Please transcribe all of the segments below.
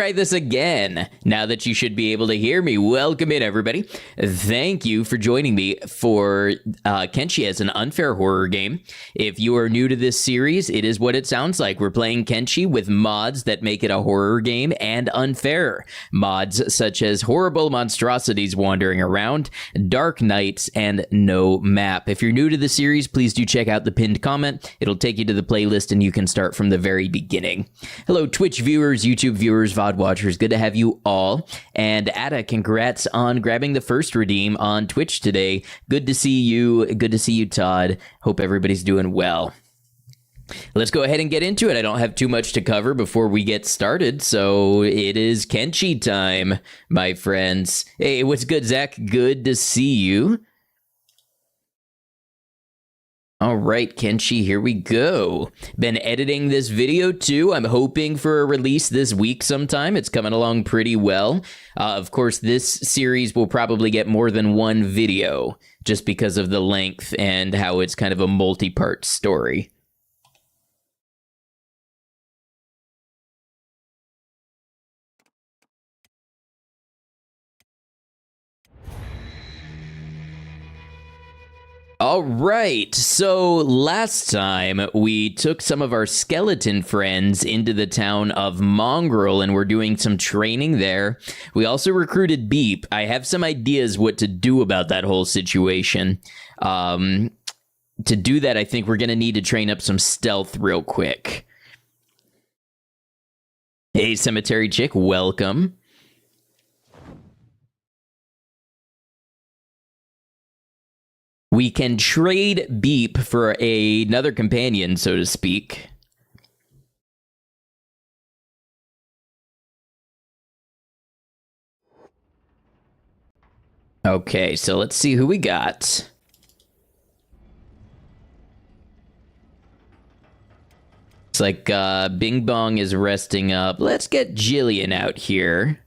Try this again. Now that you should be able to hear me, welcome in, everybody. Thank you for joining me for Kenshi as an unfair horror game. If you are new to this series, it is what it sounds like. We're playing Kenshi with mods that make it a horror game and unfair. Mods such as horrible monstrosities wandering around, dark nights, and no map. If you're new to the series, please do check out the pinned comment. It'll take you to the playlist and you can start from the very beginning. Hello, Twitch viewers, YouTube viewers, VOD watchers. Good to have you all. And Ada, congrats on grabbing the first redeem on Twitch today. Good to see you. Good to see you, Todd. Hope everybody's doing well. Let's go ahead and get into it. I don't have too much to cover before we get started, so it is Kenshi time, my friends. Hey, what's good, Zach? Good to see you. All right, Kenshi, here we go. Been editing this video too. I'm hoping for a release this week sometime. It's coming along pretty well. Of course, this series will probably get more than one video just because of the length and how it's kind of a multi-part story. All right, so last time we took some of our skeleton friends into the town of Mongrel and we're doing some training there. We also recruited Beep. I have some ideas what to do about that whole situation. To do that, I think we're going to need to train up some stealth real quick. Hey, Cemetery Chick, welcome. We can trade Beep for another companion, so to speak. Okay, so let's see who we got. It's like Bing Bong is resting up. Let's get Jillian out here.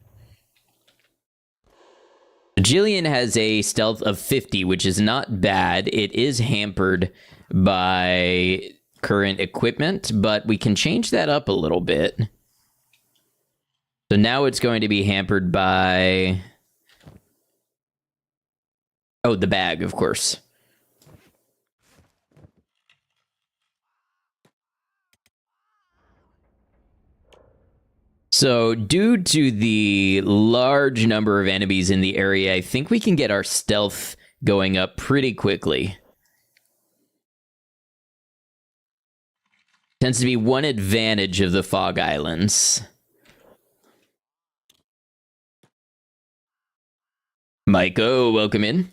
Jillian has a stealth of 50, which is not bad. It is hampered by current equipment, but we can change that up a little bit. So now it's going to be hampered by... oh, the bag, of course. So, due to the large number of enemies in the area, I think we can get our stealth going up pretty quickly. Tends to be one advantage of the Fog Islands. Maiko, welcome in.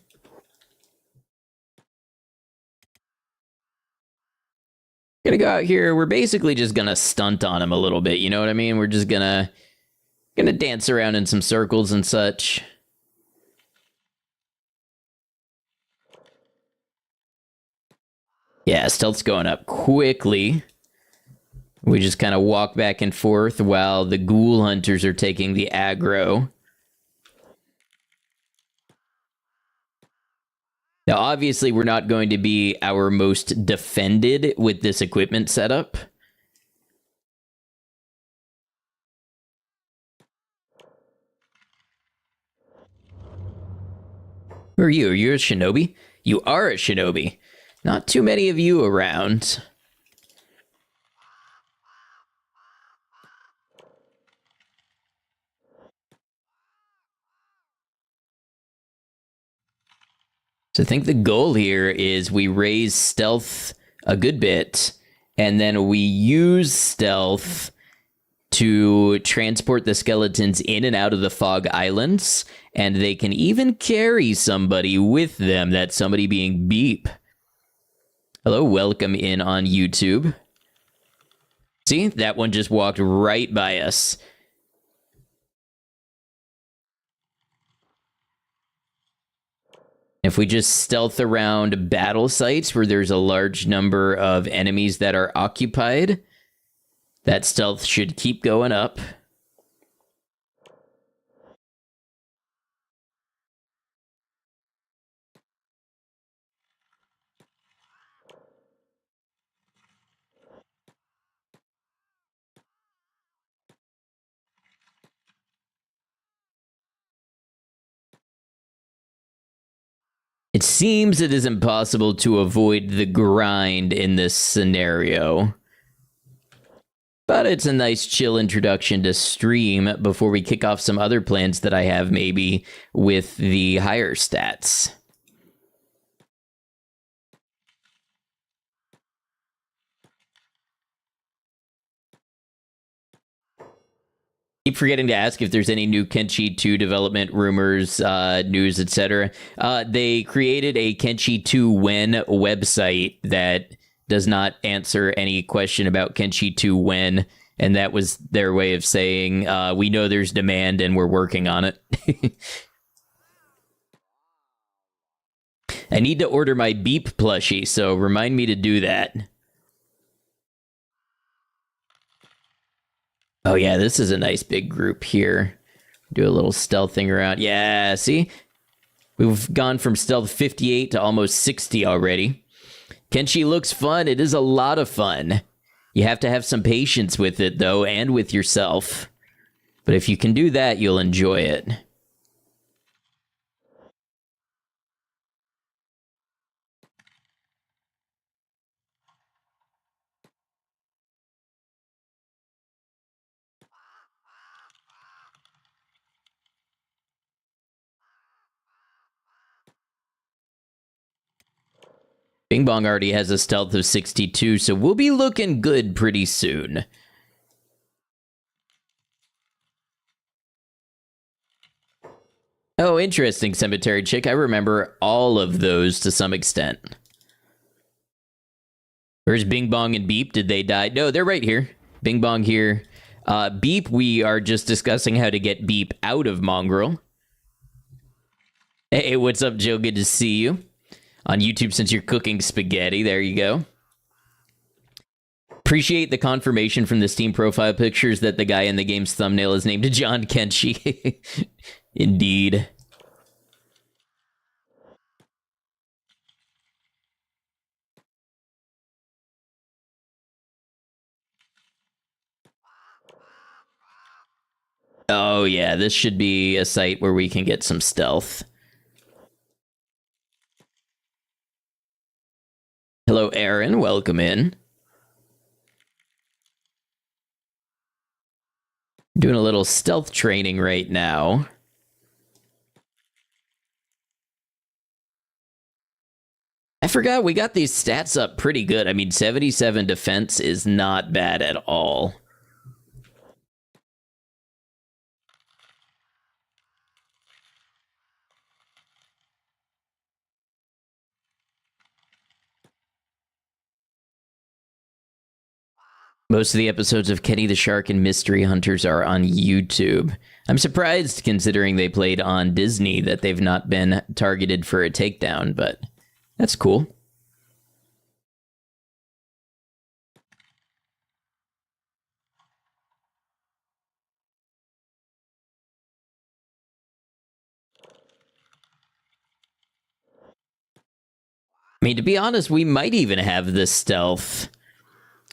Gonna go out here. We're basically just gonna stunt on him a little bit. You know what I mean? We're just gonna dance around in some circles and such. Yeah, stealth's going up quickly. We just kind of walk back and forth while the ghoul hunters are taking the aggro. Now, obviously, we're not going to be our most defended with this equipment setup. Who are you? Are you a shinobi? You are a shinobi. Not too many of you around. So I think the goal here is we raise stealth a good bit, and then we use stealth to transport the skeletons in and out of the Fog Islands, and they can even carry somebody with them, that somebody being Beep. Hello, welcome in on YouTube. See, that one just walked right by us. If we just stealth around battle sites where there's a large number of enemies that are occupied, that stealth should keep going up. It seems it is impossible to avoid the grind in this scenario. But it's a nice chill introduction to stream before we kick off some other plans that I have maybe with the higher stats. Keep forgetting to ask if there's any new Kenshi 2 development rumors, news, etc. They created a Kenshi 2 when website that does not answer any question about Kenshi 2 when, and that was their way of saying, we know there's demand and we're working on it. I need to order my Beep plushie, so remind me to do that. Oh yeah, this is a nice big group here. Do a little stealthing around. Yeah, see? We've gone from stealth 58 to almost 60 already. Kenshi looks fun. It is a lot of fun. You have to have some patience with it, though, and with yourself. But if you can do that, you'll enjoy it. Bing Bong already has a stealth of 62, so we'll be looking good pretty soon. Oh, interesting, Cemetery Chick. I remember all of those to some extent. Where's Bing Bong and Beep? Did they die? No, they're right here. Bing Bong here. Beep, we are just discussing how to get Beep out of Mongrel. Hey, what's up, Joe? Good to see you. On YouTube, since you're cooking spaghetti. There you go. Appreciate the confirmation from the Steam profile pictures that the guy in the game's thumbnail is named John Kenshi. Indeed. Oh yeah, this should be a site where we can get some stealth. Hello, Aaron. Welcome in. Doing a little stealth training right now. I forgot we got these stats up pretty good. I mean, 77 defense is not bad at all. Most of the episodes of Kenny the Shark and Mystery Hunters are on YouTube. I'm surprised, considering they played on Disney, that they've not been targeted for a takedown, but that's cool. I mean, to be honest, we might even have the stealth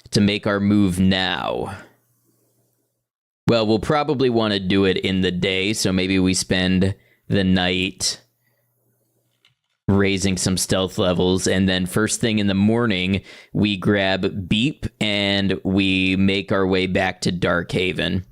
to make our move now. Well, we'll probably want to do it in the day, so maybe we spend the night raising some stealth levels, and then first thing in the morning, we grab Beep, and we make our way back to Darkhaven.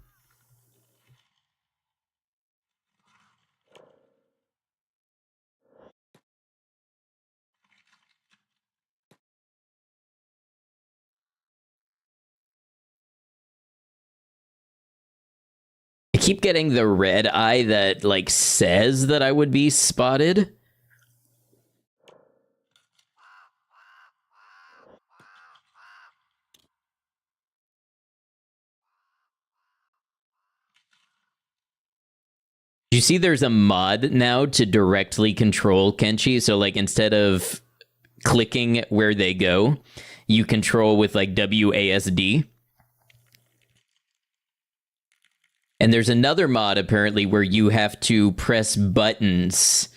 I keep getting the red eye that, like, says that I would be spotted. You see there's a mod now to directly control Kenshi, so, like, instead of clicking where they go, you control with, like, WASD. And there's another mod, apparently, where you have to press buttons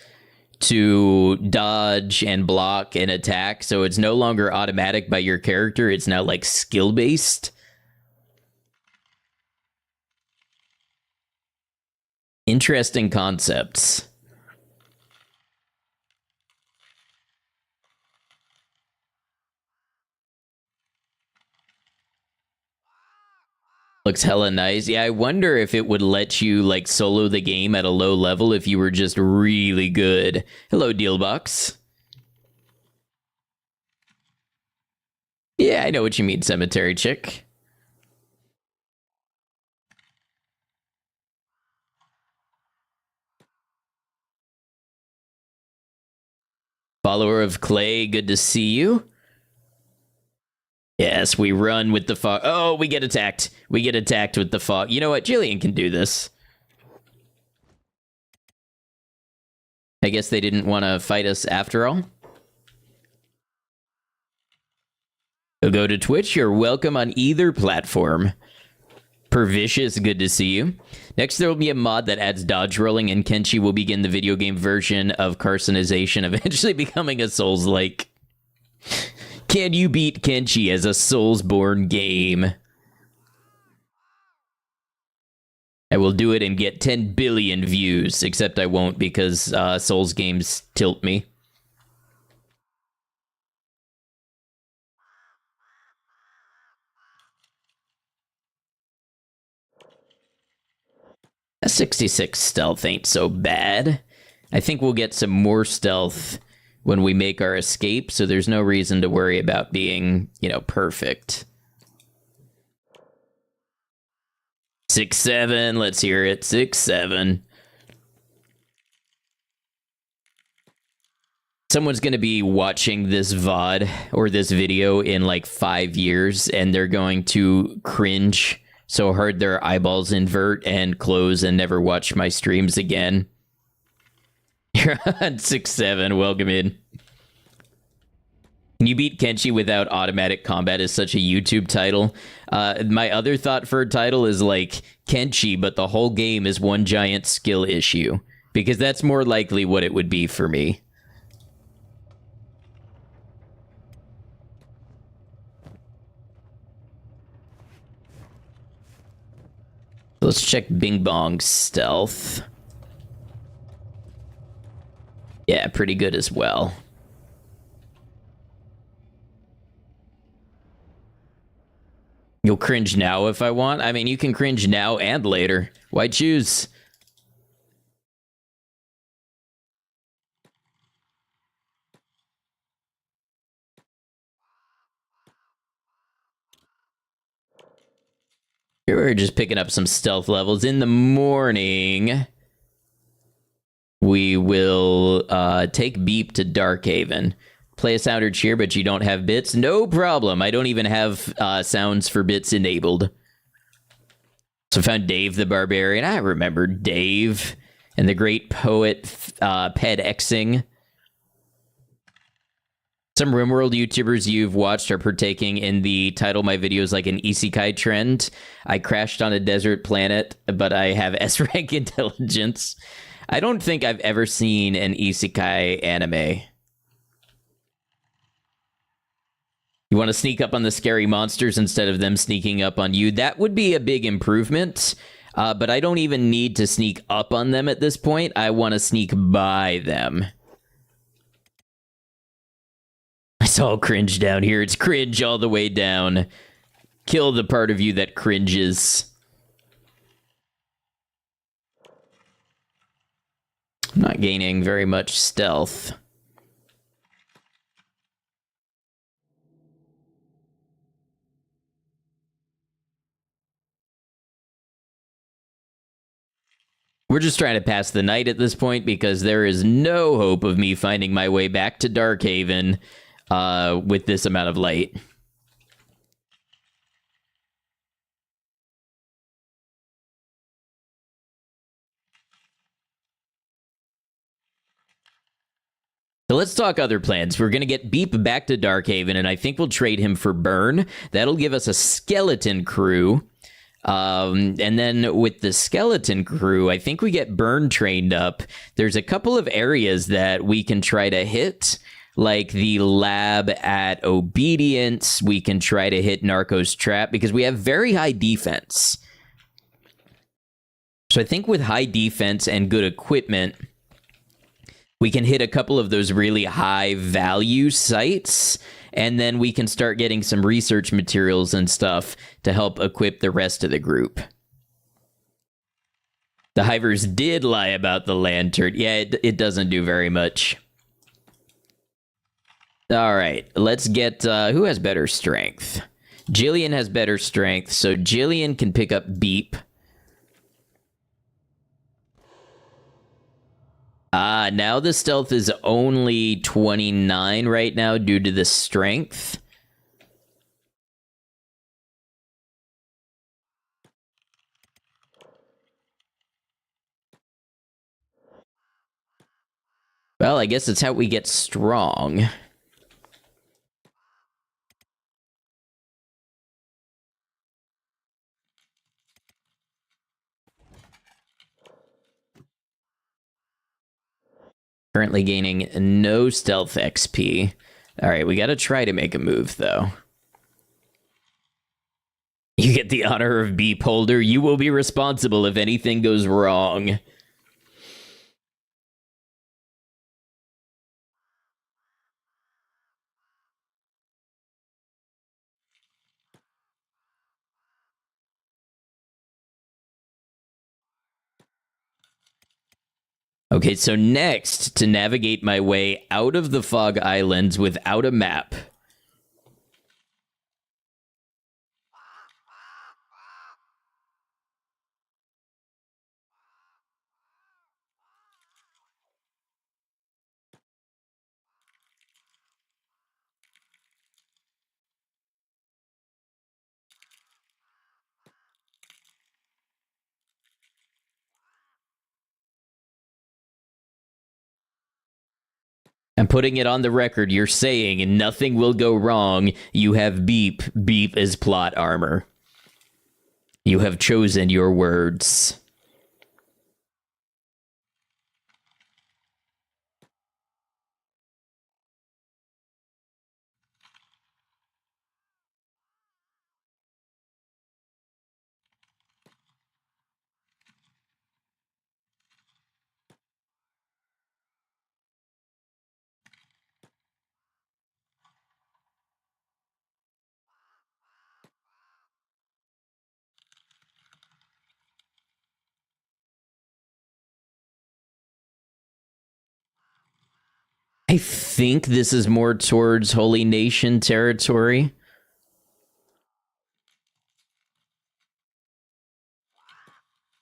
to dodge and block and attack, so it's no longer automatic by your character, it's now, like, skill-based. Interesting concepts. Looks hella nice. Yeah, I wonder if it would let you, like, solo the game at a low level if you were just really good. Hello, Dealbox. Yeah, I know what you mean, Cemetery Chick. Follower of Clay, good to see you. Yes, we run with the fog. Oh, we get attacked. We get attacked with the fog. You know what? Jillian can do this. I guess they didn't want to fight us after all. So go to Twitch. You're welcome on either platform. Pervicious, good to see you. Next, there will be a mod that adds dodge rolling, and Kenshi will begin the video game version of carcinization, eventually becoming a Souls-like. Can you beat Kenshi as a Souls-born game? I will do it and get 10 billion views, except I won't because Souls games tilt me. A 66 stealth ain't so bad. I think we'll get some more stealth when we make our escape, so there's no reason to worry about being, you know, perfect. 6-7, let's hear it. 6-7. Someone's going to be watching this VOD or this video in like 5 years, and they're going to cringe so hard their eyeballs invert and close and never watch my streams again. You're on 6-7, welcome in. Can you beat Kenshi without automatic combat is such a YouTube title. My other thought for a title is like Kenshi, but the whole game is one giant skill issue. Because that's more likely what it would be for me. Let's check Bing Bong's stealth. Yeah, pretty good as well. You'll cringe now if I want. I mean, you can cringe now and later. Why choose? We're just picking up some stealth levels. In the morning, we will take Beep to Darkhaven. Play a sound or cheer, but you don't have bits? No problem. I don't even have sounds for bits enabled. So I found Dave the Barbarian. I remember Dave and the great poet Ped-Xing. Some RimWorld YouTubers you've watched are partaking in the title my videos like an isekai trend. I crashed on a desert planet, but I have S-rank intelligence. I don't think I've ever seen an isekai anime. You want to sneak up on the scary monsters instead of them sneaking up on you? That would be a big improvement, but I don't even need to sneak up on them at this point. I want to sneak by them. It's all cringe down here. It's cringe all the way down. Kill the part of you that cringes. I'm not gaining very much stealth. We're just trying to pass the night at this point because there is no hope of me finding my way back to Darkhaven with this amount of light. So let's talk other plans. We're going to get Beep back to Darkhaven, and I think we'll trade him for Burn. That'll give us a skeleton crew. And then with the skeleton crew, I think we get Burn trained up. There's a couple of areas that we can try to hit, like the lab at Obedience. We can try to hit Narco's Trap because we have very high defense. So I think with high defense and good equipment, we can hit a couple of those really high value sites and then we can start getting some research materials and stuff to help equip the rest of the group. The Hivers did lie about the lantern. Yeah, it doesn't do very much. All right, let's get... who has better strength? Jillian has better strength, so Jillian can pick up Beep. Now the stealth is only 29 right now due to the strength. Well, I guess it's how we get strong. Currently gaining no stealth XP. All right, we got to try to make a move, though. You get the honor of Beep Holder. You will be responsible if anything goes wrong. Okay, so next, to navigate my way out of the Fog Islands without a map. I'm putting it on the record. You're saying nothing will go wrong. You have Beep. Beep is plot armor. You have chosen your words. I think this is more towards Holy Nation territory.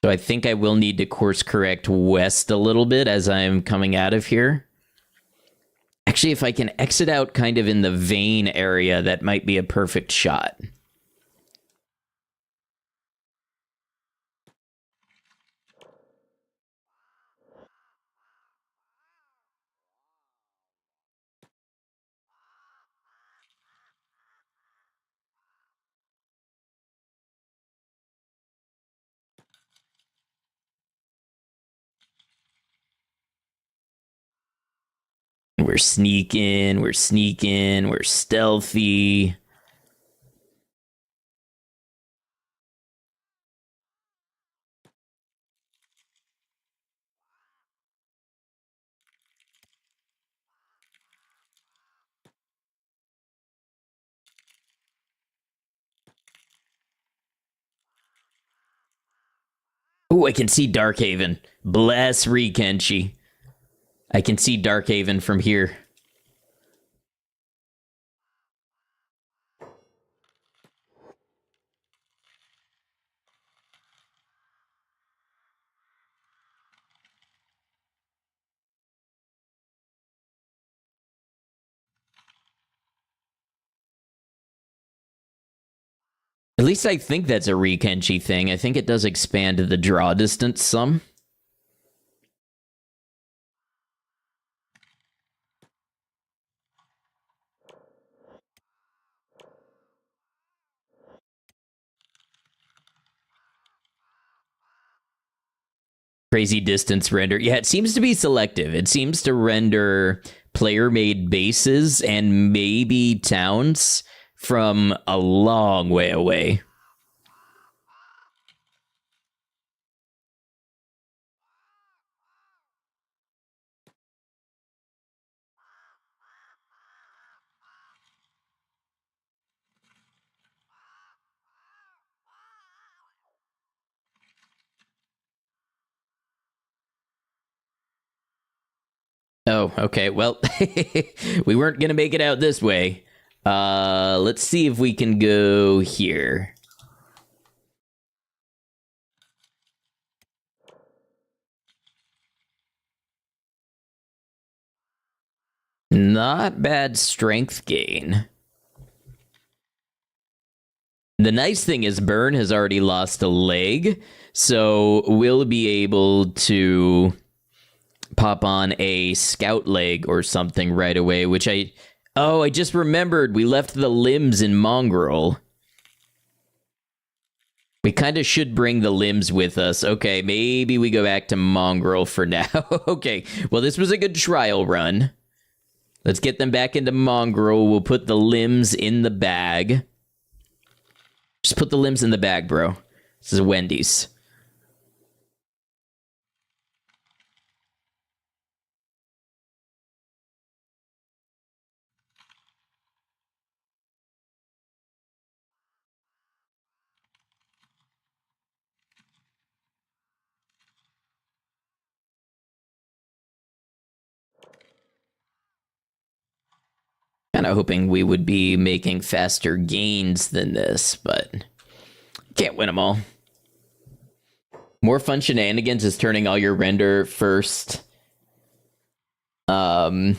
So I think I will need to course correct west a little bit as I'm coming out of here. Actually, if I can exit out kind of in the vein area, that might be a perfect shot. We're sneaking, we're sneaking, we're stealthy. Ooh, I can see Darkhaven. Bless Kenshi. I can see Darkhaven from here. At least I think that's a Kenshi thing. I think it does expand the draw distance some. Crazy distance render. Yeah, it seems to be selective. It seems to render player-made bases and maybe towns from a long way away. Oh, okay. Well, we weren't gonna make it out this way. Let's see if we can go here. Not bad strength gain. The nice thing is Burn has already lost a leg, so we'll be able to pop on a scout leg or something right away, which I just remembered we left the limbs in Mongrel. We kind of should bring the limbs with us. Okay, maybe we go back to Mongrel for now. Okay, well, this was a good trial run. Let's get them back into Mongrel. We'll put the limbs in the bag. Just put the limbs in the bag, bro. This is Wendy's. Kind of hoping we would be making faster gains than this, but can't win them all. More fun shenanigans is turning all your render first. I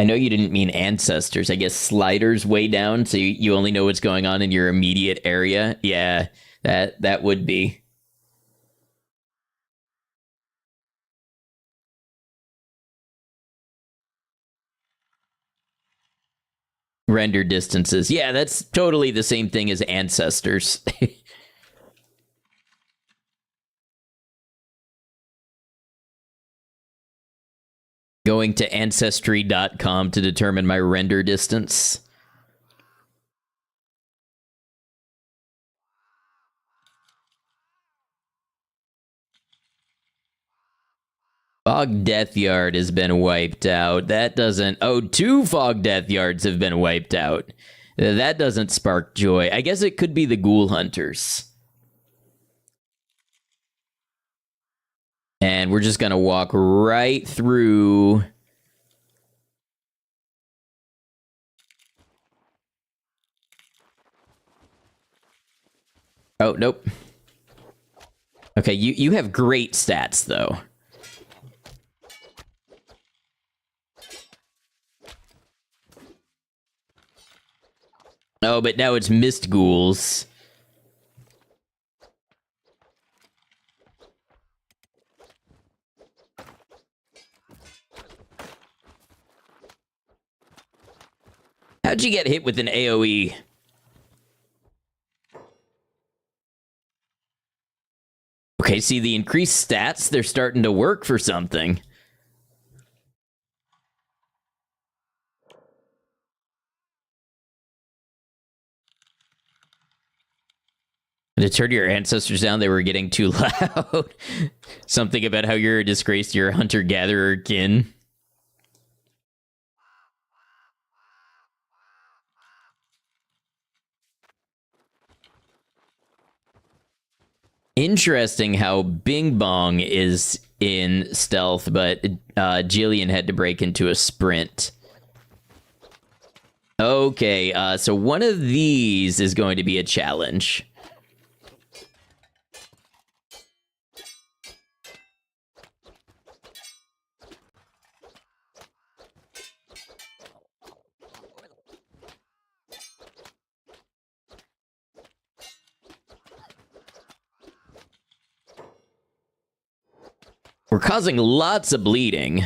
know you didn't mean ancestors. I guess sliders way down, so you only know what's going on in your immediate area. Yeah, that would be. Render distances. Yeah, that's totally the same thing as ancestors. Going to ancestry.com to determine my render distance. Fog Death Yard has been wiped out. That doesn't... Oh, 2 Fog Death Yards have been wiped out. That doesn't spark joy. I guess it could be the Ghoul Hunters. And we're just going to walk right through... Oh, nope. Okay, you have great stats, though. Oh, but now it's mist ghouls. How'd you get hit with an AoE? Okay, see, the increased stats, they're starting to work for something. To turn your ancestors down, they were getting too loud. Something about how you're a disgrace to your hunter-gatherer kin. Interesting how Bing Bong is in stealth, but Jillian had to break into a sprint. Okay, so one of these is going to be a challenge. We're causing lots of bleeding.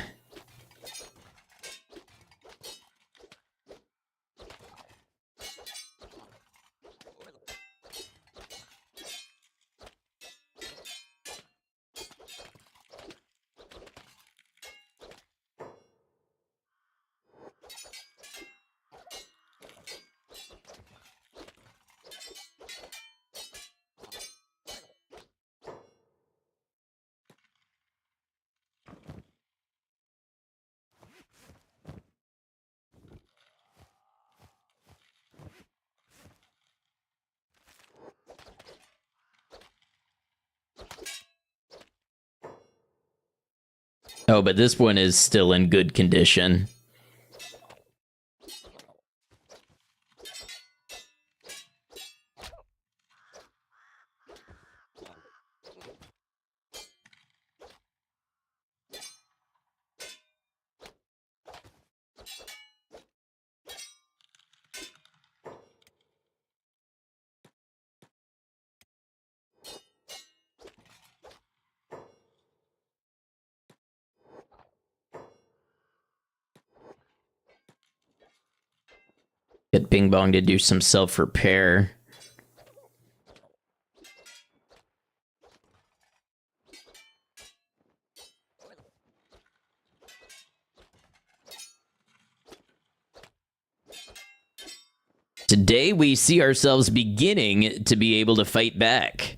Oh, but this one is still in good condition. Get Bing Bong to do some self-repair. Today, we see ourselves beginning to be able to fight back.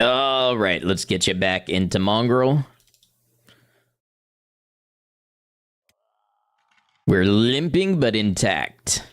All right, let's get you back into Mongrel. We're limping but intact.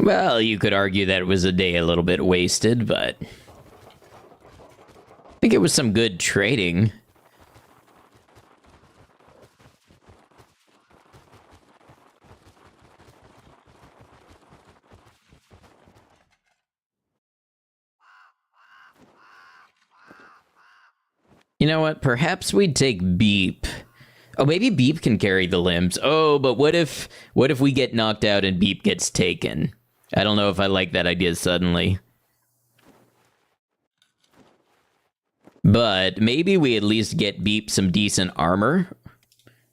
Well, you could argue that it was a day a little bit wasted, but I think it was some good trading. You know what? Perhaps we'd take Beep. Oh, maybe Beep can carry the limbs. Oh, but what if we get knocked out and Beep gets taken? I don't know if I like that idea suddenly. But maybe we at least get Beep some decent armor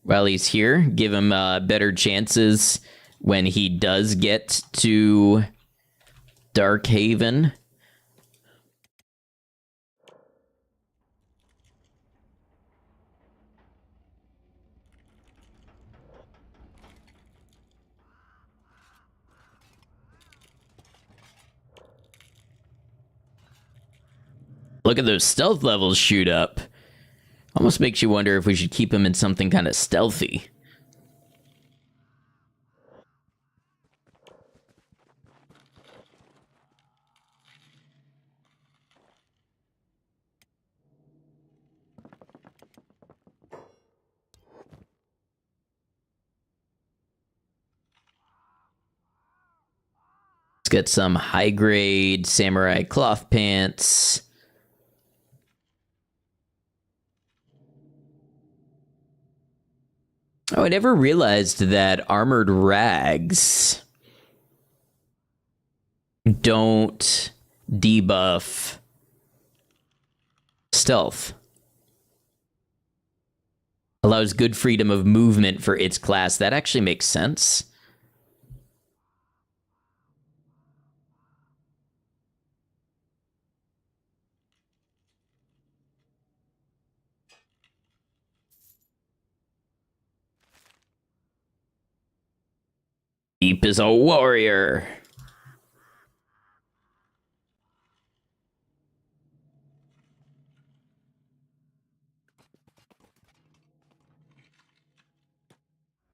while he's here. Give him better chances when he does get to Darkhaven. Look at those stealth levels shoot up. Almost makes you wonder if we should keep him in something kind of stealthy. Let's get some high-grade samurai cloth pants. Oh, I never realized that armored rags don't debuff stealth. Allows good freedom of movement for its class. That actually makes sense. Deep is a warrior.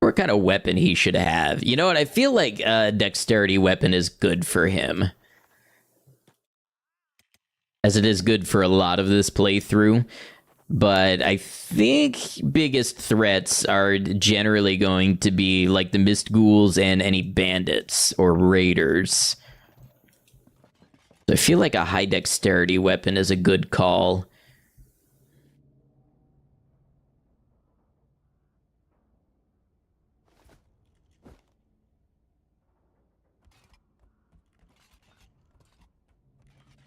We're what kind of weapon he should have. You know what? I feel like a dexterity weapon is good for him, as it is good for a lot of this playthrough. But I think biggest threats are generally going to be like the mist ghouls and any bandits or raiders. I feel like a high dexterity weapon is a good call.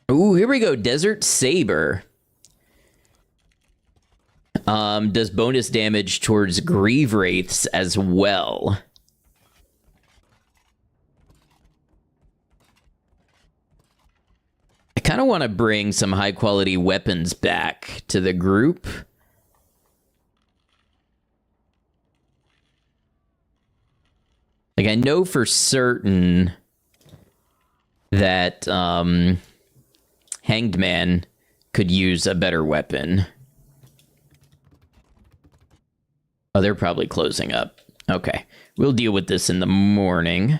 Ooh, here we go. Desert Saber. Does bonus damage towards Grieve Wraiths as well. I kind of want to bring some high-quality weapons back to the group. Like, I know for certain that Hanged Man could use a better weapon. Oh, they're probably closing up. Okay. We'll deal with this in the morning.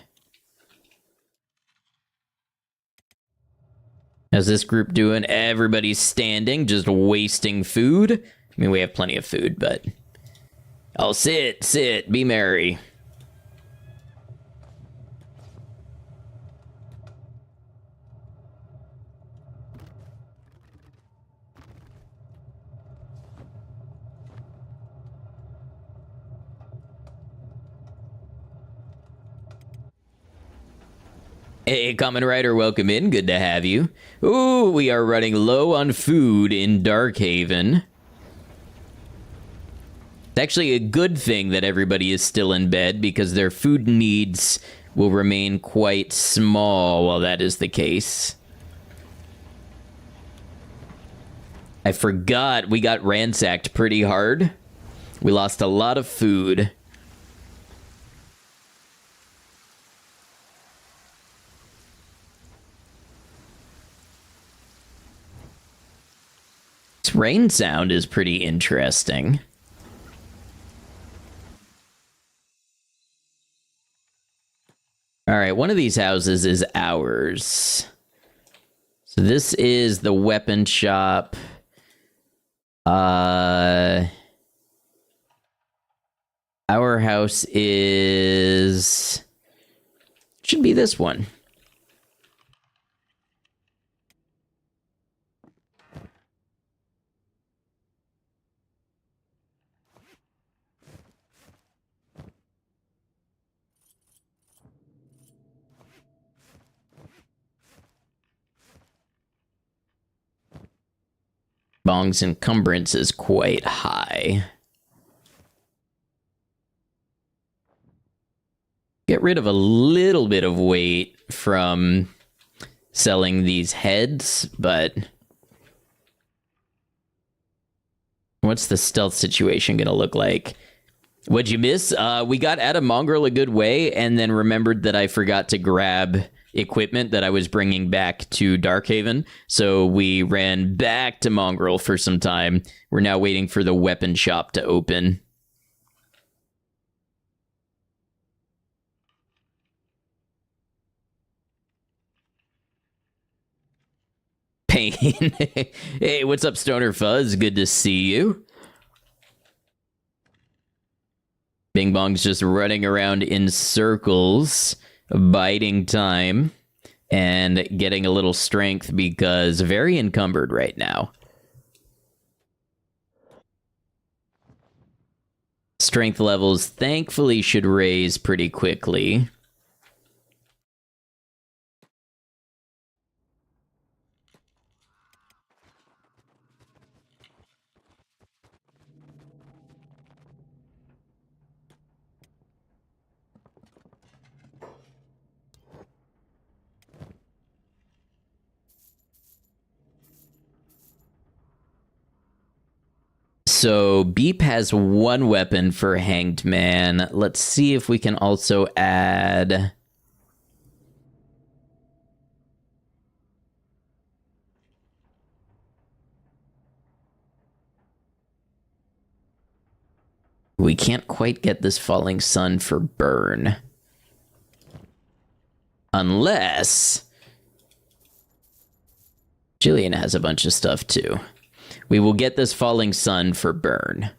How's this group doing? Everybody's standing, just wasting food. I mean, we have plenty of food, but... Oh, sit, be merry. Hey, Kamen Rider, welcome in. Good to have you. Ooh, we are running low on food in Darkhaven. It's actually a good thing that everybody is still in bed, because their food needs will remain quite small while that is the case. I forgot we got ransacked pretty hard. We lost a lot of food. This rain sound is pretty interesting. All right, one of these houses is ours. So this is the weapon shop. Our house is... should be this one. Bong's encumbrance is quite high. Get rid of a little bit of weight from selling these heads, but... what's the stealth situation gonna look like? What'd you miss? We got out of Mongrel a good way, and then remembered that I forgot to grab equipment that I was bringing back to Darkhaven, so we ran back to Mongrel for some time. We're now waiting for the weapon shop to open. Pain. Hey, what's up, Stoner Fuzz? Good to see you. Bing Bong's just running around in circles, biding time, and getting a little strength because very encumbered right now. Strength levels thankfully should raise pretty quickly. So Beep has one weapon for Hanged Man. Let's see if we can also add... We can't quite get this falling sun for burn. Unless Jillian has a bunch of stuff too. We will get this falling sun for burn.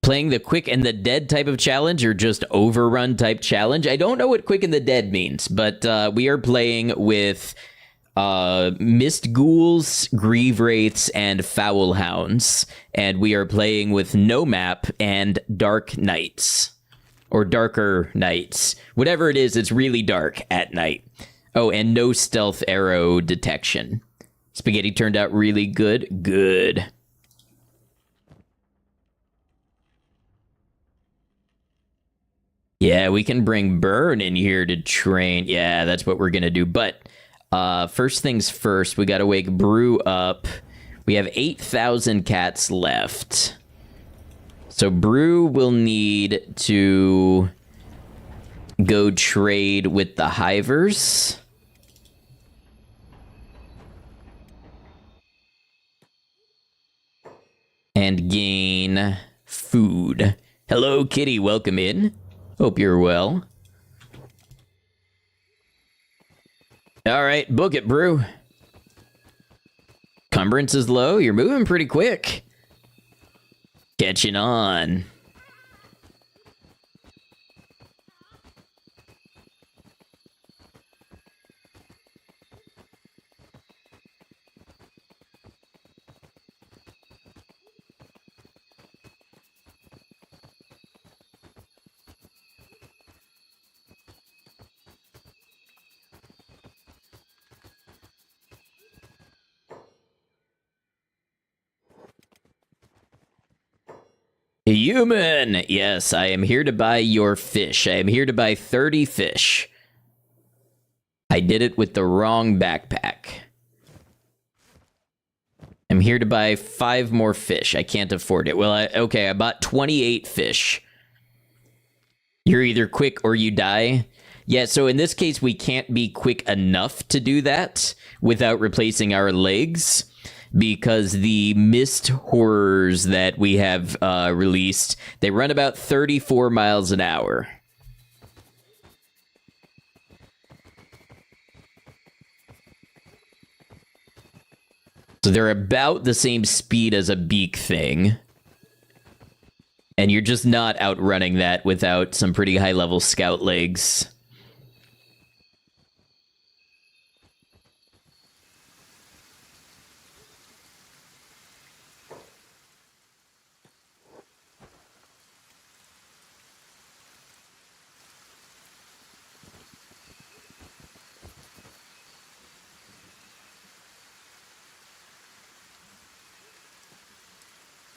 Playing the quick and the dead type of challenge or just overrun type challenge? I don't know what quick and the dead means, but we are playing with mist ghouls, grieve wraiths, and foul hounds. And we are playing with no map and dark nights. Or darker nights. Whatever it is, it's really dark at night. Oh, and no stealth arrow detection. Spaghetti turned out really good. Good. Yeah, we can bring Burn in here to train. Yeah, that's what we're going to do. But first things first, we got to wake Brew up. We have 8,000 cats left. So Brew will need to go trade with the Hivers. And gain food. Hello, Kitty. Welcome in. Hope you're well. All right, book it, Brew. Cumbrance is low. You're moving pretty quick. Catching on. Human! Yes, I am here to buy your fish. I am here to buy 30 fish. I did it with the wrong backpack. I'm here to buy 5 more fish. I can't afford it. Well, okay, I bought 28 fish. You're either quick or you die. Yeah, so in this case, we can't be quick enough to do that without replacing our legs, because the mist horrors that we have released, they run about 34 miles an hour. So they're about the same speed as a beak thing. And you're just not outrunning that without some pretty high-level scout legs.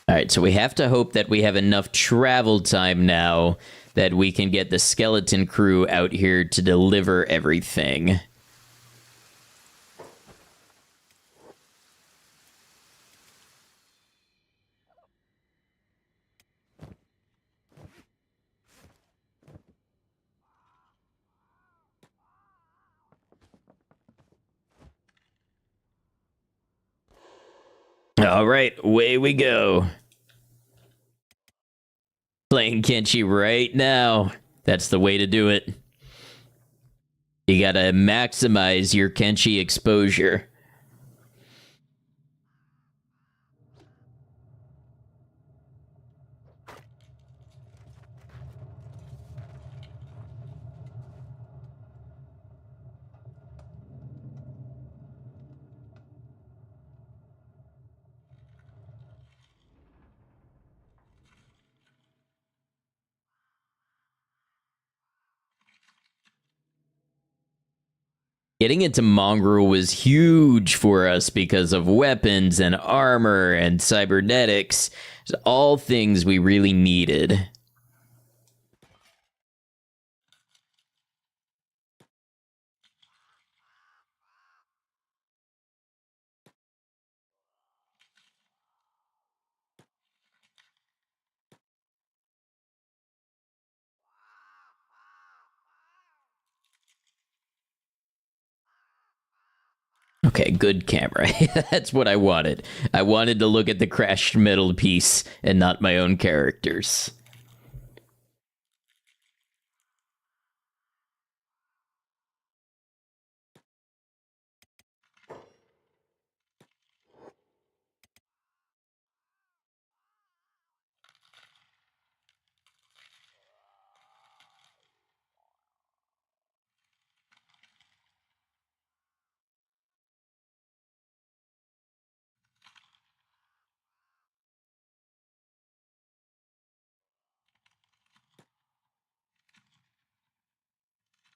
All right, so we have to hope that we have enough travel time now that we can get the skeleton crew out here to deliver everything. All right, away we go. Playing Kenshi right now. That's the way to do it. You gotta maximize your Kenshi exposure. Getting into Mongrel was huge for us because of weapons and armor and cybernetics. All things we really needed. Okay, good camera. That's what I wanted. I wanted to look at the crashed metal piece and not my own characters.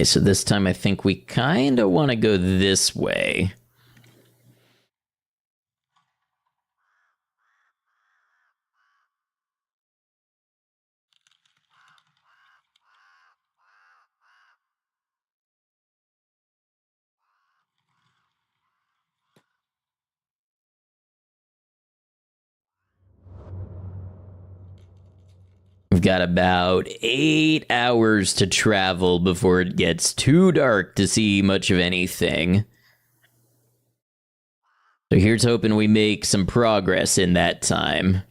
Okay, so this time I think we kind of want to go this way. We've got about 8 hours to travel before it gets too dark to see much of anything. So here's hoping we make some progress in that time.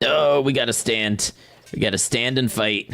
Oh, we gotta stand. We gotta stand and fight.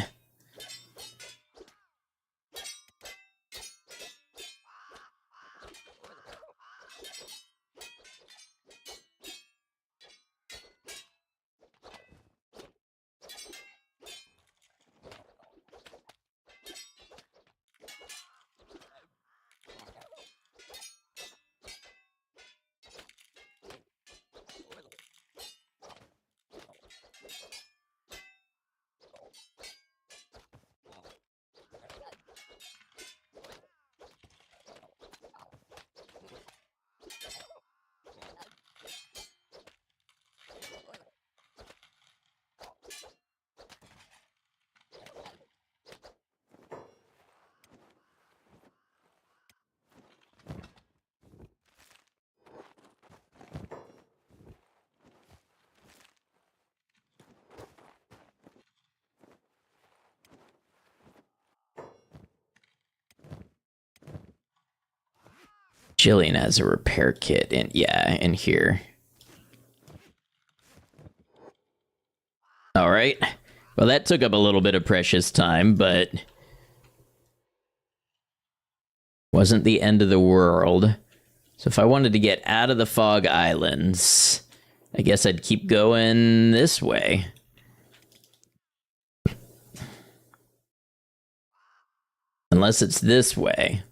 Jillian has a repair kit in here. All right. Well, that took up a little bit of precious time, but wasn't the end of the world. So if I wanted to get out of the Fog Islands, I guess I'd keep going this way. Unless it's this way.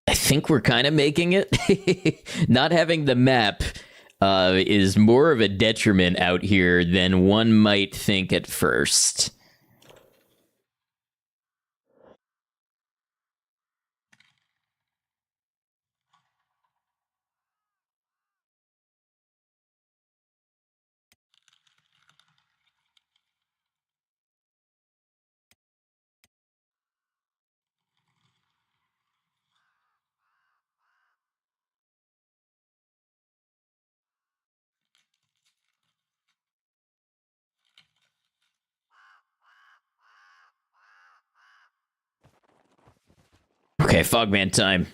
I think we're kind of making it. Not having the map is more of a detriment out here than one might think at first. Okay, Fogman time.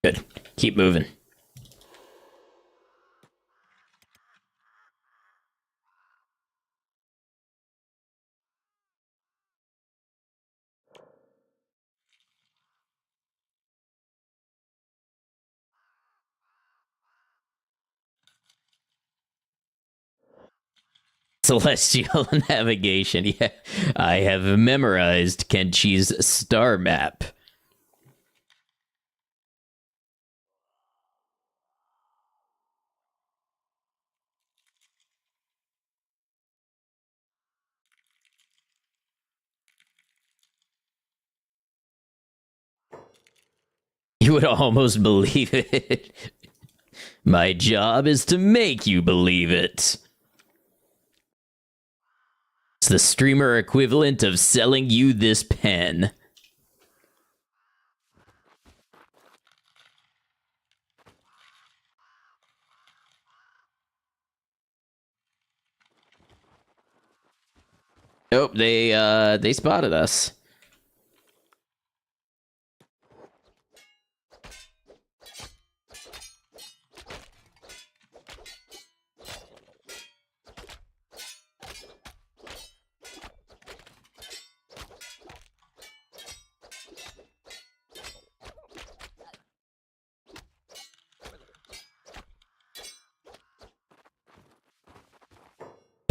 Good. Keep moving. Celestial navigation. Yeah, I have memorized Kenshi's star map. You would almost believe it. My job is to make you believe it. It's the streamer equivalent of selling you this pen. Nope, they spotted us.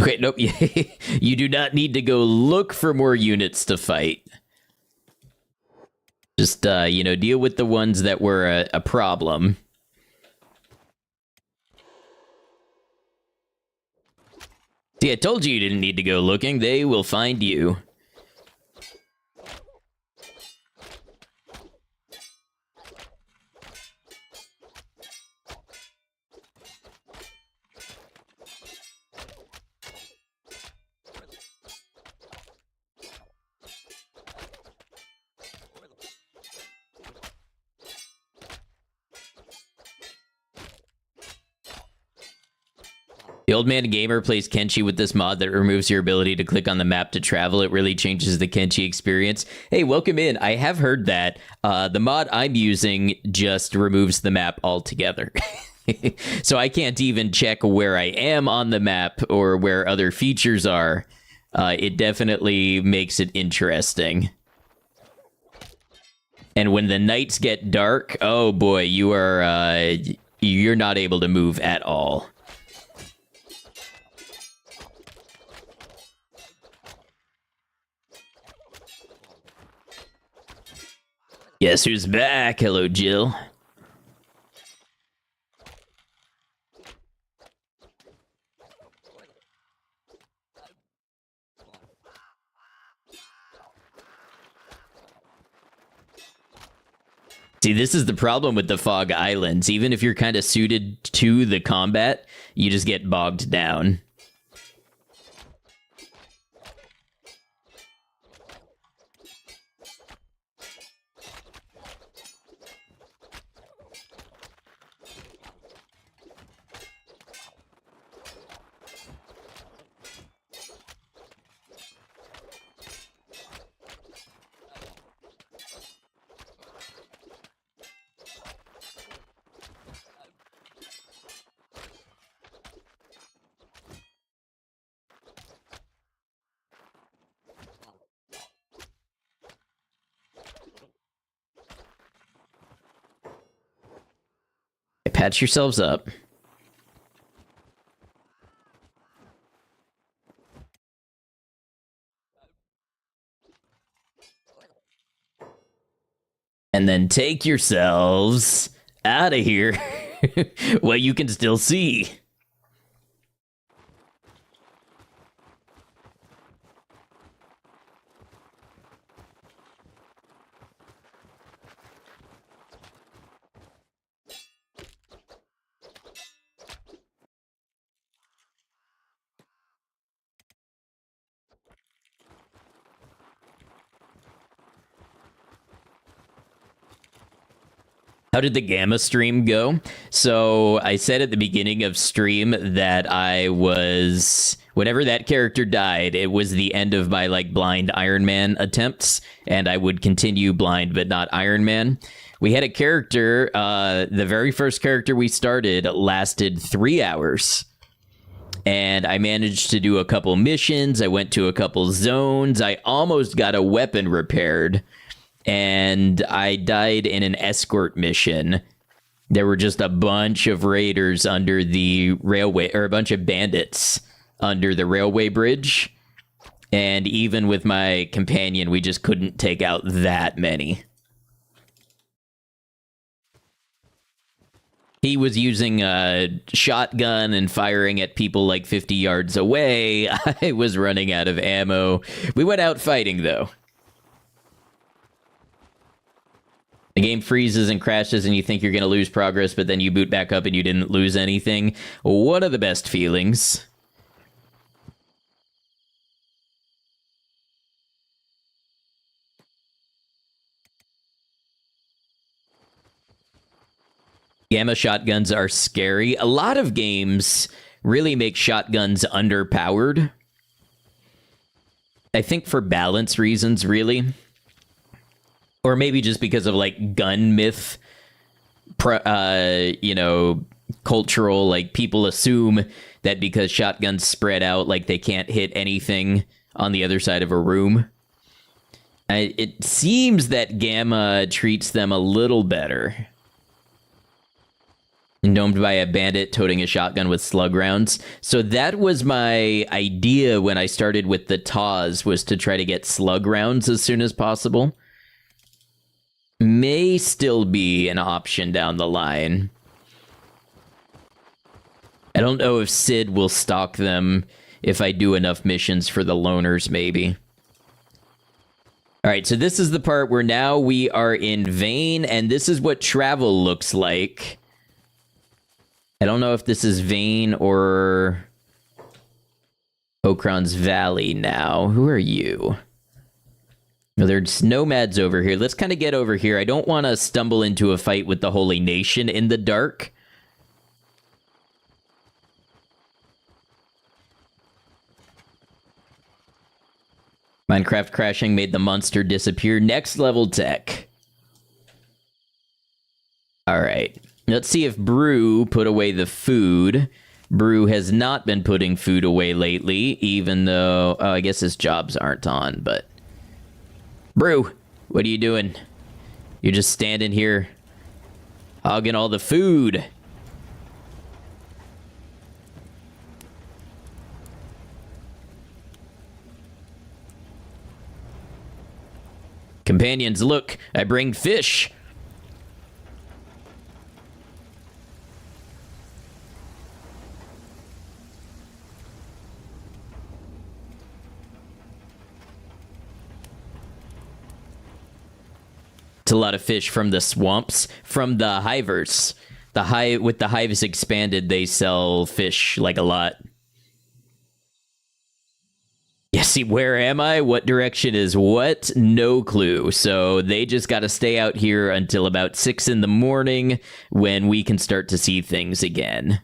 Okay, nope. You do not need to go look for more units to fight. Just, deal with the ones that were a problem. See, I told you didn't need to go looking. They will find you. The Old Man Gamer plays Kenshi with this mod that removes your ability to click on the map to travel. It really changes the Kenshi experience. Hey, welcome in. I have heard that. The mod I'm using just removes the map altogether. So I can't even check where I am on the map or where other features are. It definitely makes it interesting. And when the nights get dark, oh boy, you're not able to move at all. Guess who's back? Hello, Jill. See, this is the problem with the Fog Islands. Even if you're kind of suited to the combat, you just get bogged down. Patch yourselves up. And then take yourselves out of here. Well, you can still see. How did the Gamma stream go? So I said at the beginning of stream that I was Whenever that character died, it was the end of my like blind Iron Man attempts, and I would continue blind but not Iron Man. We had a character, the very first character we started lasted 3 hours. And I managed to do a couple missions. I went to a couple zones. I almost got a weapon repaired. And I died in an escort mission. There were just a bunch of raiders under the railway, or a bunch of bandits under the railway bridge. And even with my companion, we just couldn't take out that many. He was using a shotgun and firing at people like 50 yards away. I was running out of ammo. We went out fighting, though. The game freezes and crashes and you think you're going to lose progress, but then you boot back up and you didn't lose anything. One of the best feelings. Gamma shotguns are scary. A lot of games really make shotguns underpowered. I think for balance reasons, really. Or maybe just because of, like, gun myth, you know, cultural, like, people assume that because shotguns spread out, like, they can't hit anything on the other side of a room. It seems that Gamma treats them a little better. Domed by a bandit toting a shotgun with slug rounds. So that was my idea when I started with the TAWs, was to try to get slug rounds as soon as possible. May still be an option down the line. I don't know if Sid will stock them if I do enough missions for the loners, maybe. Alright, so this is the part where now we are in Vane, and this is what travel looks like. I don't know if this is Vane or Okron's Valley now. Who are you? No, there's nomads over here. Let's kind of get over here. I don't want to stumble into a fight with the Holy Nation in the dark. Minecraft crashing made the monster disappear. Next level tech. Alright. Let's see if Brew put away the food. Brew has not been putting food away lately, even though... Oh, I guess his jobs aren't on, but... Brew, what are you doing? You're just standing here, hogging all the food. Companions, look, I bring fish. It's a lot of fish from the swamps, from the hivers. With the hives expanded, they sell fish like a lot. Yeah, see, where am I? What direction is what? No clue. So they just got to stay out here until about 6 in the morning when we can start to see things again.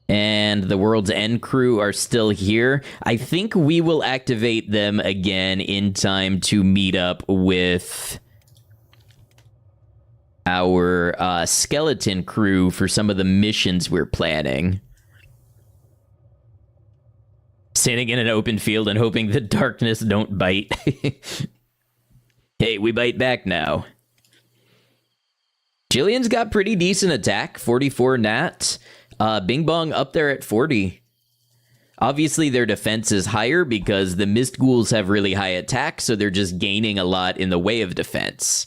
And the World's End crew are still here. I think we will activate them again in time to meet up with our skeleton crew for some of the missions we're planning. Standing in an open field and hoping the darkness don't bite. Hey, we bite back now. Jillian's got pretty decent attack, 44 nat. Bing Bong up there at 40. Obviously, their defense is higher because the Mist Ghouls have really high attack, so they're just gaining a lot in the way of defense.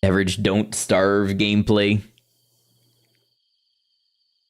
Average don't starve gameplay.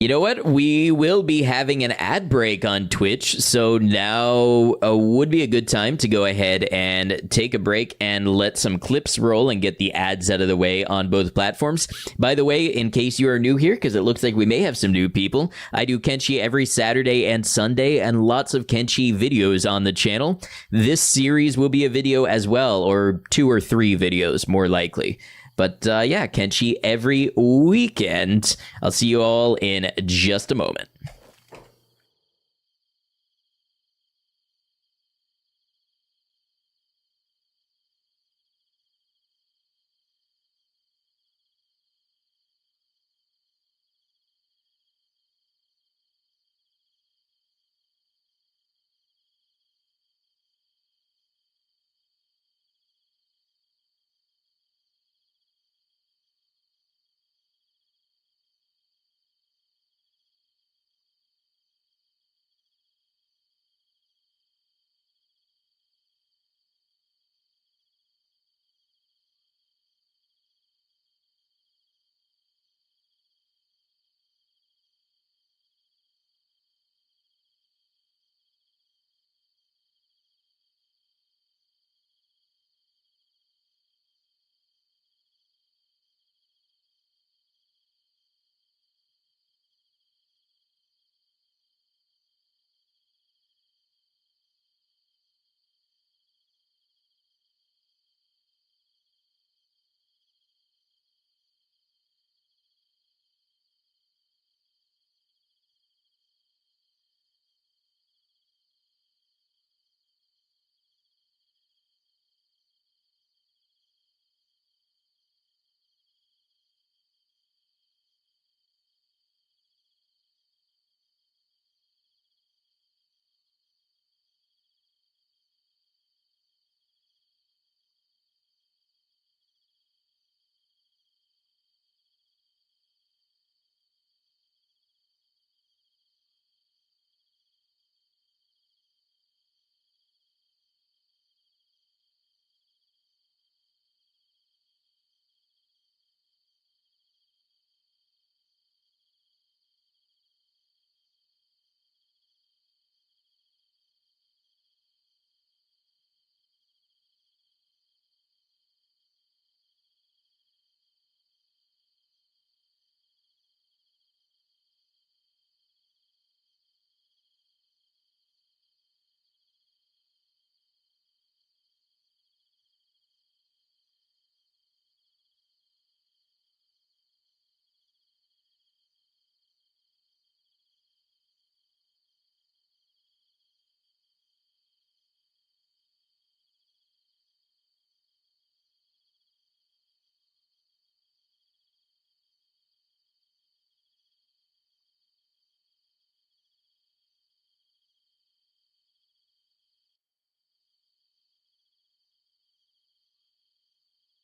You know what? We will be having an ad break on Twitch, so now would be a good time to go ahead and take a break and let some clips roll and get the ads out of the way on both platforms. By the way, in case you are new here, because it looks like we may have some new people, I do Kenshi every Saturday and Sunday, and lots of Kenshi videos on the channel. This series will be a video as well, or 2 or 3 videos, more likely. But yeah, Kenshi every weekend. I'll see you all in just a moment.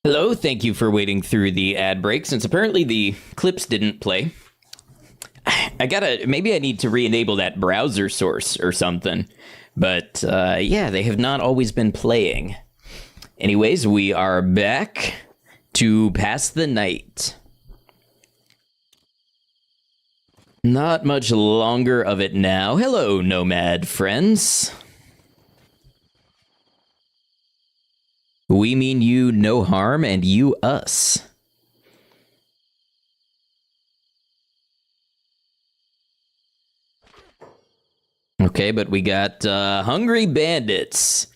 Hello, thank you for waiting through the ad break. Since apparently the clips didn't play, maybe I need to re-enable that browser source or something. But yeah, they have not always been playing. Anyways, we are back to pass the night. Not much longer of it now. Hello, nomad friends. We mean you no harm, and you us. Okay, but we got Hungry Bandits.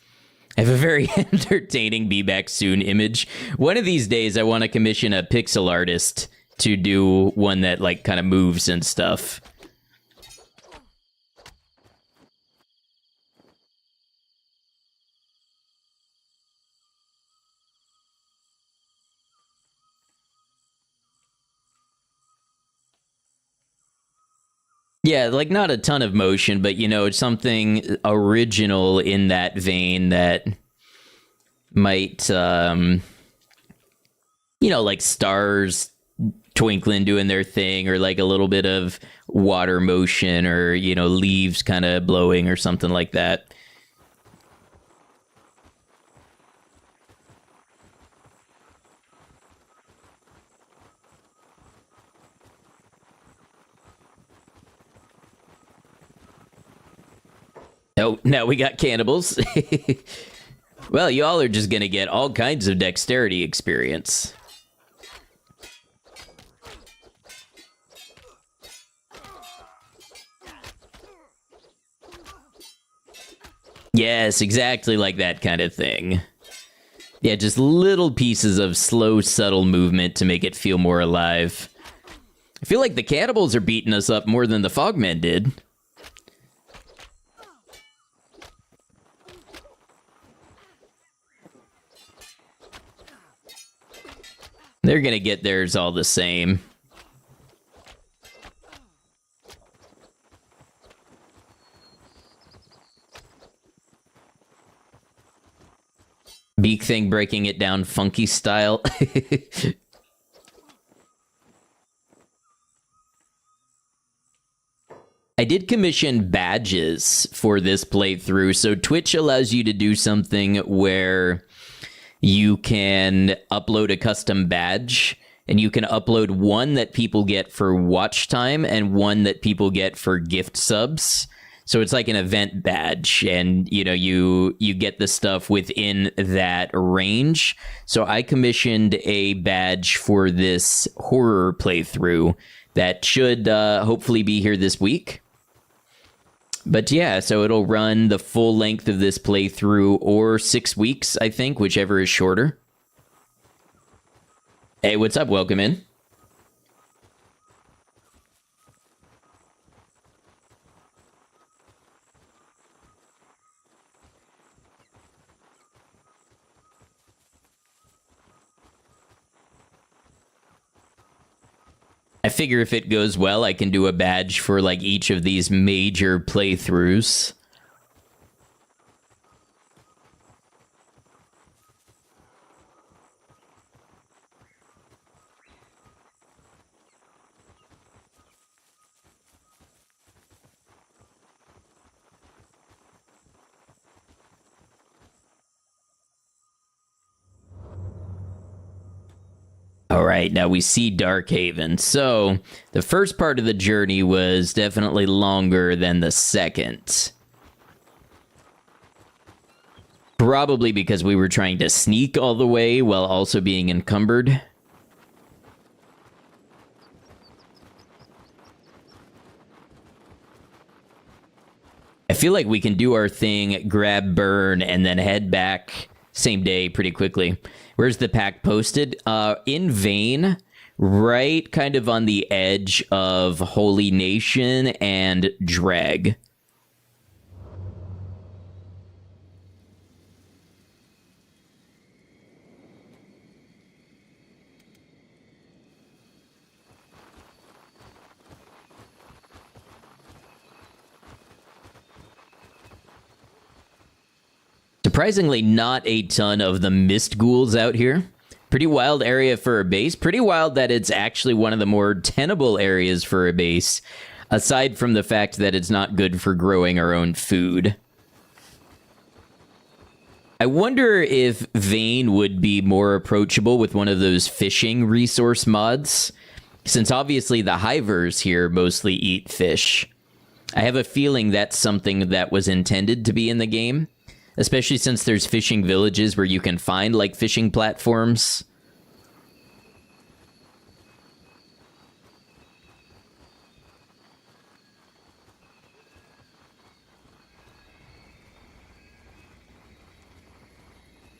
I have a very entertaining Be Back Soon image. One of these days, I want to commission a pixel artist to do one that, like, kind of moves and stuff. Yeah, like not a ton of motion, but you know, something original in that vein that might, you know, like stars twinkling doing their thing, or like a little bit of water motion, or, you know, leaves kind of blowing or something like that. Oh, now we got cannibals. Well, y'all are just gonna get all kinds of dexterity experience. Yes, exactly like that kind of thing. Yeah, just little pieces of slow, subtle movement to make it feel more alive. I feel like the cannibals are beating us up more than the Fogmen did. They're gonna get theirs all the same. Beak thing breaking it down funky style. I did commission badges for this playthrough. So Twitch allows you to do something where you can upload a custom badge, and you can upload one that people get for watch time and one that people get for gift subs. So it's like an event badge, and you know, you get the stuff within that range. So I commissioned a badge for this horror playthrough that should hopefully be here this week. But yeah, so it'll run the full length of this playthrough, or 6 weeks, I think, whichever is shorter. Hey, what's up? Welcome in. I figure if it goes well, I can do a badge for like each of these major playthroughs. All right, now we see Darkhaven. So the first part of the journey was definitely longer than the second. Probably because we were trying to sneak all the way while also being encumbered. I feel like we can do our thing, grab burn, and then head back same day pretty quickly. Where's the pack posted? In Vane, right kind of on the edge of Holy Nation and Drag. Surprisingly, not a ton of the mist ghouls out here. Pretty wild area for a base. Pretty wild that it's actually one of the more tenable areas for a base, aside from the fact that it's not good for growing our own food. I wonder if Vane would be more approachable with one of those fishing resource mods, since obviously the hivers here mostly eat fish. I have a feeling that's something that was intended to be in the game. Especially since there's fishing villages where you can find, like, fishing platforms.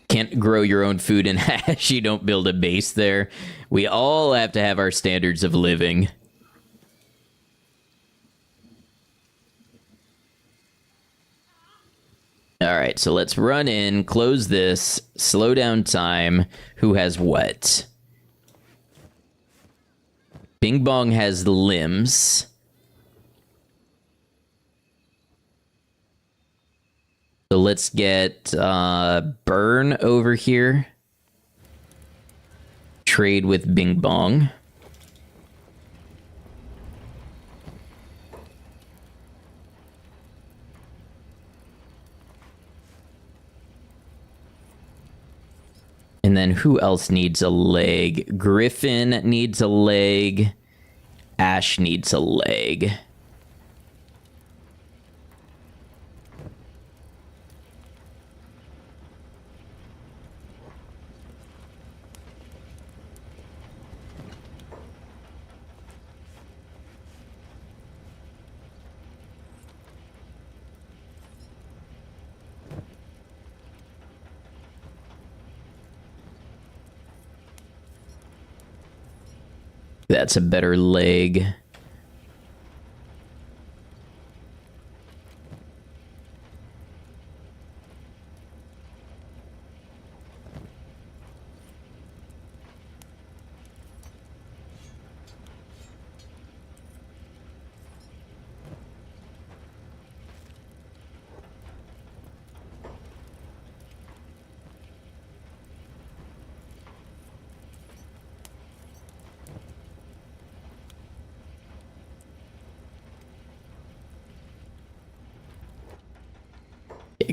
Can't grow your own food in hash. You don't build a base there. We all have to have our standards of living. All right, so let's run in, close this, slow down time. Who has what? Bing Bong has limbs. So let's get Burn over here. Trade with Bing Bong. And then who else needs a leg? Griffin needs a leg. Ash needs a leg. That's a better leg.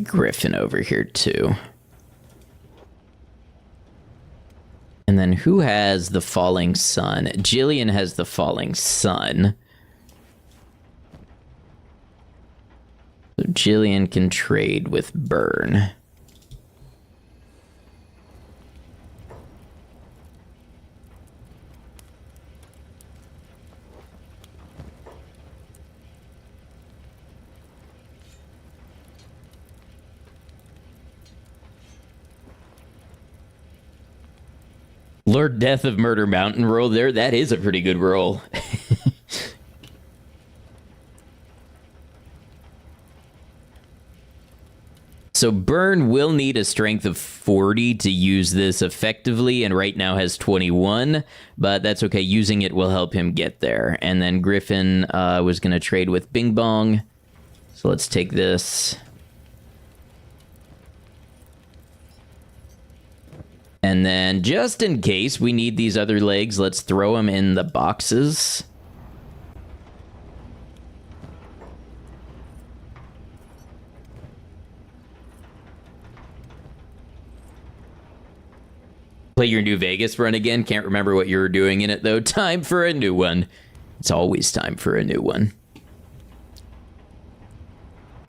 Griffin over here too. And then who has the falling sun? Jillian has the falling sun. So Jillian can trade with Burn. Lord Death of Murder Mountain roll there. That is a pretty good roll. So Burn will need a strength of 40 to use this effectively, and right now has 21, but that's okay. Using it will help him get there. And then Griffin was going to trade with Bing Bong. So let's take this. And then, just in case we need these other legs, let's throw them in the boxes. Play your New Vegas run again. Can't remember what you were doing in it, though. Time for a new one. It's always time for a new one.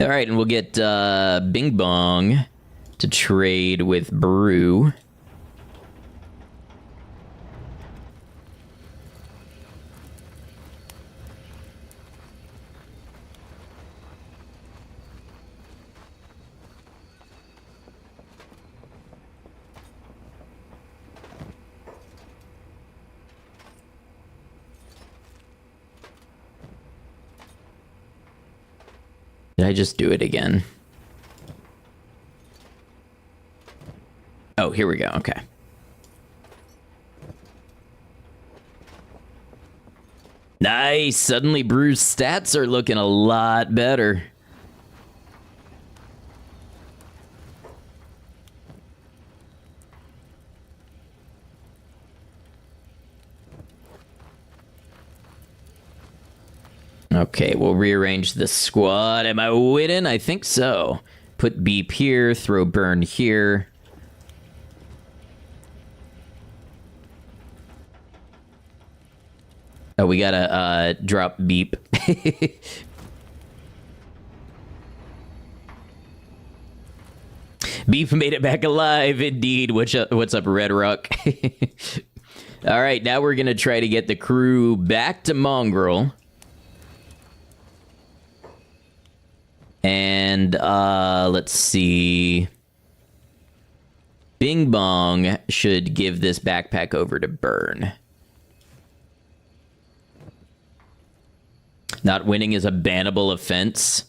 All right, and we'll get Bing Bong to trade with Brew. Did I just do it again? Oh, here we go. Okay. Nice. Suddenly Brew's stats are looking a lot better. Okay, we'll rearrange the squad. Am I winning? I think so. Put Beep here, throw Burn here. Oh, we gotta drop Beep. Beep made it back alive, indeed. What's up, Red Rock? All right, now we're gonna try to get the crew back to Mongrel. And let's see. Bing Bong should give this backpack over to Burn. Not winning is a bannable offense.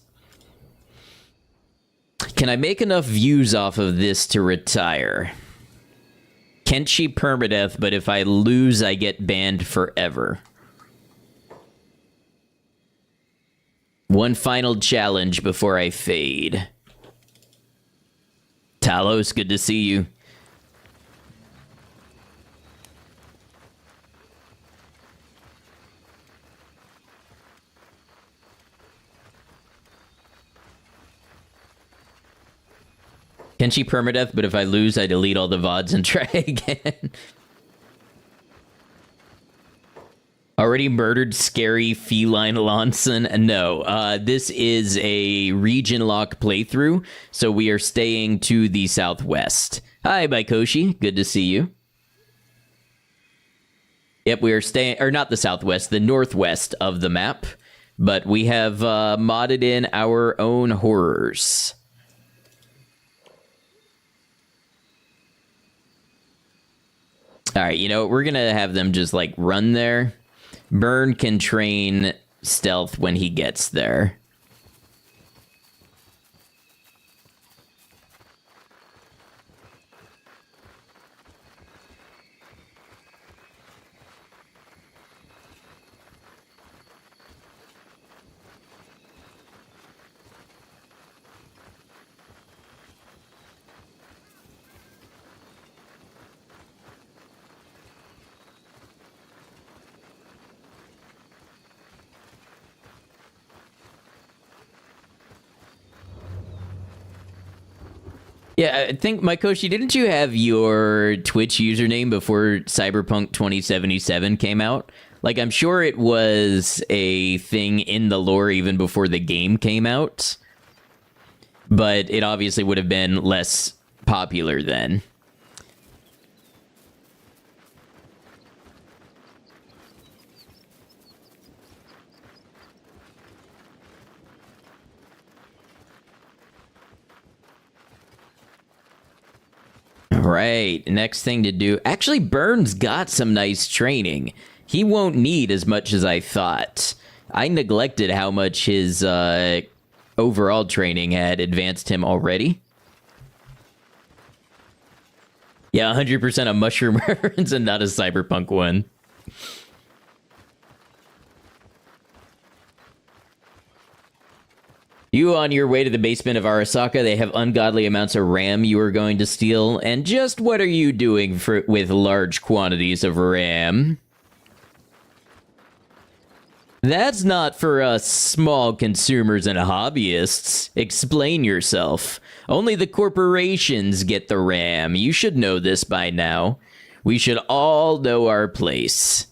Can I make enough views off of this to retire? Kenshi Permadeath, but if I lose, I get banned forever. One final challenge before I fade. Talos, good to see you. Kenshi Permadeath, but if I lose, I delete all the VODs and try again. Already murdered scary feline Lonson? No, this is a region lock playthrough, so we are staying to the southwest. Hi, Baikoshi. Good to see you. Yep, we are staying, or not the southwest, the northwest of the map, but we have modded in our own horrors. All right, you know, we're going to have them just, like, run there. Burn can train stealth when he gets there. Yeah, I think, Mykoshi, didn't you have your Twitch username before Cyberpunk 2077 came out? Like, I'm sure it was a thing in the lore even before the game came out, but it obviously would have been less popular then. Right. Next thing to do. Actually, Burns got some nice training. He won't need as much as I thought. I neglected how much his overall training had advanced him already. Yeah, 100% a mushroom reference and not a cyberpunk one. You on your way to the basement of Arasaka, they have ungodly amounts of RAM you are going to steal. And just what are you doing with large quantities of RAM? That's not for us small consumers and hobbyists. Explain yourself. Only the corporations get the RAM. You should know this by now. We should all know our place.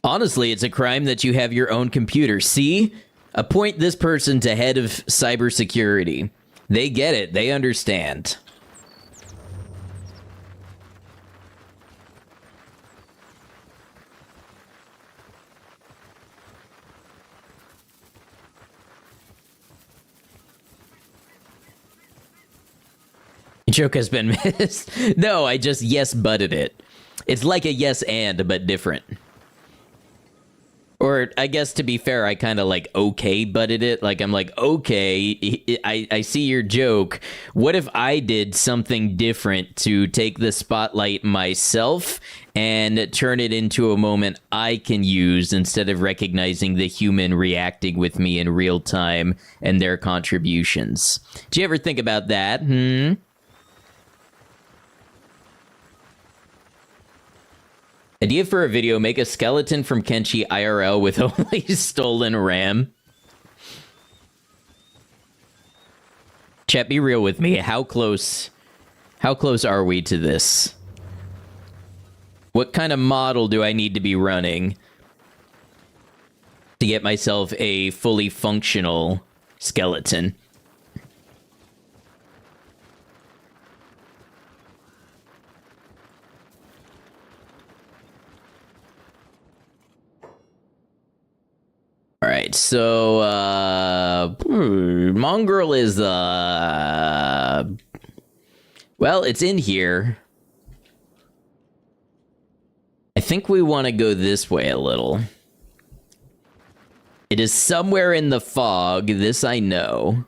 Honestly, it's a crime that you have your own computer. See? Appoint this person to head of cybersecurity. They get it. They understand. Joke has been missed. No, I just yes-butted it. It's like a yes and, but different. Or, I guess, to be fair, I kind of, like, okay-butted it. Like, I'm like, okay, I see your joke. What if I did something different to take the spotlight myself and turn it into a moment I can use instead of recognizing the human reacting with me in real time and their contributions? Do you ever think about that? Idea for a video, make a skeleton from Kenshi IRL with only stolen RAM. Chat, be real with me. How close are we to this? What kind of model do I need to be running to get myself a fully functional skeleton? All right, so Mongrel is well, it's in here. I think we want to go this way a little. It is somewhere in the fog, this I know.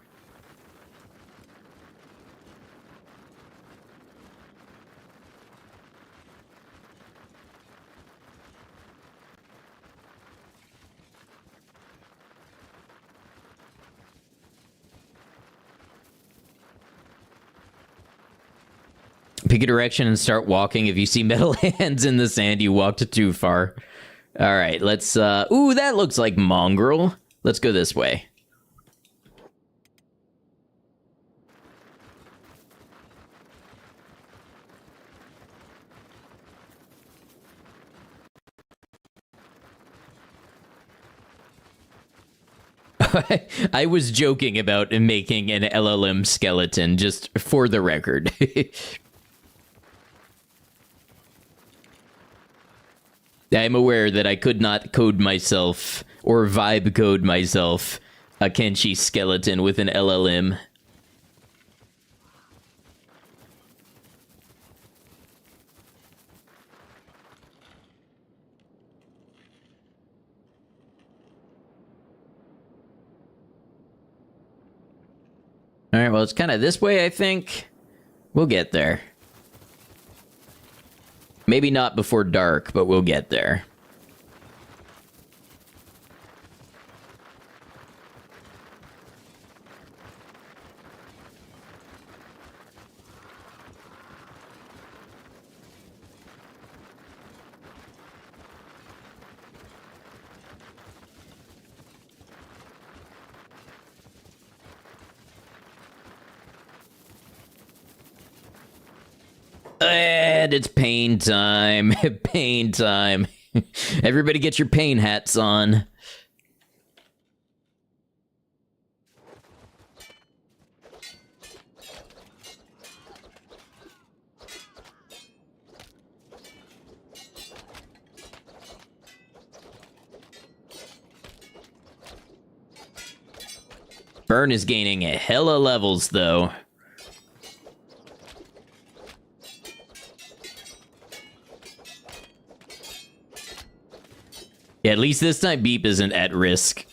Pick a direction and start walking. If you see metal hands in the sand, you walked too far. All right, let's... ooh, that looks like Mongrel. Let's go this way. I was joking about making an LLM skeleton, just for the record. I'm aware that I could not code myself or vibe code myself a Kenshi skeleton with an LLM. All right, well, it's kind of this way, I think. We'll get there. Maybe not before dark, but we'll get there. And it's pain time. Pain time. Everybody get your pain hats on. Burn is gaining a hella levels, though. Yeah, at least this time Beep isn't at risk.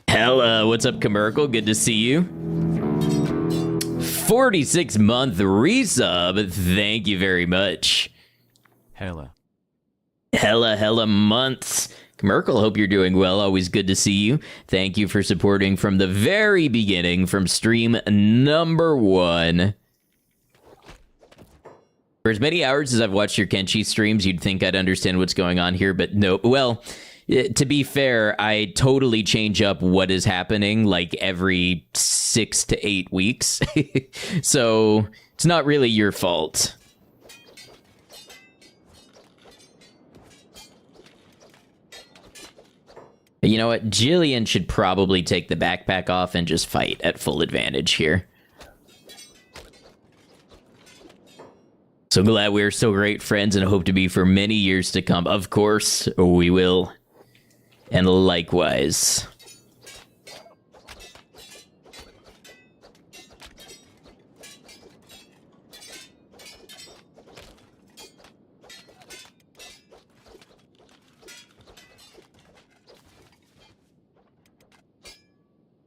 Hella, what's up, Commercial? Good to see you. 46-month resub. Thank you very much. Hella months. Commercial, hope you're doing well. Always good to see you. Thank you for supporting from the very beginning, from stream number 1. For as many hours as I've watched your Kenshi streams, you'd think I'd understand what's going on here, but no. Well, to be fair, I totally change up what is happening like every 6 to 8 weeks. So it's not really your fault. You know what? Jillian should probably take the backpack off and just fight at full advantage here. So glad we're so great friends and hope to be for many years to come. Of course, we will. And likewise.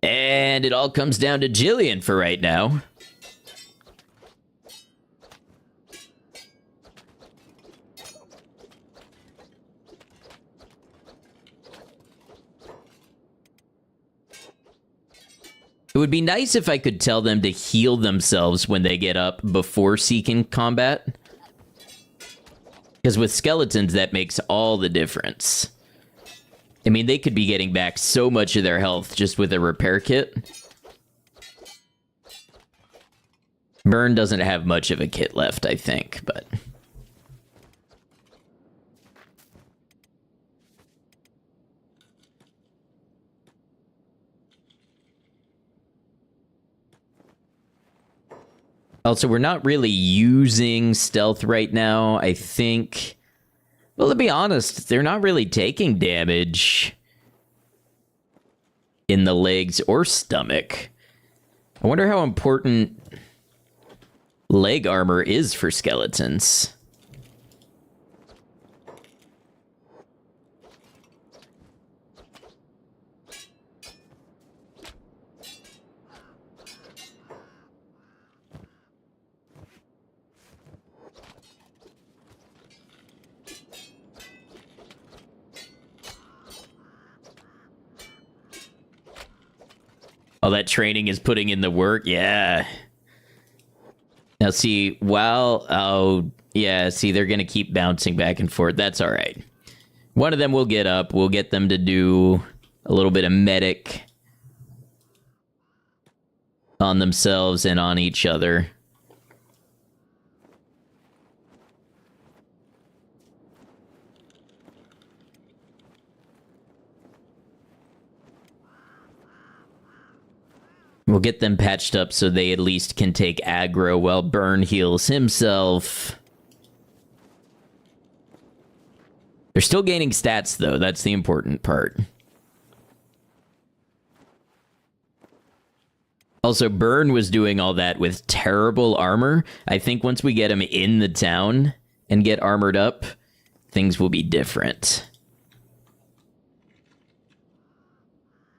And it all comes down to Jillian for right now. It would be nice if I could tell them to heal themselves when they get up before seeking combat. Because with skeletons, that makes all the difference. I mean, they could be getting back so much of their health just with a repair kit. Burn doesn't have much of a kit left, I think, but... Also, we're not really using stealth right now, I think. Well, to be honest, they're not really taking damage in the legs or stomach. I wonder how important leg armor is for skeletons. All that training is putting in the work, yeah. Now see, yeah, see, they're gonna keep bouncing back and forth. That's all right. One of them will get up. We'll get them to do a little bit of medic on themselves and on each other. We'll get them patched up so they at least can take aggro while Burn heals himself. They're still gaining stats, though. That's the important part. Also, Burn was doing all that with terrible armor. I think once we get him in the town and get armored up, things will be different.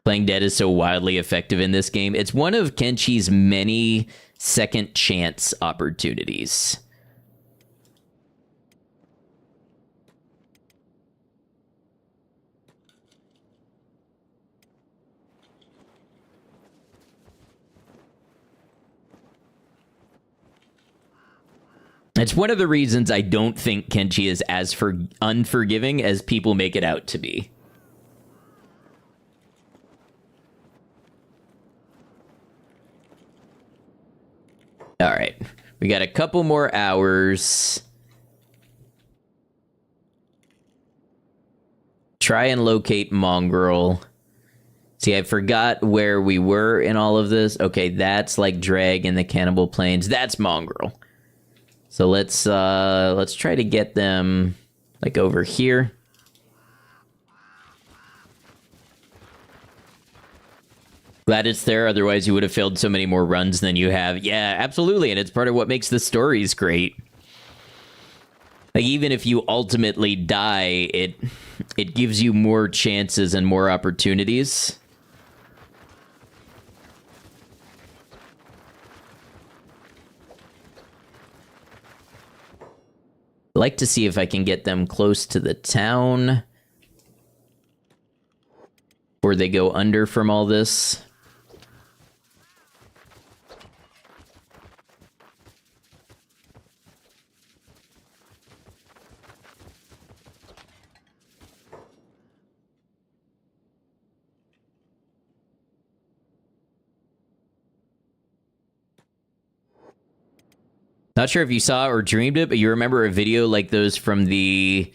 Playing dead is so wildly effective in this game. It's one of Kenshi's many second chance opportunities. It's one of the reasons I don't think Kenshi is as unforgiving as people make it out to be. All right. We got a couple more hours. Try and locate Mongrel. See, I forgot where we were in all of this. Okay, that's like Drag in the Cannibal Plains. That's Mongrel. So let's try to get them like over here. Glad it's there, otherwise you would have failed so many more runs than you have. Yeah, absolutely, and it's part of what makes the stories great. Like, even if you ultimately die, it gives you more chances and more opportunities. I'd like to see if I can get them close to the town, or they go under from all this. Not sure if you saw or dreamed it, but you remember a video like those from the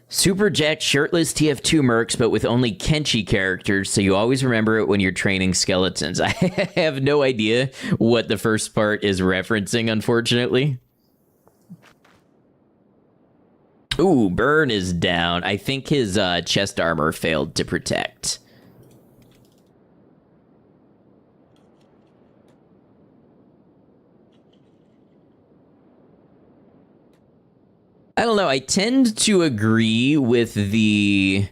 Super Jacked Shirtless TF2 mercs, but with only Kenshi characters, so you always remember it when you're training skeletons. I have no idea what the first part is referencing, unfortunately. Ooh, Burn is down. I think his chest armor failed to protect. I don't know. I tend to agree with the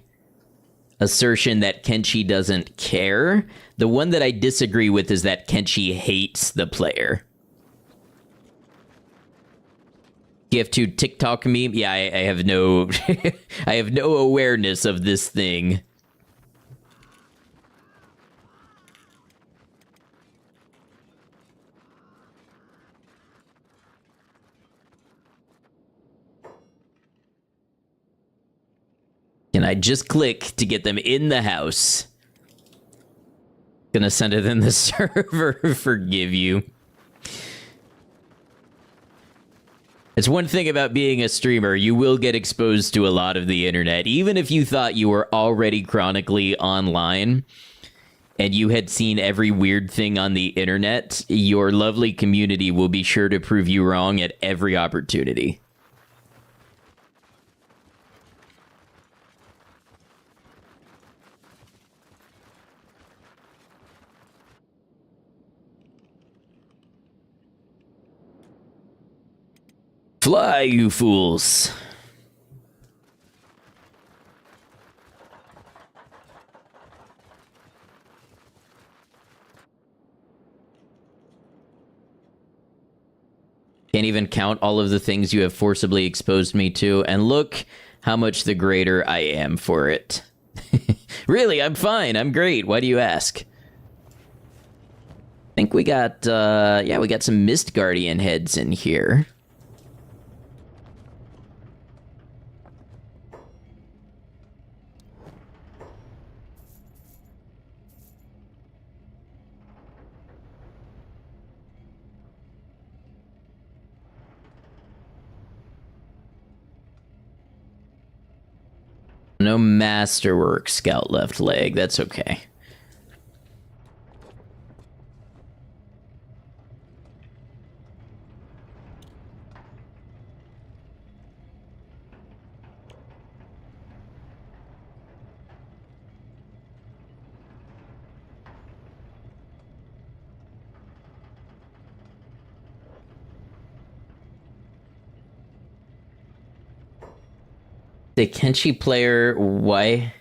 assertion that Kenshi doesn't care. The one that I disagree with is that Kenshi hates the player. TF2 TikTok meme? Yeah, I have no I have no awareness of this thing. And I just click to get them in the house. Gonna send it in the server. Forgive you. It's one thing about being a streamer. You will get exposed to a lot of the internet. Even if you thought you were already chronically online and you had seen every weird thing on the internet, your lovely community will be sure to prove you wrong at every opportunity. Fly, you fools. Can't even count all of the things you have forcibly exposed me to, and look how much the greater I am for it. Really, I'm fine. I'm great. Why do you ask? I think we got, yeah, we got some Mist Guardian heads in here. No masterwork scout left leg. That's okay. The Kenshi player, why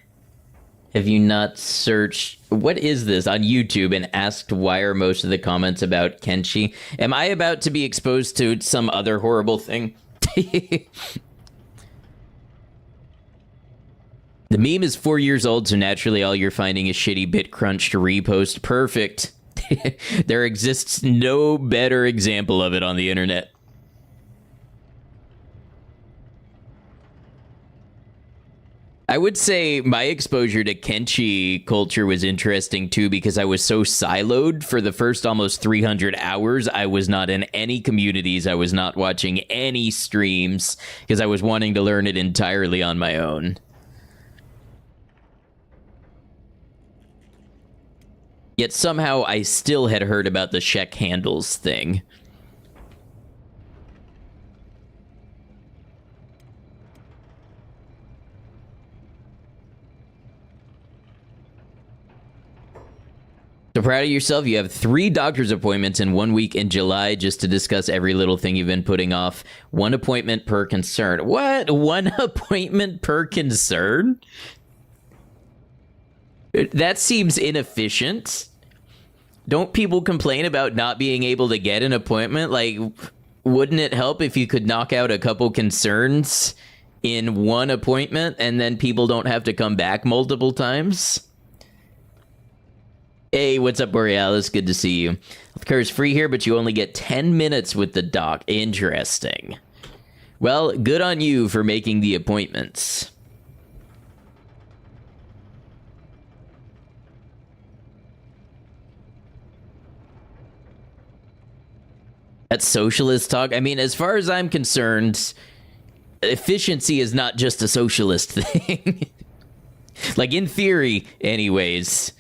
have you not searched, what is this, on YouTube and asked why are most of the comments about Kenshi? Am I about to be exposed to some other horrible thing? The meme is 4 years old, so naturally all you're finding is shitty bit crunch to repost. Perfect. There exists no better example of it on the internet. I would say my exposure to Kenshi culture was interesting too, because I was so siloed for the first almost 300 hours. I was not in any communities. I was not watching any streams because I was wanting to learn it entirely on my own. Yet somehow I still had heard about the check handles thing. So proud of yourself. You have 3 doctor's appointments in 1 week in July just to discuss every little thing you've been putting off. 1 appointment per concern. What? 1 appointment per concern? That seems inefficient. Don't people complain about not being able to get an appointment? Like, wouldn't it help if you could knock out a couple concerns in 1 appointment and then people don't have to come back multiple times? Hey, what's up, Borealis? Good to see you. Healthcare is free here, but you only get 10 minutes with the doc. Interesting. Well, good on you for making the appointments. That's socialist talk. I mean, as far as I'm concerned, efficiency is not just a socialist thing. Like, in theory, anyways.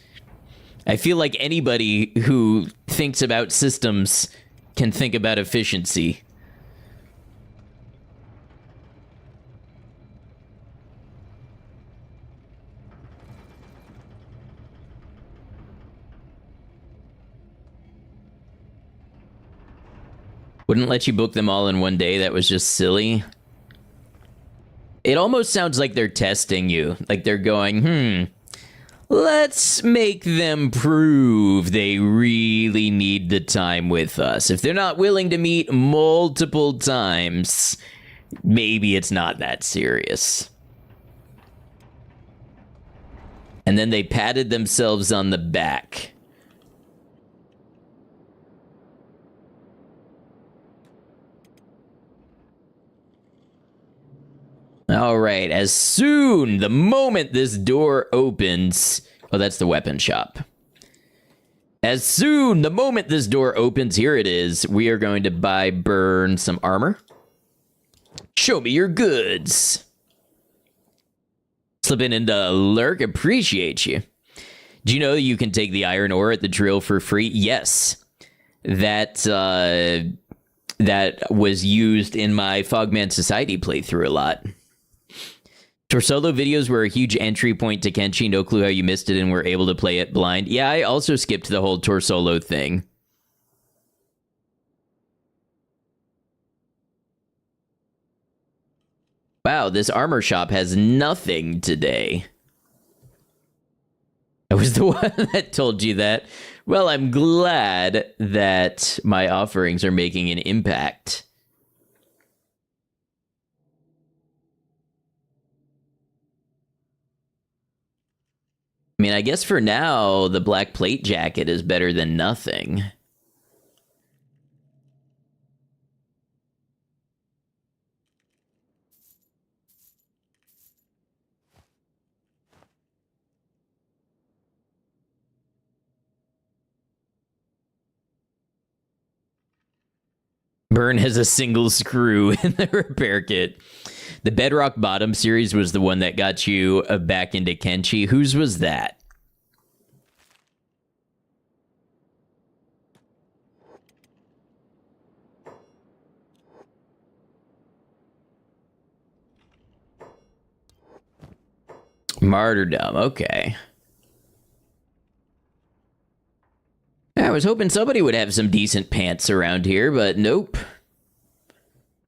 I feel like anybody who thinks about systems can think about efficiency. Wouldn't let you book them all in 1 day. That was just silly. It almost sounds like they're testing you. Like they're going, let's make them prove they really need the time with us. If they're not willing to meet multiple times, maybe it's not that serious. And then they patted themselves on the back. All right, as soon, the moment this door opens... Oh, that's the weapon shop. As soon, the moment this door opens, here it is, we are going to burn some armor. Show me your goods. Slipping into Lurk, appreciate you. Do you know you can take the iron ore at the drill for free? Yes. That was used in my Fogman Society playthrough a lot. Torsolo videos were a huge entry point to Kenshi. No clue how you missed it and were able to play it blind. Yeah, I also skipped the whole Torsolo thing. Wow, this armor shop has nothing today. I was the one that told you that. Well, I'm glad that my offerings are making an impact. I mean, I guess for now, the black plate jacket is better than nothing. Burn has a single screw in the repair kit. The Bedrock Bottom series was the one that got you back into Kenshi. Whose was that? Martyrdom, okay. I was hoping somebody would have some decent pants around here, but nope.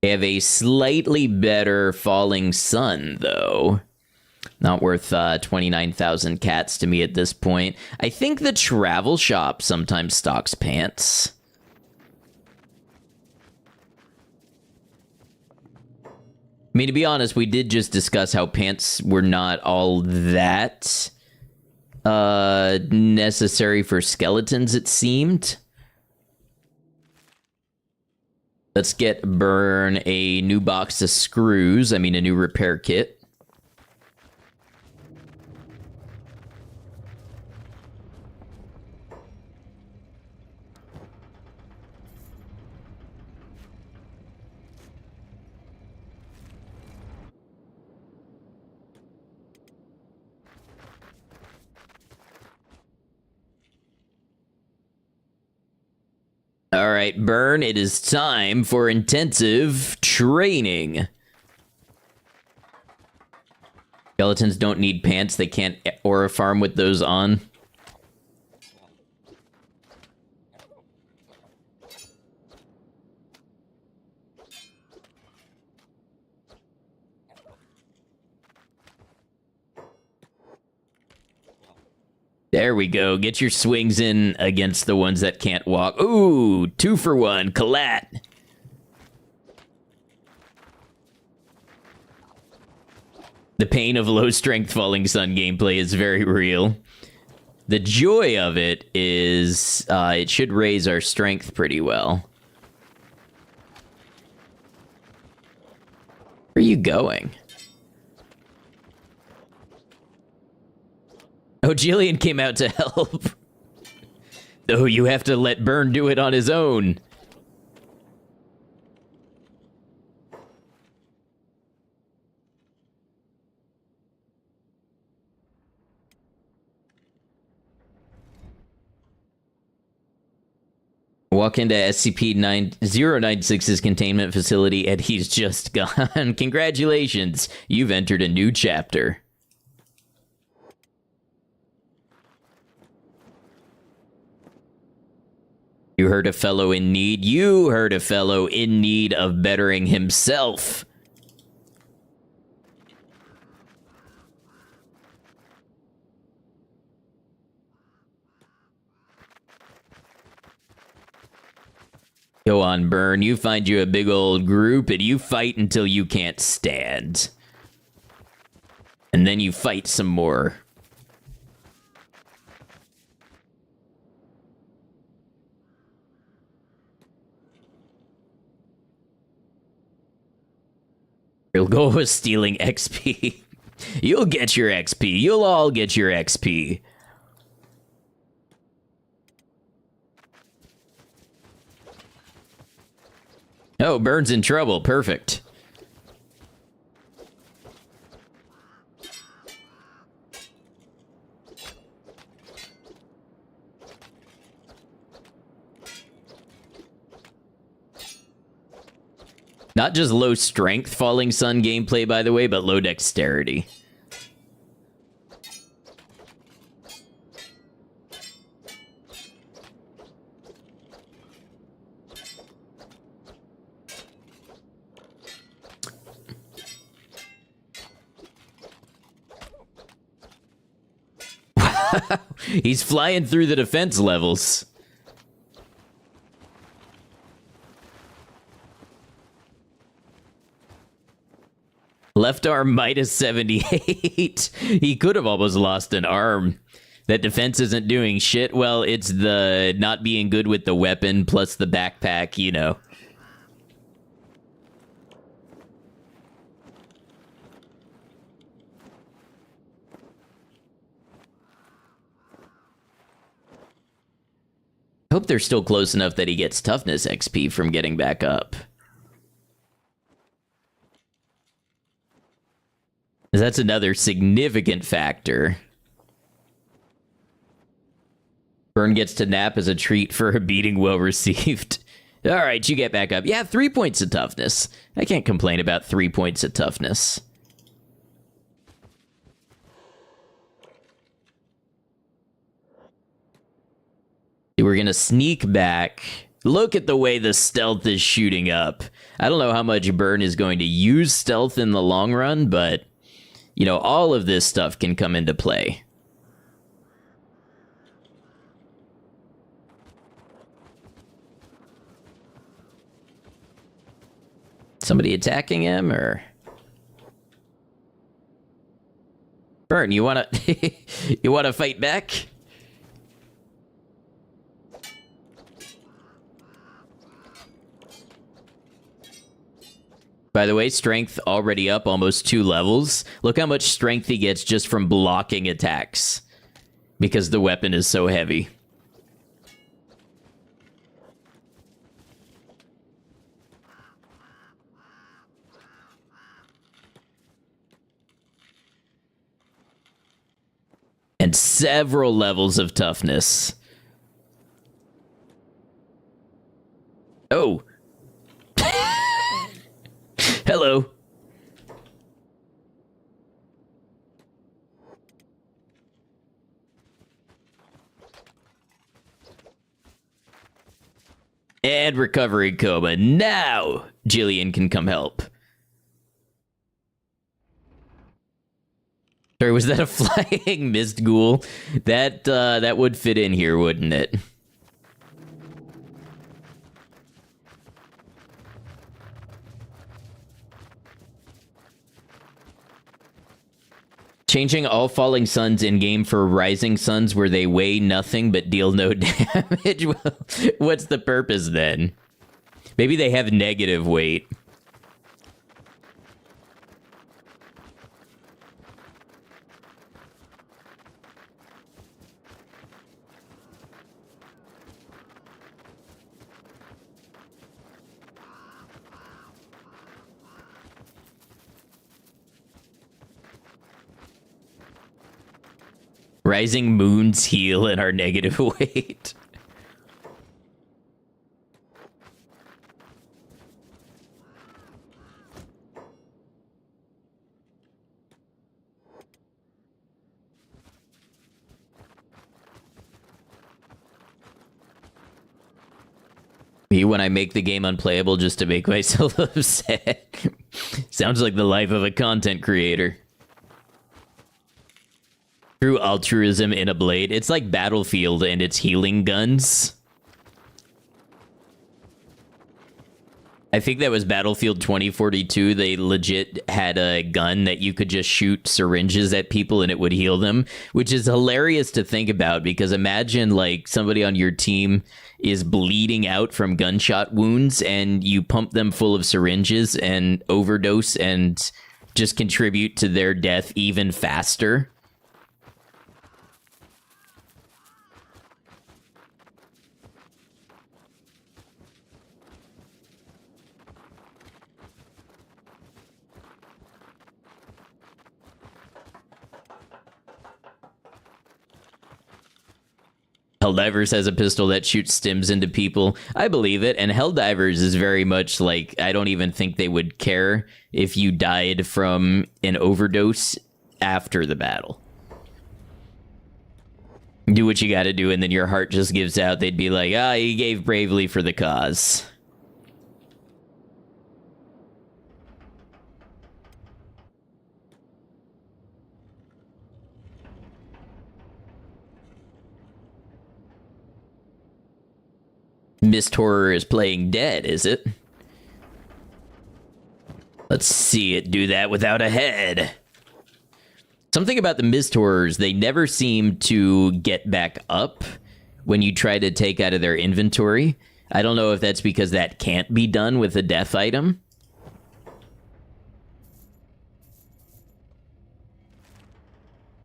They have a slightly better falling sun, though. Not worth 29,000 cats to me at this point. I think the travel shop sometimes stocks pants. I mean, to be honest, we did just discuss how pants were not all that necessary for skeletons, it seemed. Let's get Burn a new box of screws. I mean, a new repair kit. All right, Burn, it is time for intensive training. Skeletons don't need pants. They can't aura farm with those on. There we go. Get your swings in against the ones that can't walk. Ooh, 2 for 1. Collat. The pain of low-strength Falling Sun gameplay is very real. The joy of it is it should raise our strength pretty well. Where are you going? Oh, Jillian came out to help. Oh, you have to let Burn do it on his own. Walk into SCP-096's containment facility and he's just gone. Congratulations, you've entered a new chapter. You heard a fellow in need. You heard a fellow in need of bettering himself. Go on, Burn. You find you a big old group and you fight until you can't stand. And then you fight some more. You'll go with stealing XP. You'll get your XP. You'll all get your XP. Oh, Burn's in trouble. Perfect. Not just low strength Falling Sun gameplay, by the way, but low dexterity. He's flying through the defense levels. Left arm minus 78. He could have almost lost an arm. That defense isn't doing shit. Well, it's the not being good with the weapon plus the backpack, you know. I hope they're still close enough that he gets toughness XP from getting back up. That's another significant factor. Burn gets to nap as a treat for a beating well received. All right, you get back up. Yeah, 3 points of toughness. I can't complain about 3 points of toughness. We're going to sneak back Look at the way the stealth is shooting up. I don't know how much Burn is going to use stealth in the long run, but, you know, all of this stuff can come into play. Somebody attacking him, or... Burn, you wanna... you wanna fight back? By the way, strength already up almost 2 levels. Look how much strength he gets just from blocking attacks. Because the weapon is so heavy. And several levels of toughness. Oh. Hello. And recovery coma. Now Jillian can come help. Sorry, was that a flying mist ghoul? That would fit in here, wouldn't it? Changing all falling suns in-game for rising suns where they weigh nothing but deal no damage? Well, what's the purpose then? Maybe they have negative weight. Rising moons heal and are negative weight. Me when I make the game unplayable just to make myself upset. Sounds like the life of a content creator. True altruism in a blade. It's like Battlefield and its healing guns. I think that was Battlefield 2042. They legit had a gun that you could just shoot syringes at people and it would heal them, which is hilarious to think about because imagine like somebody on your team is bleeding out from gunshot wounds and you pump them full of syringes and overdose and just contribute to their death even faster. Helldivers has a pistol that shoots stims into people. I believe it, and Helldivers is very much like, I don't even think they would care if you died from an overdose after the battle. Do what you gotta do, and then your heart just gives out. They'd be like, ah, you gave bravely for the cause. Mist Horror is playing dead, is it? Let's see it do that without a head. Something about the Mist Horrors, they never seem to get back up when you try to take out of their inventory. I don't know if that's because that can't be done with a death item.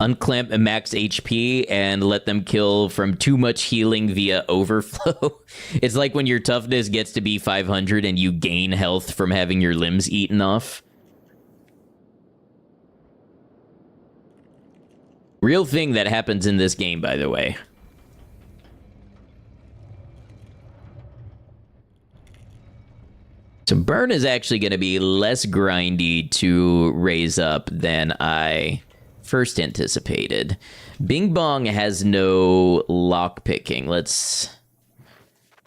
Unclamp a max HP and let them kill from too much healing via overflow. It's like when your toughness gets to be 500 and you gain health from having your limbs eaten off. Real thing that happens in this game, by the way. So Burn is actually going to be less grindy to raise up than I first anticipated. Bing Bong has no lock picking. Let's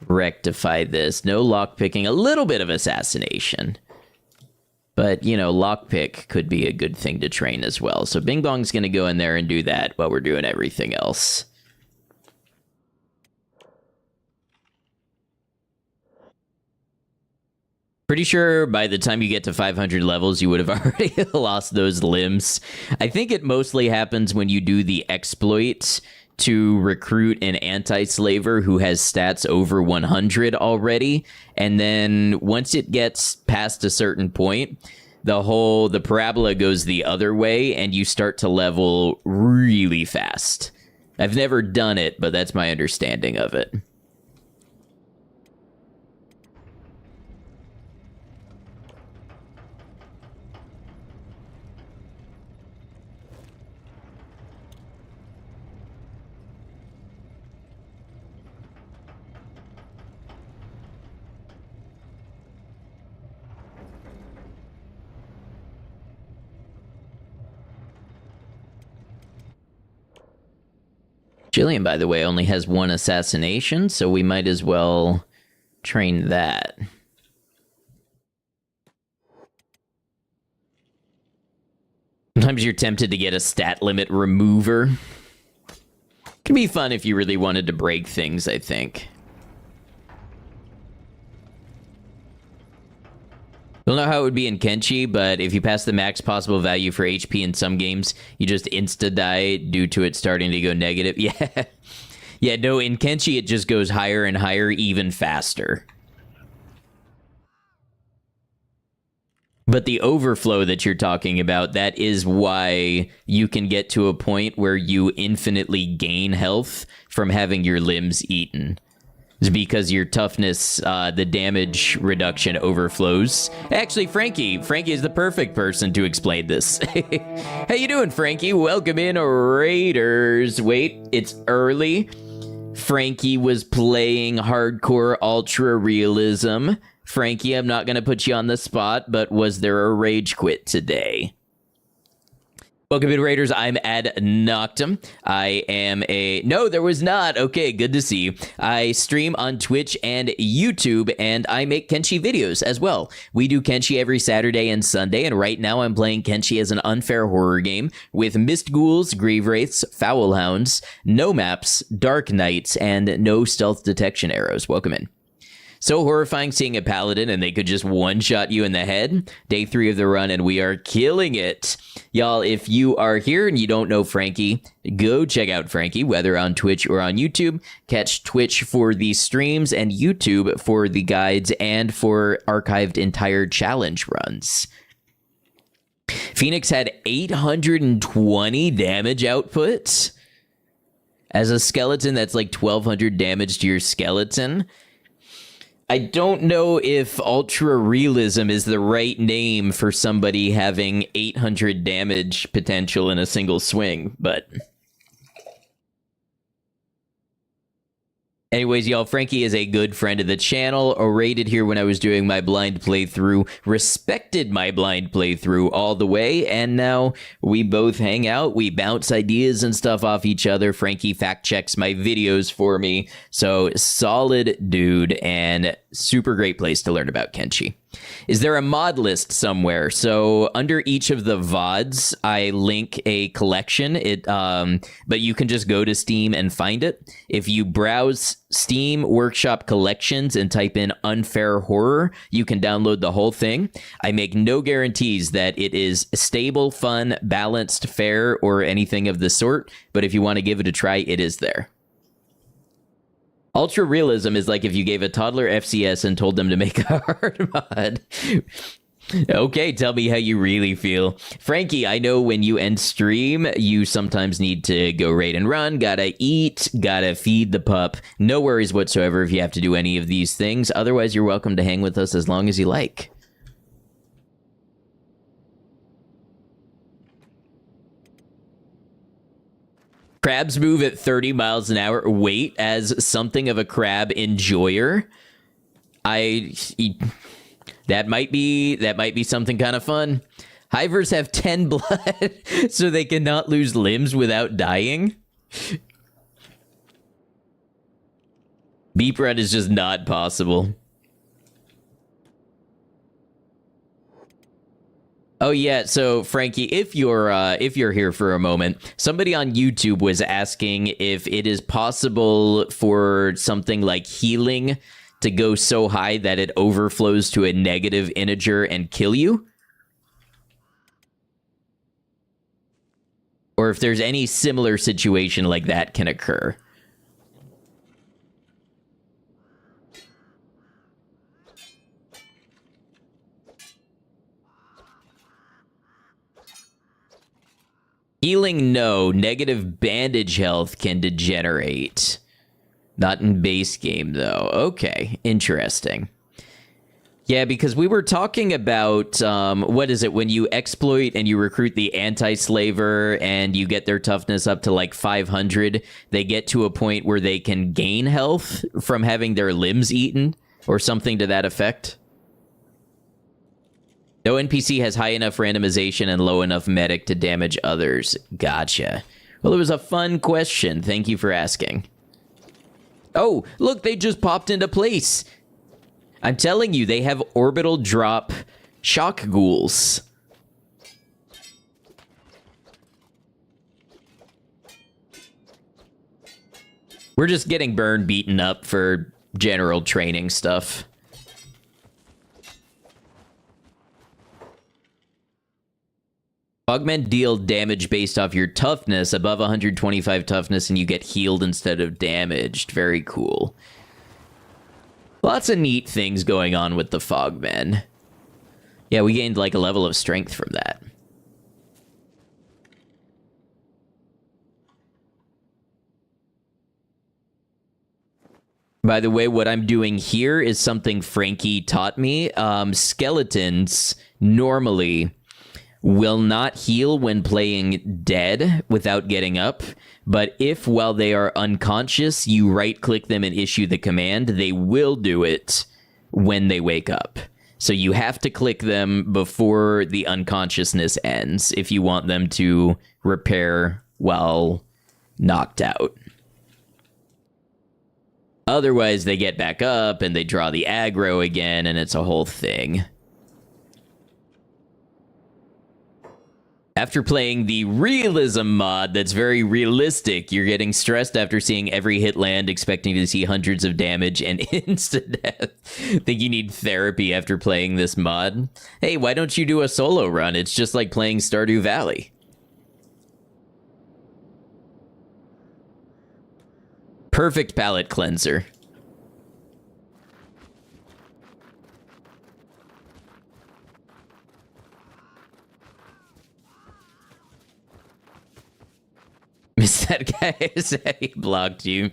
rectify this. No lockpicking, a little bit of assassination. But, you know, lockpick could be a good thing to train as well. So Bing Bong's going to go in there and do that while we're doing everything else. Pretty sure by the time you get to 500 levels, you would have already lost those limbs. I think it mostly happens when you do the exploit to recruit an anti-slaver who has stats over 100 already. And then once it gets past a certain point, the parabola goes the other way and you start to level really fast. I've never done it, but that's my understanding of it. Jillian, by the way, only has one assassination, so we might as well train that. Sometimes you're tempted to get a stat limit remover. Could be fun if you really wanted to break things, I think. Don't know how it would be in Kenshi, but if you pass the max possible value for HP in some games, you just insta-die due to it starting to go negative. Yeah. Yeah, no, in Kenshi, it just goes higher and higher even faster. But the overflow that you're talking about, that is why you can get to a point where you infinitely gain health from having your limbs eaten. It's because your toughness, the damage reduction overflows. Actually, Frankie is the perfect person to explain this. How you doing, Frankie? Welcome in, Raiders. Wait, it's early. Frankie was playing hardcore ultra realism. Frankie, I'm not going to put you on the spot, but was there a rage quit today? Welcome in, Raiders. I'm Ad Noctum. I am a... No, there was not. Okay, good to see you. I stream on Twitch and YouTube, and I make Kenshi videos as well. We do Kenshi every Saturday and Sunday, and right now I'm playing Kenshi as an unfair horror game with Mist Ghouls, Grieve Wraiths, Foul Hounds, no maps, Dark Knights, and no stealth detection arrows. Welcome in. So horrifying seeing a paladin and they could just one-shot you in the head. Day 3 of the run and we are killing it. Y'all, if you are here and you don't know Frankie, go check out Frankie, whether on Twitch or on YouTube. Catch Twitch for the streams and YouTube for the guides and for archived entire challenge runs. Phoenix had 820 damage output. As a skeleton, that's like 1,200 damage to your skeleton. I don't know if ultra realism is the right name for somebody having 800 damage potential in a single swing, but... Anyways, y'all, Frankie is a good friend of the channel, rated here when I was doing my blind playthrough, respected my blind playthrough all the way, and now we both hang out, we bounce ideas and stuff off each other. Frankie fact-checks my videos for me, so solid dude, and super great place to learn about Kenshi. Is there a mod list somewhere? So under each of the VODs, I link a collection. But you can just go to Steam and find it. If you browse Steam Workshop Collections and type in Unfair Horror, you can download the whole thing. I make no guarantees that it is stable, fun, balanced, fair, or anything of the sort. But if you want to give it a try, it is there. Ultra realism is like if you gave a toddler FCS and told them to make a hard mod. Okay, tell me how you really feel. Frankie, I know when you end stream, you sometimes need to go raid and run, gotta eat, gotta feed the pup. No worries whatsoever if you have to do any of these things. Otherwise, you're welcome to hang with us as long as you like. Crabs move at 30 miles an hour. Wait, as something of a crab enjoyer, that might be something kind of fun. Hivers have 10 blood, so they cannot lose limbs without dying. Beep run is just not possible. Oh yeah, so Frankie, if you're here for a moment, somebody on YouTube was asking if it is possible for something like healing to go so high that it overflows to a negative integer and kill you. Or if there's any similar situation like that can occur. Healing, no. Negative bandage health can degenerate. Not in base game, though. Okay, interesting. Yeah, because we were talking about, what is it, when you exploit and you recruit the anti-slaver and you get their toughness up to like 500, they get to a point where they can gain health from having their limbs eaten or something to that effect. No NPC has high enough randomization and low enough medic to damage others. Gotcha. Well, it was a fun question. Thank you for asking. Oh, look, they just popped into place. I'm telling you, they have orbital drop shock ghouls. We're just getting burned, beaten up for general training stuff. Augment deal damage based off your toughness, above 125 toughness, and you get healed instead of damaged. Very cool. Lots of neat things going on with the Fogmen. Yeah, we gained like a level of strength from that. By the way, what I'm doing here is something Frankie taught me. Skeletons normally will not heal when playing dead without getting up, but if while they are unconscious, you right-click them and issue the command, they will do it when they wake up. So you have to click them before the unconsciousness ends if you want them to repair while knocked out. Otherwise, they get back up and they draw the aggro again, and it's a whole thing. After playing the realism mod that's very realistic, you're getting stressed after seeing every hit land, expecting to see hundreds of damage and insta-death. Think you need therapy after playing this mod? Hey, why don't you do a solo run? It's just like playing Stardew Valley. Perfect palate cleanser. Miss that guy said he blocked you.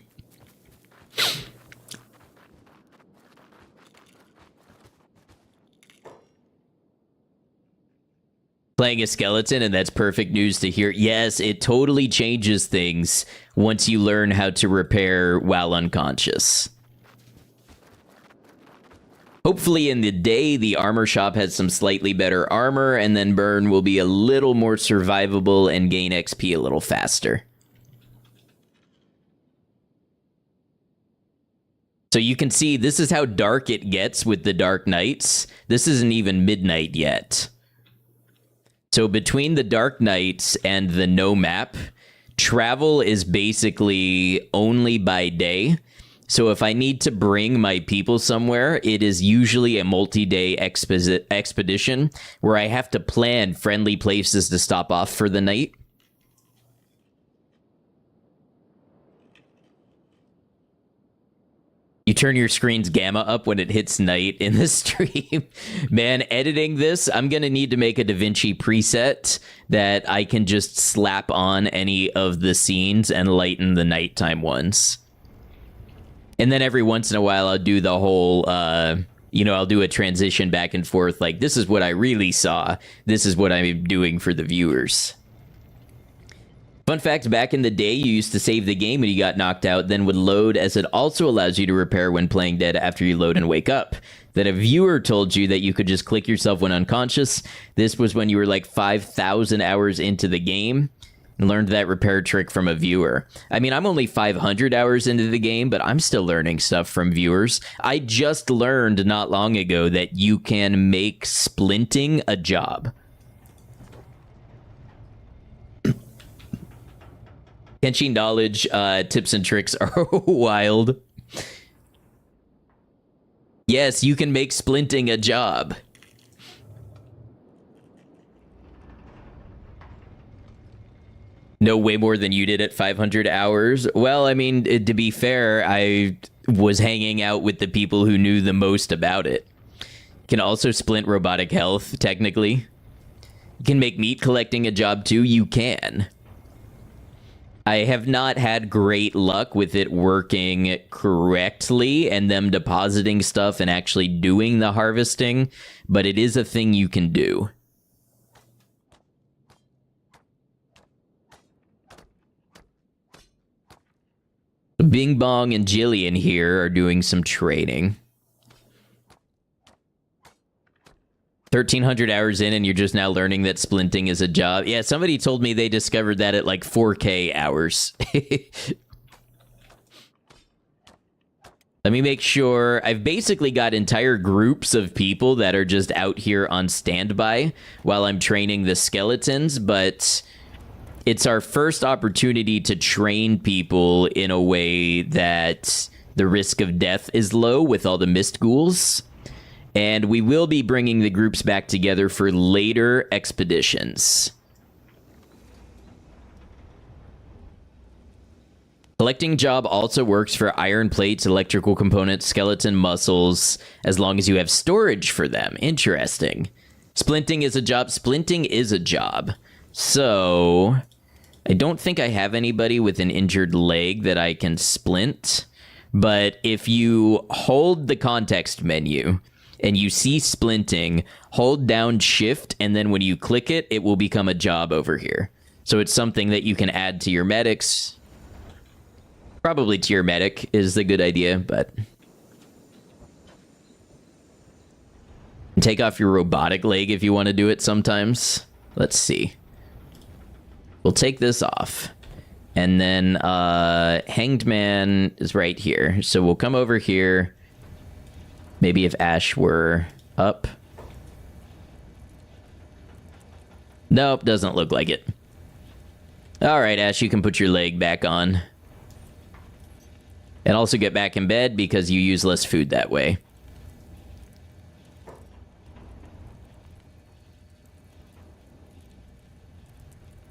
Playing a skeleton, and that's perfect news to hear. Yes, it totally changes things once you learn how to repair while unconscious. Hopefully in the day, the armor shop has some slightly better armor, and then burn will be a little more survivable and gain XP a little faster. So you can see this is how dark it gets with the Dark Nights. This isn't even midnight yet. So between the Dark Nights and the no map, travel is basically only by day. So if I need to bring my people somewhere, it is usually a multi-day expedition where I have to plan friendly places to stop off for the night. You turn your screen's gamma up when it hits night in the stream. Man, editing this, I'm going to need to make a DaVinci preset that I can just slap on any of the scenes and lighten the nighttime ones. And then every once in a while, I'll do the whole, I'll do a transition back and forth. Like, this is what I really saw. This is what I'm doing for the viewers. Fun fact, back in the day, you used to save the game when you got knocked out, then would load, as it also allows you to repair when playing dead after you load and wake up. That a viewer told you that you could just click yourself when unconscious. This was when you were like 5,000 hours into the game. Learned that repair trick from a viewer. I mean, I'm only 500 hours into the game, but I'm still learning stuff from viewers. I just learned not long ago that you can make splinting a job. Kenshi knowledge, tips and tricks are wild. Yes, you can make splinting a job. No, way more than you did at 500 hours. Well, I mean, to be fair, I was hanging out with the people who knew the most about it. Can also splint robotic health, technically. You can make meat collecting a job too. You can. I have not had great luck with it working correctly and them depositing stuff and actually doing the harvesting, but it is a thing you can do. Bing Bong and Jillian here are doing some training. 1,300 hours in and you're just now learning that splinting is a job. Yeah, somebody told me they discovered that at like 4K hours. Let me make sure. I've basically got entire groups of people that are just out here on standby while I'm training the skeletons, but it's our first opportunity to train people in a way that the risk of death is low with all the mist ghouls. And we will be bringing the groups back together for later expeditions. Collecting job also works for iron plates, electrical components, skeleton muscles, as long as you have storage for them. Interesting. Splinting is a job. Splinting is a job. So I don't think I have anybody with an injured leg that I can splint. But if you hold the context menu and you see splinting, hold down shift, and then when you click it, it will become a job over here. So it's something that you can add to your medics. Probably to your medic is the good idea, but take off your robotic leg if you want to do it sometimes. Let's see. We'll take this off. And then Hanged Man is right here. So we'll come over here. Maybe if Ash were up. Nope, doesn't look like it. All right, Ash, you can put your leg back on. And also get back in bed because you use less food that way.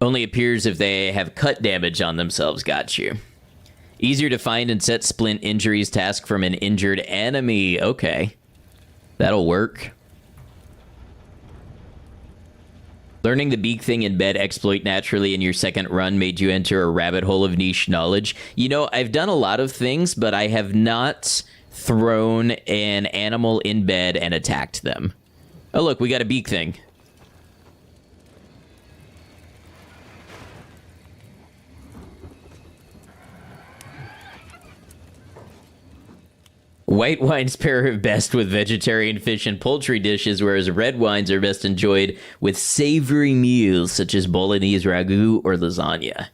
Only appears if they have cut damage on themselves. Got you. Easier to find and set splint injuries task from an injured enemy. Okay. That'll work. Learning the beak thing in bed exploit naturally in your second run made you enter a rabbit hole of niche knowledge. You know, I've done a lot of things, but I have not thrown an animal in bed and attacked them. Oh, look, we got a beak thing. White wines pair best with vegetarian fish and poultry dishes, whereas red wines are best enjoyed with savory meals such as bolognese ragu or lasagna.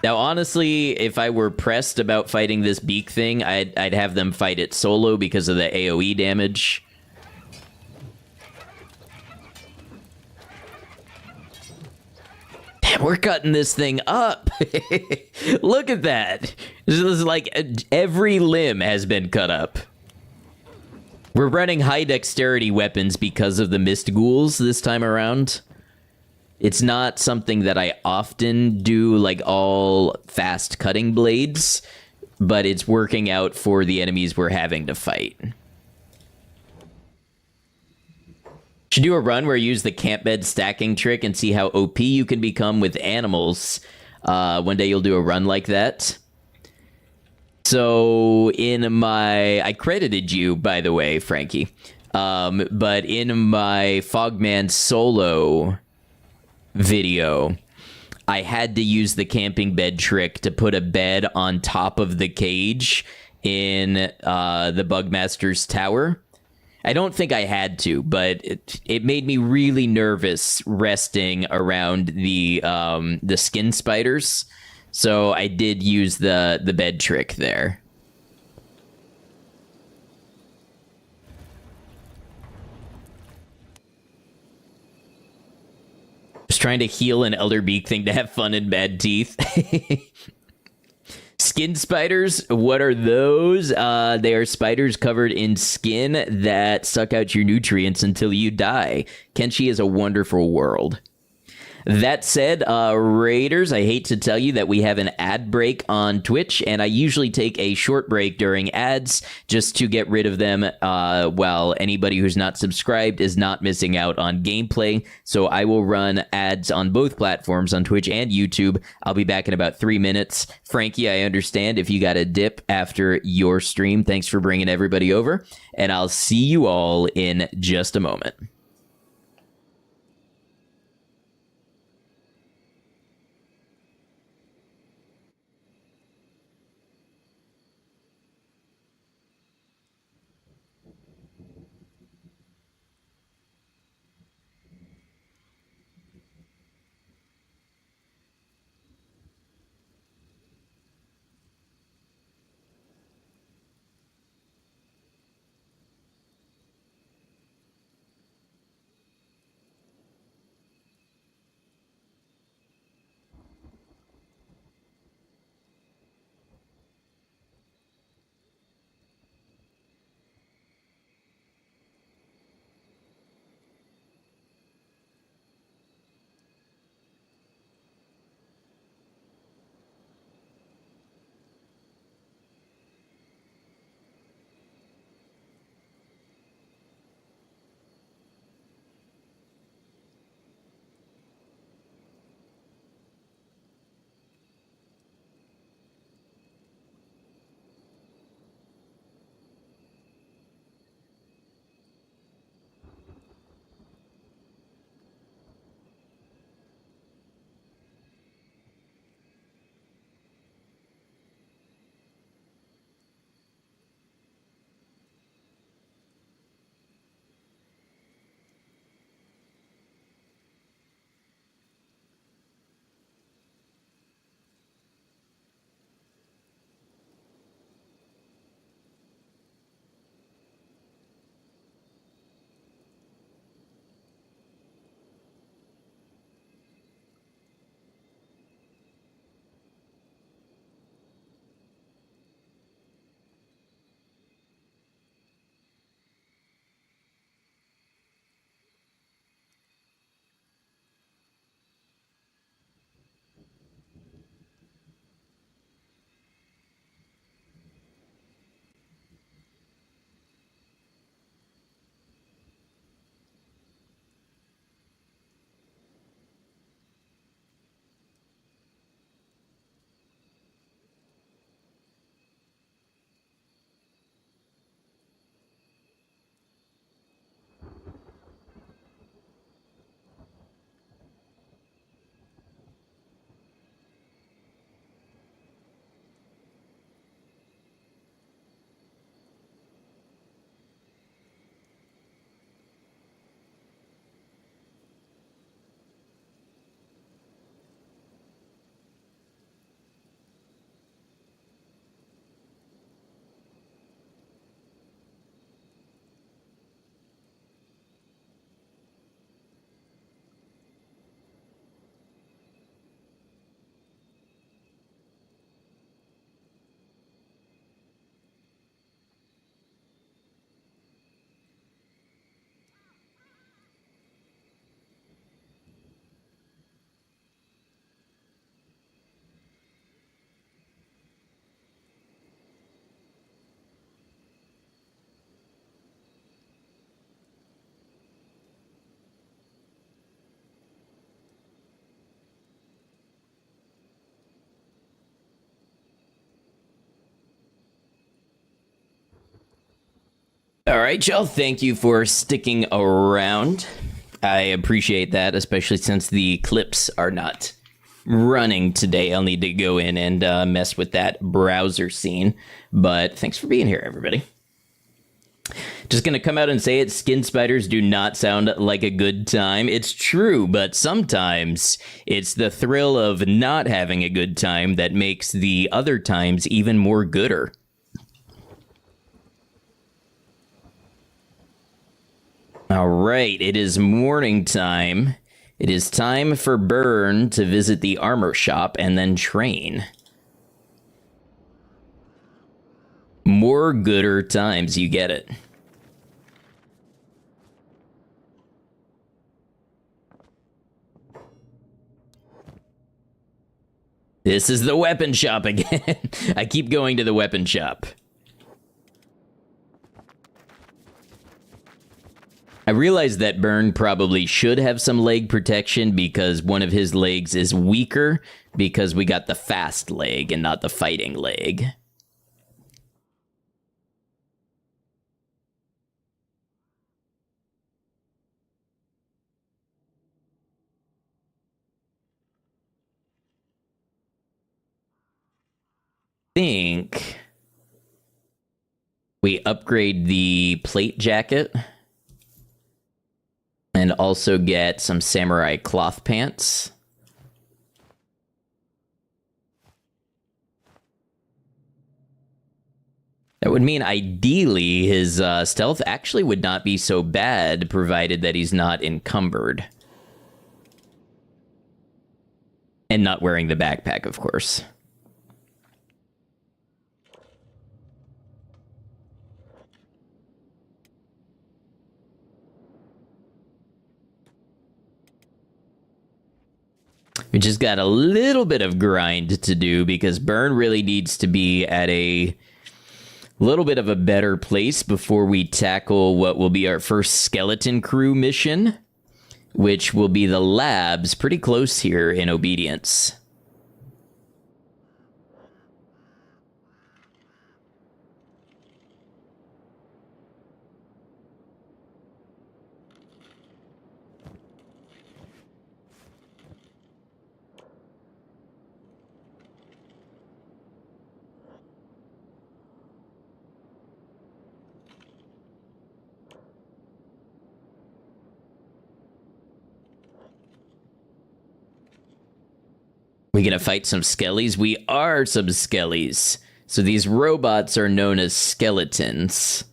Now, honestly, if I were pressed about fighting this beak thing, I'd have them fight it solo because of the AoE damage. Damn, we're cutting this thing up. Look at that. This is like every limb has been cut up. We're running high dexterity weapons because of the mist ghouls this time around. It's not something that I often do, like all fast cutting blades, but it's working out for the enemies we're having to fight. Should do a run where you use the camp bed stacking trick and see how OP you can become with animals. One day you'll do a run like that. So in my... I credited you, by the way, Frankie. But in my Fogman solo video, I had to use the camping bed trick to put a bed on top of the cage in the Bugmaster's tower. I don't think I had to, but it made me really nervous resting around the skin spiders. So I did use the bed trick there. Just trying to heal an elder beak thing to have fun in bad teeth. Skin spiders, what are those? They are spiders covered in skin that suck out your nutrients until you die. Kenshi is a wonderful world. That said, Raiders, I hate to tell you that we have an ad break on Twitch, and I usually take a short break during ads just to get rid of them while anybody who's not subscribed is not missing out on gameplay. So I will run ads on both platforms, on Twitch and YouTube. I'll be back in about 3 minutes. Frankie, I understand if you got a dip after your stream. Thanks for bringing everybody over, and I'll see you all in just a moment. All right, y'all. Thank you for sticking around. I appreciate that, especially since the clips are not running today. I'll need to go in and mess with that browser scene. But thanks for being here, everybody. Just gonna come out and say it, skin spiders do not sound like a good time. It's true, but sometimes it's the thrill of not having a good time that makes the other times even more gooder. All right, it is morning time. It is time for Burn to visit the armor shop and then train. More gooder times, you get it. This is the weapon shop again. I keep going to the weapon shop. I realize that Burn probably should have some leg protection because one of his legs is weaker because we got the fast leg and not the fighting leg. Think we upgrade the plate jacket and also get some samurai cloth pants. That would mean ideally his stealth actually would not be so bad provided that he's not encumbered. And not wearing the backpack, of course. We just got a little bit of grind to do because Burn really needs to be at a little bit of a better place before we tackle what will be our first skeleton crew mission, which will be the labs pretty close here in Obedience. We gonna fight some skellies? We are some skellies. So these robots are known as skeletons.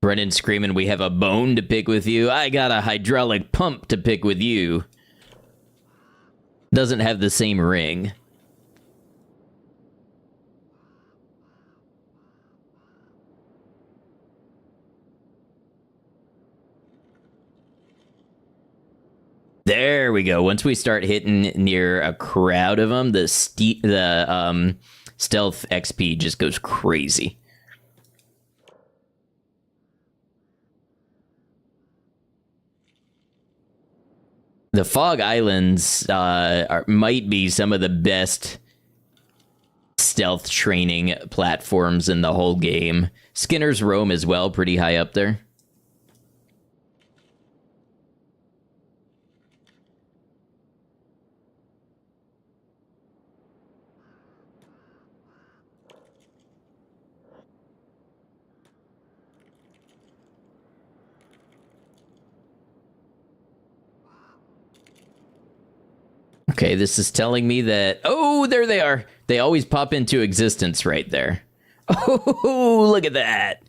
Running screaming, we have a bone to pick with you. I got a hydraulic pump to pick with you. Doesn't have the same ring. There we go. Once we start hitting near a crowd of them, the stealth XP just goes crazy. The Fog Islands might be some of the best stealth training platforms in the whole game. Skinner's Roam as well, pretty high up there. Okay, this is telling me that... Oh, there they are. They always pop into existence right there. Oh, look at that.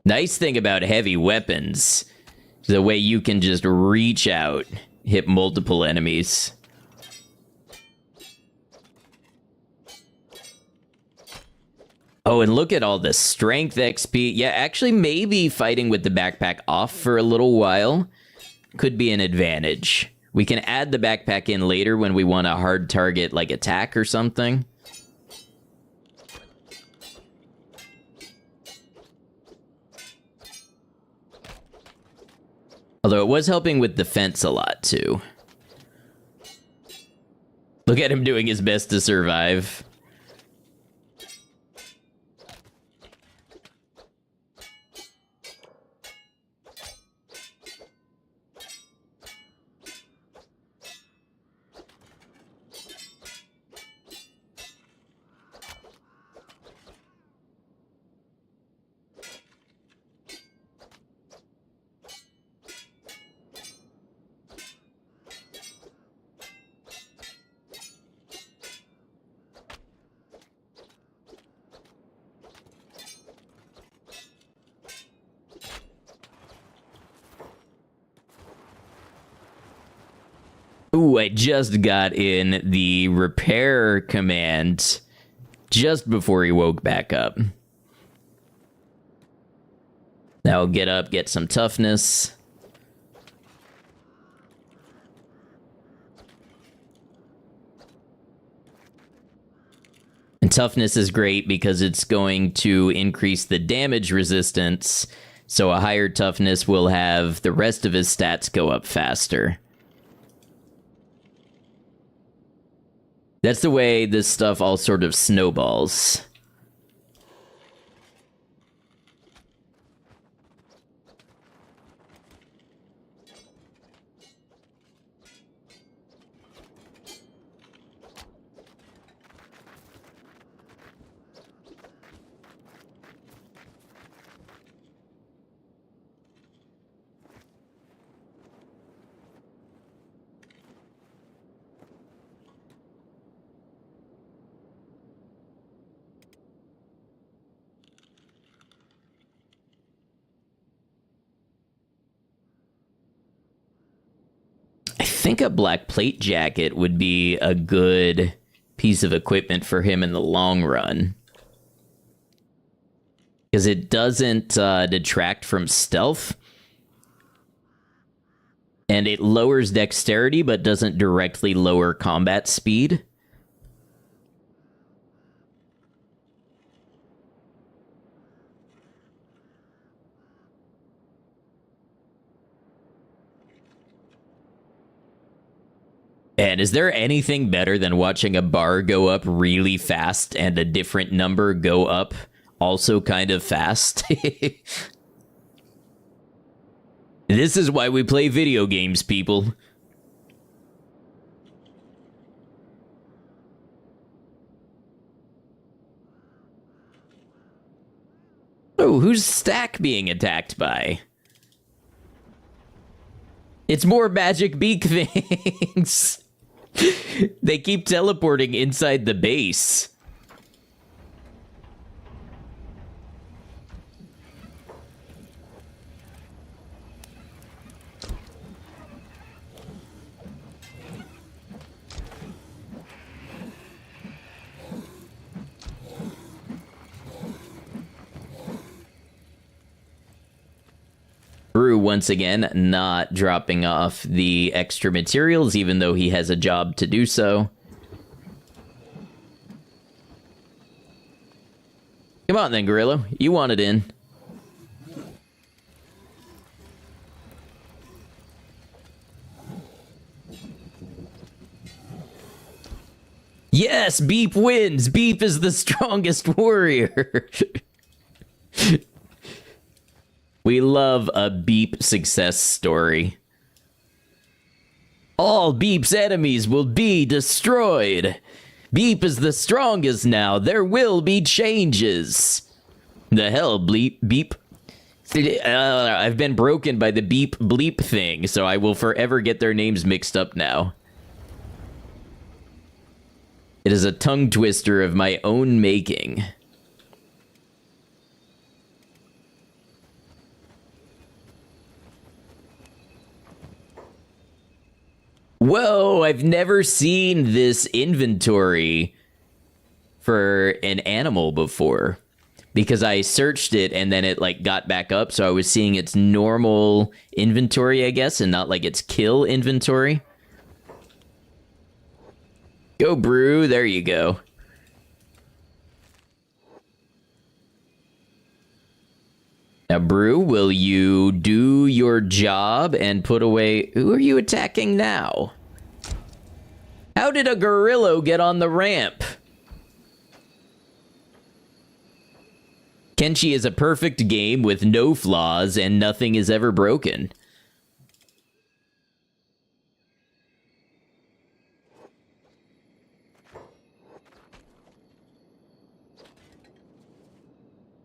Nice thing about heavy weapons, the way you can just reach out, hit multiple enemies. Oh, and look at all the strength XP. Yeah, actually, maybe fighting with the backpack off for a little while could be an advantage. We can add the backpack in later when we want a hard target, like attack or something. Although it was helping with defense a lot, too. Look at him doing his best to survive. Ooh, I just got in the repair command just before he woke back up. Now get up, get some toughness. And toughness is great because it's going to increase the damage resistance, so a higher toughness will have the rest of his stats go up faster. That's the way this stuff all sort of snowballs. I think a black plate jacket would be a good piece of equipment for him in the long run. Because it doesn't detract from stealth. And it lowers dexterity, but doesn't directly lower combat speed. And is there anything better than watching a bar go up really fast and a different number go up also kind of fast? This is why we play video games, people. Oh, who's Stack being attacked by? It's more magic beak things. They keep teleporting inside the base. Brew, once again, not dropping off the extra materials, even though he has a job to do so. Come on then, Gorilla. You want it in. Yes, Beep wins! Beep is the strongest warrior! We love a Beep success story. All Beep's enemies will be destroyed. Beep is the strongest now. There will be changes. The hell, Beep? I've been broken by the Beep Bleep thing, so I will forever get their names mixed up now. It is a tongue twister of my own making. Whoa, I've never seen this inventory for an animal before. Because I searched it and then it like got back up, so I was seeing its normal inventory, I guess, and not like its kill inventory. Go, Brew, there you go. Now, Brew, will you do your job and put away... Who are you attacking now? How did a gorilla get on the ramp? Kenshi is a perfect game with no flaws and nothing is ever broken.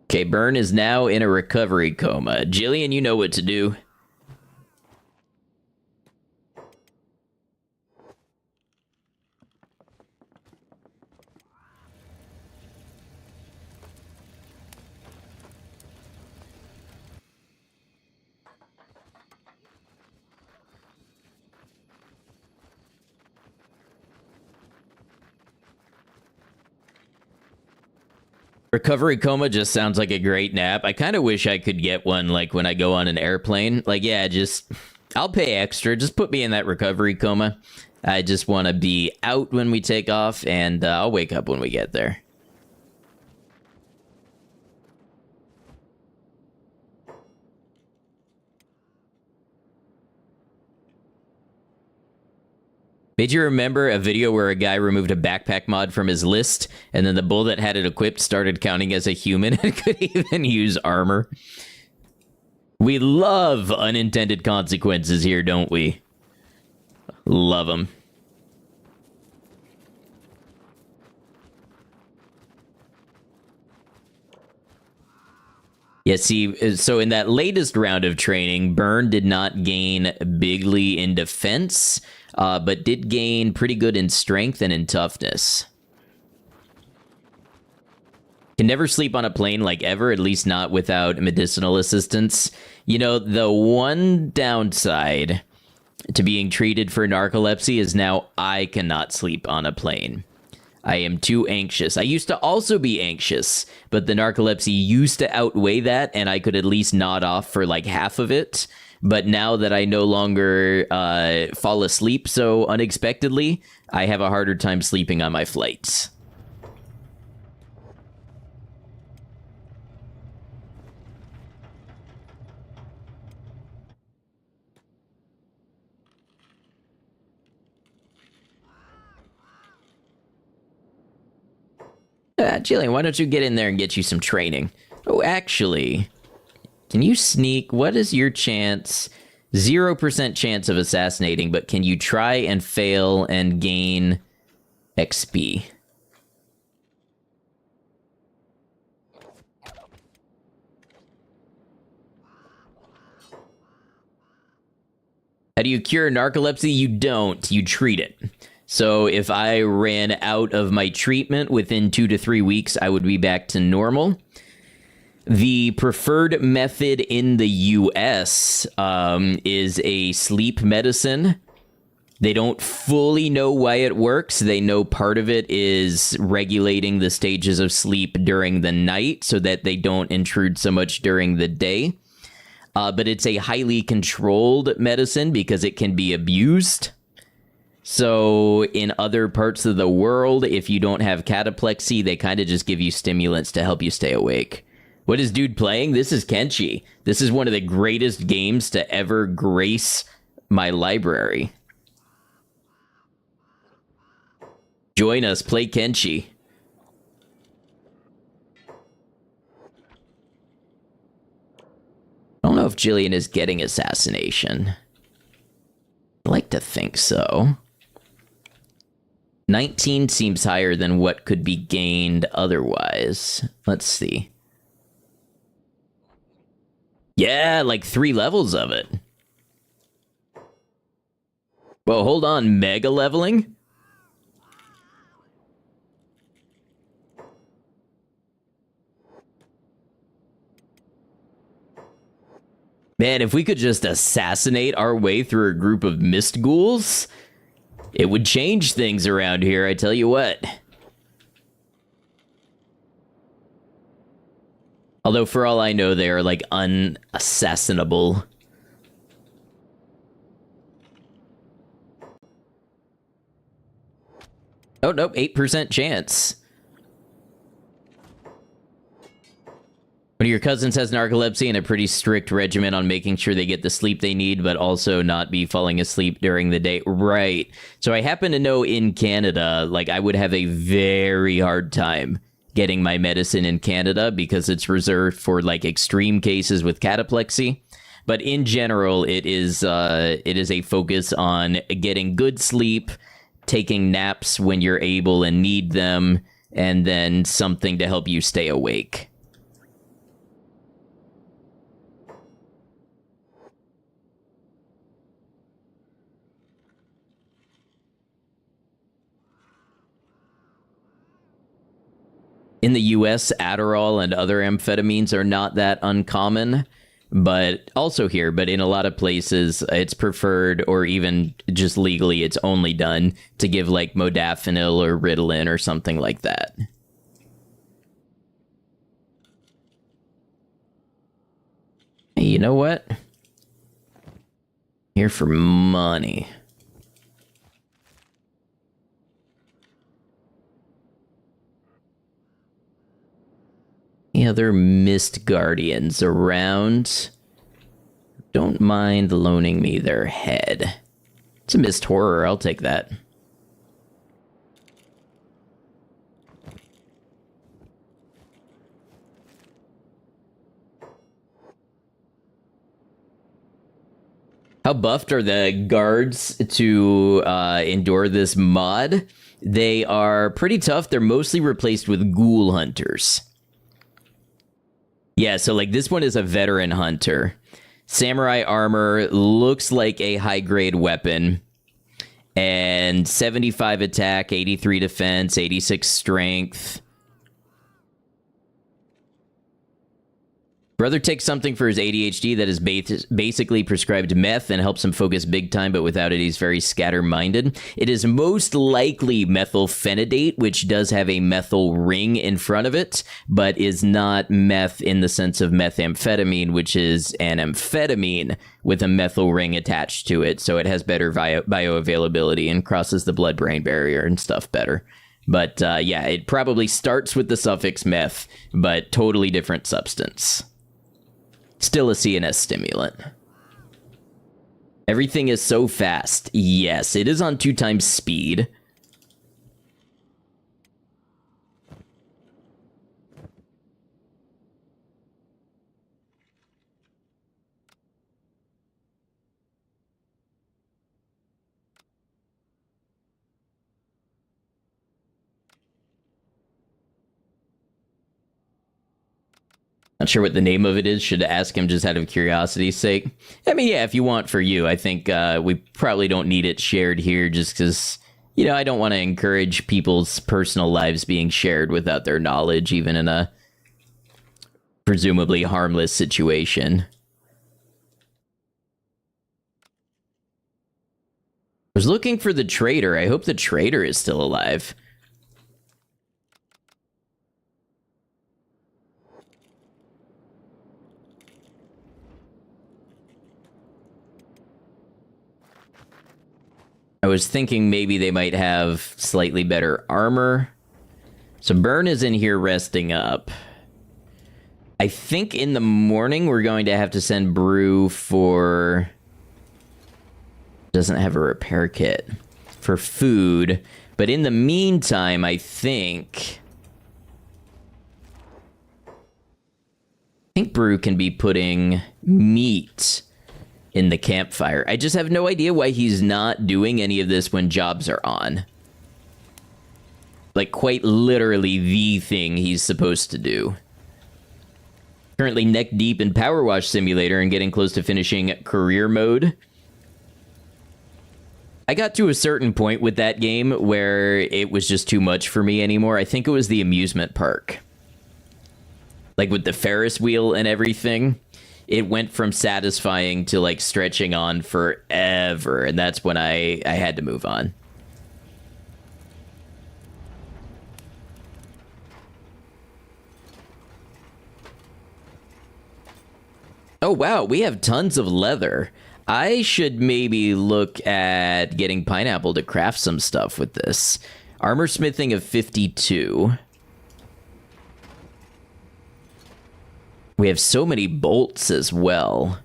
Okay, Burn is now in a recovery coma. Jillian, you know what to do. Recovery coma just sounds like a great nap. I kind of wish I could get one, like, when I go on an airplane. Like, yeah, just... I'll pay extra. Just put me in that recovery coma. I just want to be out when we take off, and I'll wake up when we get there. Made you remember a video where a guy removed a backpack mod from his list, and then the bull that had it equipped started counting as a human and could even use armor? We love unintended consequences here, don't we? Love them. Yeah, see, so in that latest round of training, Burn did not gain bigly in defense, but did gain pretty good in strength and in toughness. Can never sleep on a plane like ever, at least not without medicinal assistance. You know, the one downside to being treated for narcolepsy is now I cannot sleep on a plane. I am too anxious. I used to also be anxious, but the narcolepsy used to outweigh that, and I could at least nod off for like half of it. But now that I no longer fall asleep so unexpectedly, I have a harder time sleeping on my flights. Jillian, why don't you get in there and get you some training? Oh, actually, can you sneak? What is your chance? 0% chance of assassinating, but can you try and fail and gain XP? How do you cure narcolepsy? You don't. You treat it. So if I ran out of my treatment within 2 to 3 weeks, I would be back to normal. The preferred method in the US is a sleep medicine. They don't fully know why it works. They know part of it is regulating the stages of sleep during the night so that they don't intrude so much during the day. But it's a highly controlled medicine because it can be abused. So in other parts of the world, if you don't have cataplexy, they kind of just give you stimulants to help you stay awake. What is dude playing? This is Kenshi. This is one of the greatest games to ever grace my library. Join us, play Kenshi. I don't know if Jillian is getting assassination. I'd like to think so. 19 seems higher than what could be gained otherwise. Let's see. Yeah, like 3 levels of it. Well, hold on. Mega leveling? Man, if we could just assassinate our way through a group of mist ghouls, it would change things around here, I tell you what. Although, for all I know, they are, like, unassassinable. Oh, nope, 8% chance. When One of your cousins has narcolepsy and a pretty strict regimen on making sure they get the sleep they need, but also not be falling asleep during the day. Right. So I happen to know in Canada, like, I would have a very hard time getting my medicine in Canada because it's reserved for, like, extreme cases with cataplexy. But in general, it is a focus on getting good sleep, taking naps when you're able and need them, and then something to help you stay awake. In the US, Adderall and other amphetamines are not that uncommon, but also here, but in a lot of places, it's preferred, or even just legally, it's only done to give like modafinil or Ritalin or something like that. Hey, you know what? Here for money. Any other Mist Guardians around? Don't mind loaning me their head. It's a Mist Horror, I'll take that. How buffed are the guards to endure this mod? They are pretty tough. They're mostly replaced with ghoul hunters. Yeah, so like this one is a veteran hunter. Samurai armor, looks like a high-grade weapon. And 75 attack, 83 defense, 86 strength. Brother takes something for his ADHD that is basically prescribed meth and helps him focus big time, but without it, he's very scatter-minded. It is most likely methylphenidate, which does have a methyl ring in front of it, but is not meth in the sense of methamphetamine, which is an amphetamine with a methyl ring attached to it, so it has better bioavailability and crosses the blood-brain barrier and stuff better. But yeah, it probably starts with the suffix meth, but totally different substance. Still a CNS stimulant. Everything is so fast. Yes, it is on 2 times speed. Not sure what the name of it is. Should ask him just out of curiosity's sake. I mean, yeah, if you want for you. I think we probably don't need it shared here just because, you know, I don't want to encourage people's personal lives being shared without their knowledge, even in a presumably harmless situation. I was looking for the trader. I hope the trader is still alive. I was thinking maybe they might have slightly better armor. So Burn is in here resting up. I think in the morning we're going to have to send Brew for... Doesn't have a repair kit. For food. But in the meantime, I think Brew can be putting meat in the campfire. I just have no idea why he's not doing any of this when jobs are on. Like, quite literally the thing he's supposed to do. Currently neck deep in Power Wash Simulator and getting close to finishing career mode. I got to a certain point with that game where it was just too much for me anymore. I think it was the amusement park. Like with the Ferris wheel and everything. It went from satisfying to like stretching on forever, and that's when I had to move on. Oh wow, we have tons of leather. I should maybe look at getting Pineapple to craft some stuff with this. Armor smithing of 52. We have so many bolts as well.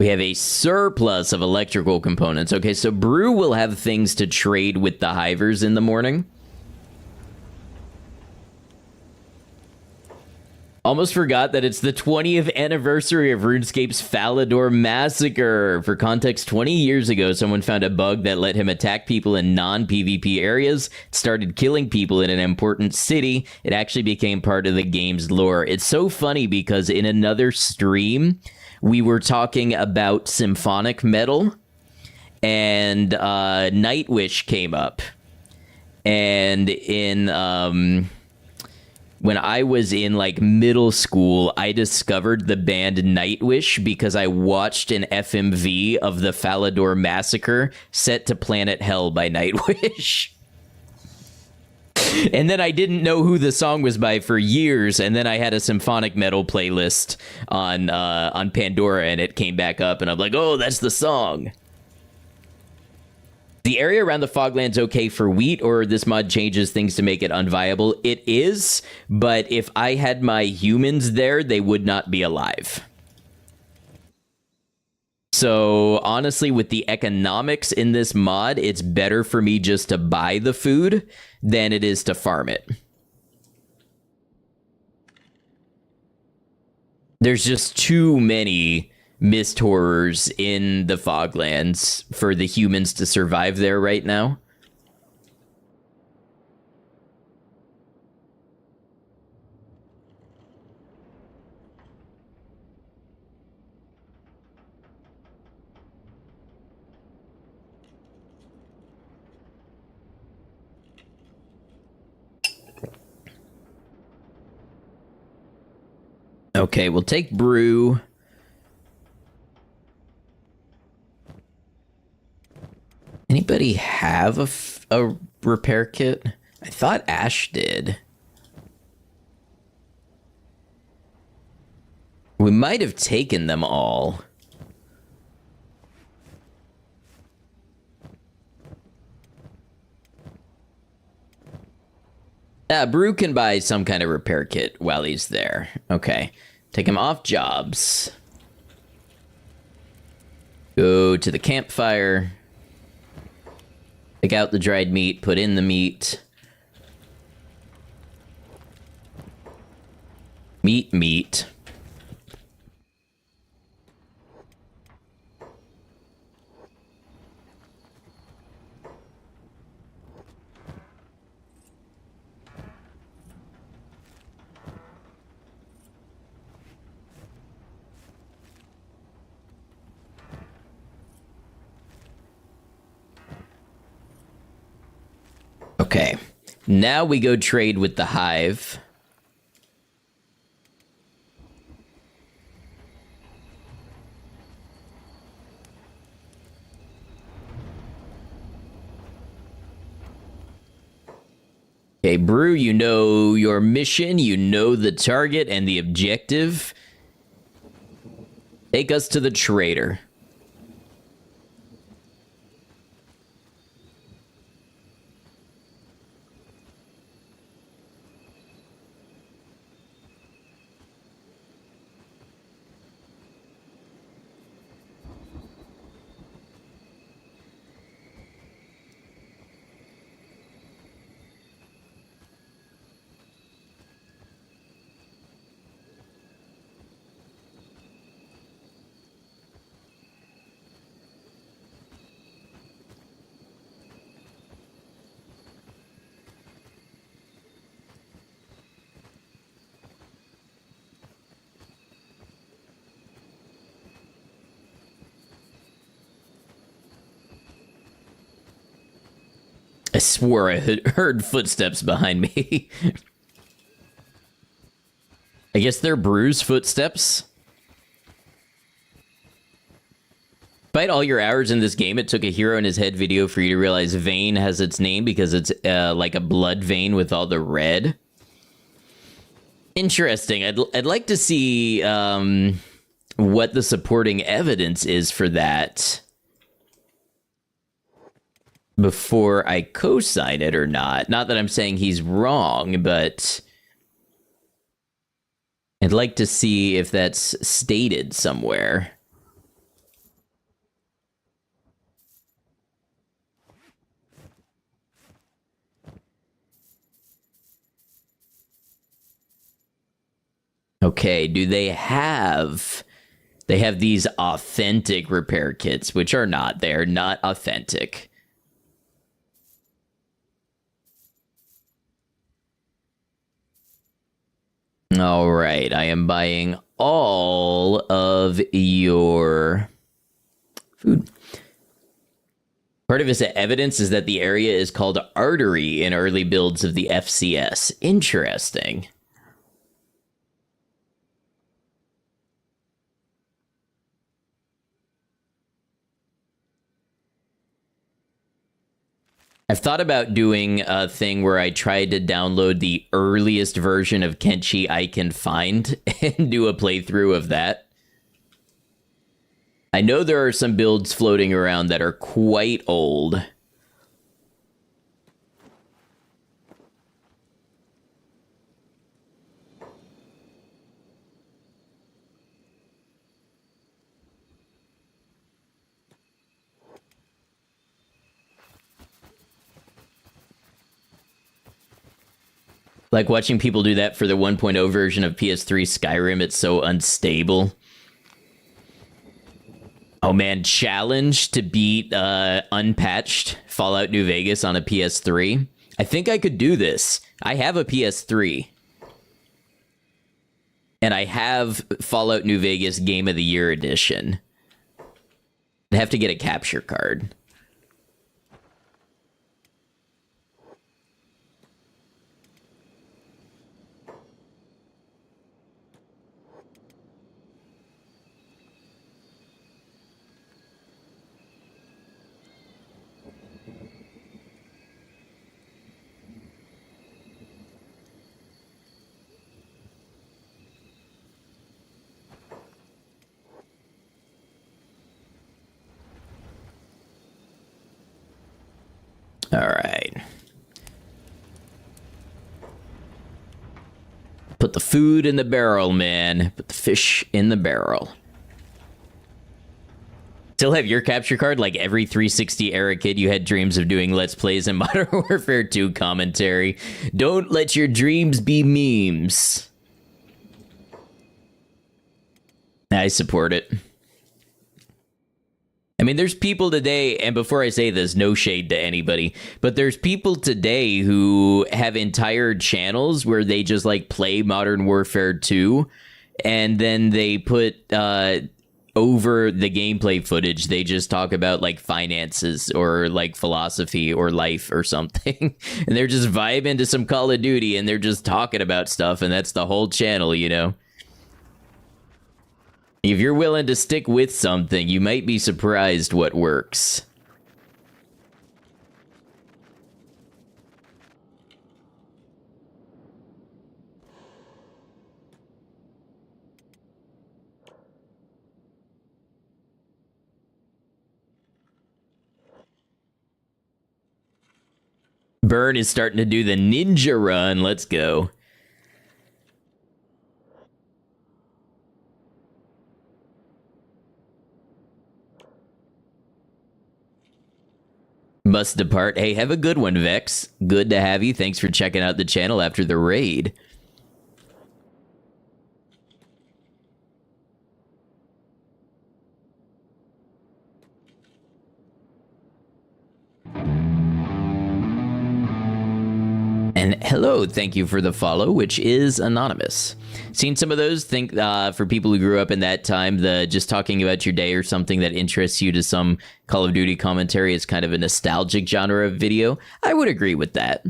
We have a surplus of electrical components. Okay, so Brew will have things to trade with the hivers in the morning. Almost forgot that it's the 20th anniversary of RuneScape's Falador Massacre. For context, 20 years ago, someone found a bug that let him attack people in non-PvP areas, started killing people in an important city. It actually became part of the game's lore. It's so funny because in another stream, we were talking about symphonic metal, and Nightwish came up. And in when I was in like middle school, I discovered the band Nightwish because I watched an FMV of the Falador Massacre set to Planet Hell by Nightwish. And then I didn't know who the song was by for years, and then I had a symphonic metal playlist on Pandora, and it came back up, and I'm like, oh, that's the song. The area around the Fogland's okay for wheat, or this mod changes things to make it unviable? It is, but if I had my humans there, they would not be alive. So honestly, with the economics in this mod, it's better for me just to buy the food than it is to farm it. There's just too many mist horrors in the Foglands for the humans to survive there right now. Okay, we'll take Brew. Anybody have a repair kit? I thought Ash did. We might have taken them all. Brew can buy some kind of repair kit while he's there. Okay. Take him off jobs. Go to the campfire. Take out the dried meat, put in the meat. Meat. Okay, now we go trade with the hive. Okay, Brew, you know your mission, you know the target and the objective. Take us to the trader. I swore I had heard footsteps behind me. I guess they're Brew's footsteps. Despite all your hours in this game, it took a hero in his head video for you to realize vein has its name because it's like a blood vein with all the red. Interesting. I'd like to see what the supporting evidence is for that. before I co-sign it or not. Not that I'm saying he's wrong, but I'd like to see if that's stated somewhere. Okay, do they have... They have these authentic repair kits, which are not. They're not authentic. All right, I am buying all of your food. Part of his evidence is that the area is called Artery in early builds of the FCS. Interesting. I've thought about doing a thing where I tried to download the earliest version of Kenshi I can find and do a playthrough of that. I know there are some builds floating around that are quite old. Like watching people do that for the 1.0 version of PS3 Skyrim, it's so unstable. Oh man, challenge to beat unpatched Fallout New Vegas on a PS3. I think I could do this. I have a PS3. And I have Fallout New Vegas Game of the Year edition. I'd have to get a capture card. All right. Put the food in the barrel, man. Put the fish in the barrel. Still have your capture card? Like every 360 era kid, you had dreams of doing Let's Plays in Modern Warfare 2 commentary. Don't let your dreams be memes. I support it. I mean, there's people today, and before I say this, no shade to anybody, but there's people today who have entire channels where they just, like, play Modern Warfare 2, and then they put, over the gameplay footage, they just talk about, like, finances, or, like, philosophy, or life, or something, and they're just vibing to some Call of Duty, and they're just talking about stuff, and that's the whole channel, you know? If you're willing to stick with something, you might be surprised what works. Burn is starting to do the ninja run. Let's go. Must depart. Hey, have a good one, Vex. Good to have you. Thanks for checking out the channel after the raid. And hello, thank you for the follow, which is anonymous. Seen some of those. Think for people who grew up in that time, the just talking about your day or something that interests you to some Call of Duty commentary is kind of a nostalgic genre of video. I would agree with that.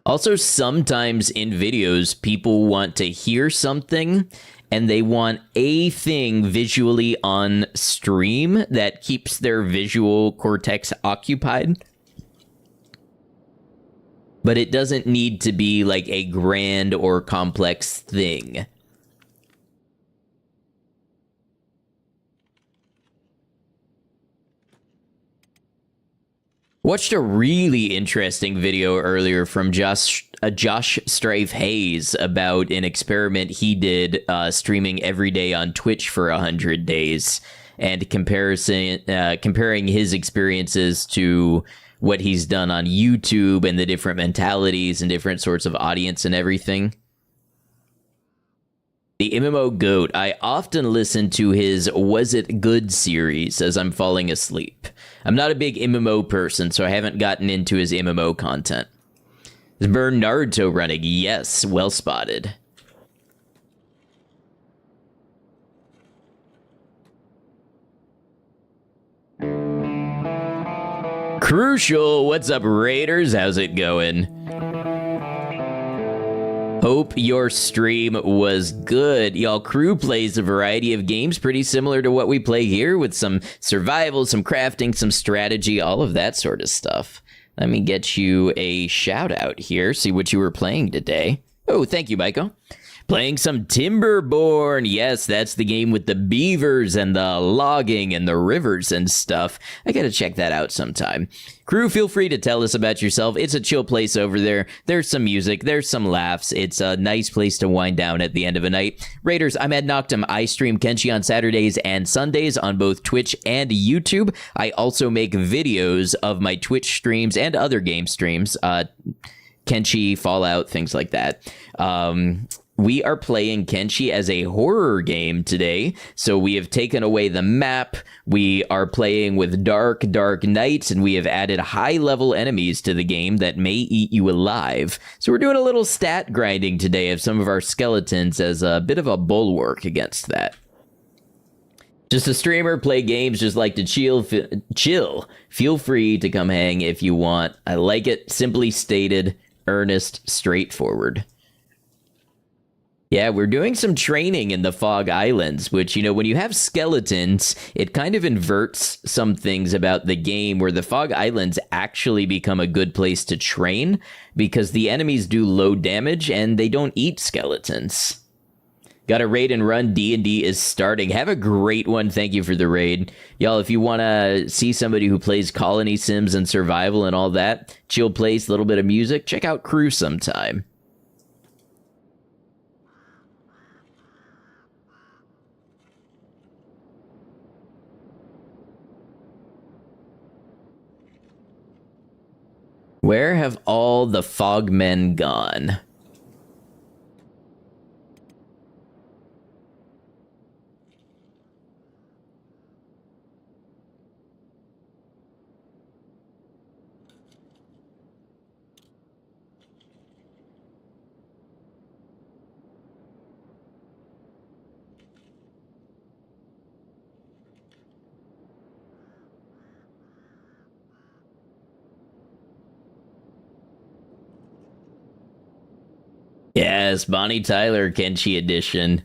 Also, sometimes in videos, people want to hear something and they want a thing visually on stream that keeps their visual cortex occupied. But it doesn't need to be like a grand or complex thing. Watched a really interesting video earlier from Josh Strife Hayes about an experiment he did streaming every day on Twitch for 100 days and comparing his experiences to what he's done on YouTube and the different mentalities and different sorts of audience and everything. The MMO GOAT. I often listen to his Was It Good series as I'm falling asleep. I'm not a big MMO person, so I haven't gotten into his MMO content. Is Bernardo running? Yes, well spotted. Crucial, what's up, Raiders? How's it going? Hope your stream was good. Y'all, Crew plays a variety of games pretty similar to what we play here, with some survival, some crafting, some strategy, all of that sort of stuff. Let me get you a shout out here, see what you were playing today. Oh, thank you, Michael. Playing some Timberborn. Yes, that's the game with the beavers and the logging and the rivers and stuff. I gotta check that out sometime. Crew, feel free to tell us about yourself. It's a chill place over there. There's some music. There's some laughs. It's a nice place to wind down at the end of a night. Raiders, I'm Ed Noctum. I stream Kenshi on Saturdays and Sundays on both Twitch and YouTube. I also make videos of my Twitch streams and other game streams. Kenshi, Fallout, things like that. We are playing Kenshi as a horror game today, so we have taken away the map. We are playing with dark nights, and we have added high-level enemies to the game that may eat you alive. So we're doing a little stat grinding today of some of our skeletons as a bit of a bulwark against that. Just a streamer, play games, just like to chill. Feel free to come hang if you want. I like it. Simply stated, earnest, straightforward. Yeah, we're doing some training in the Fog Islands, which, you know, when you have skeletons, it kind of inverts some things about the game, where the Fog Islands actually become a good place to train because the enemies do low damage and they don't eat skeletons. Got a raid and run. D&D is starting. Have a great one. Thank you for the raid. Y'all, if you want to see somebody who plays colony sims and survival and all that, chill place, little bit of music, check out Crew sometime. Where have all the fogmen gone? Yes, Bonnie Tyler Kenshi edition.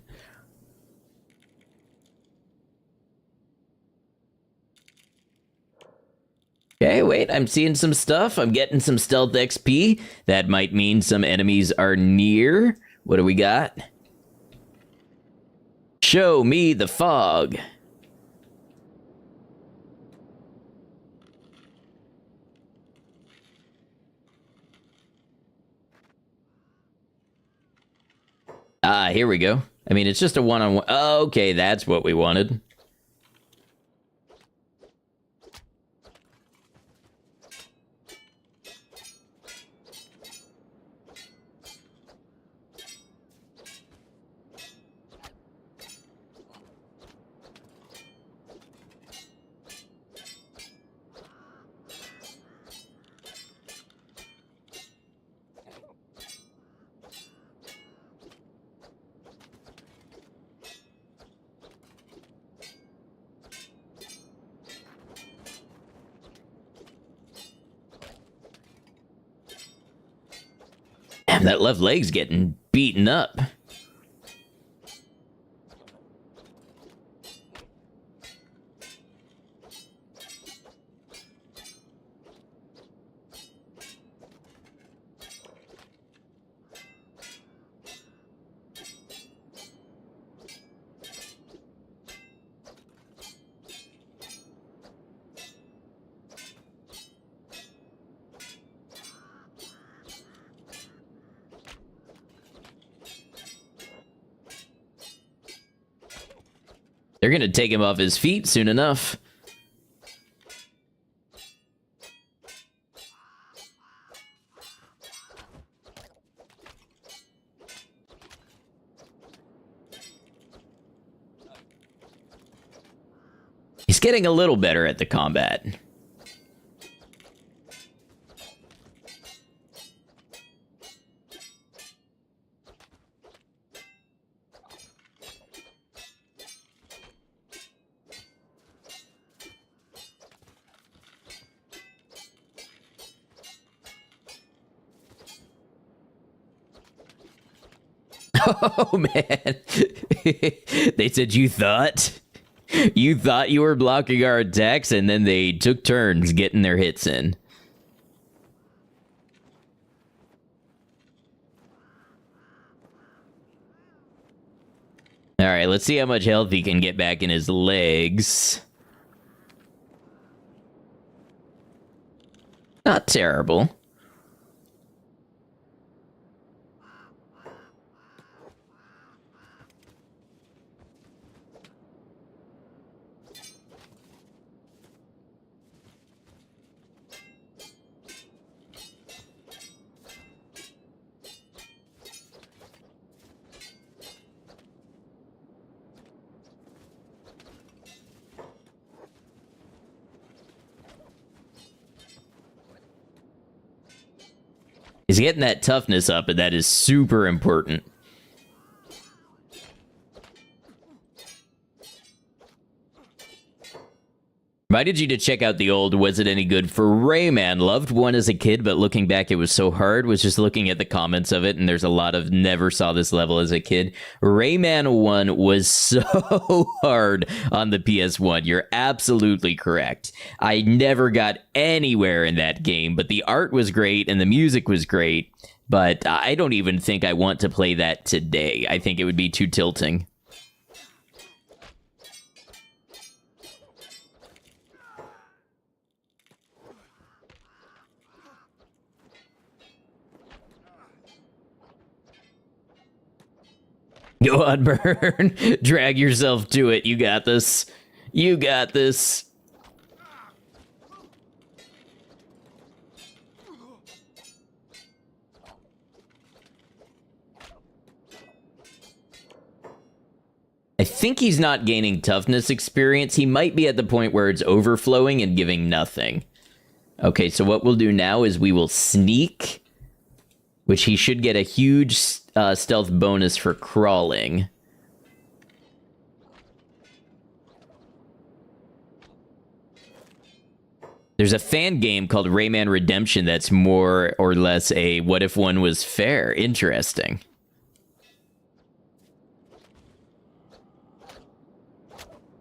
Okay, wait, I'm seeing some stuff. I'm getting some stealth XP. That might mean some enemies are near. What do we got? Show me the fog. Ah, here we go. I mean, it's just a one-on-one. Oh, okay, that's what we wanted. Damn, that left leg's getting beaten up. They're gonna take him off his feet soon enough. He's getting a little better at the combat. Oh, man. They said you thought? You thought you were blocking our attacks, and then they took turns getting their hits in. Alright, let's see how much health he can get back in his legs. Not terrible. He's getting that toughness up, and that is super important. Invited you to check out the old Was It Any Good for Rayman. Loved one as a kid, but looking back, it was so hard. Was just looking at the comments of it, and there's a lot of never saw this level as a kid. Rayman 1 was so hard on the PS1. You're absolutely correct. I never got anywhere in that game, but the art was great, and the music was great. But I don't even think I want to play that today. I think it would be too tilting. Go on, Burn. Drag yourself to it. You got this. You got this. I think he's not gaining toughness experience. He might be at the point where it's overflowing and giving nothing. Okay, so what we'll do now is we will sneak, which he should get a huge stealth bonus for crawling. There's a fan game called Rayman Redemption that's more or less a what if one was fair. Interesting.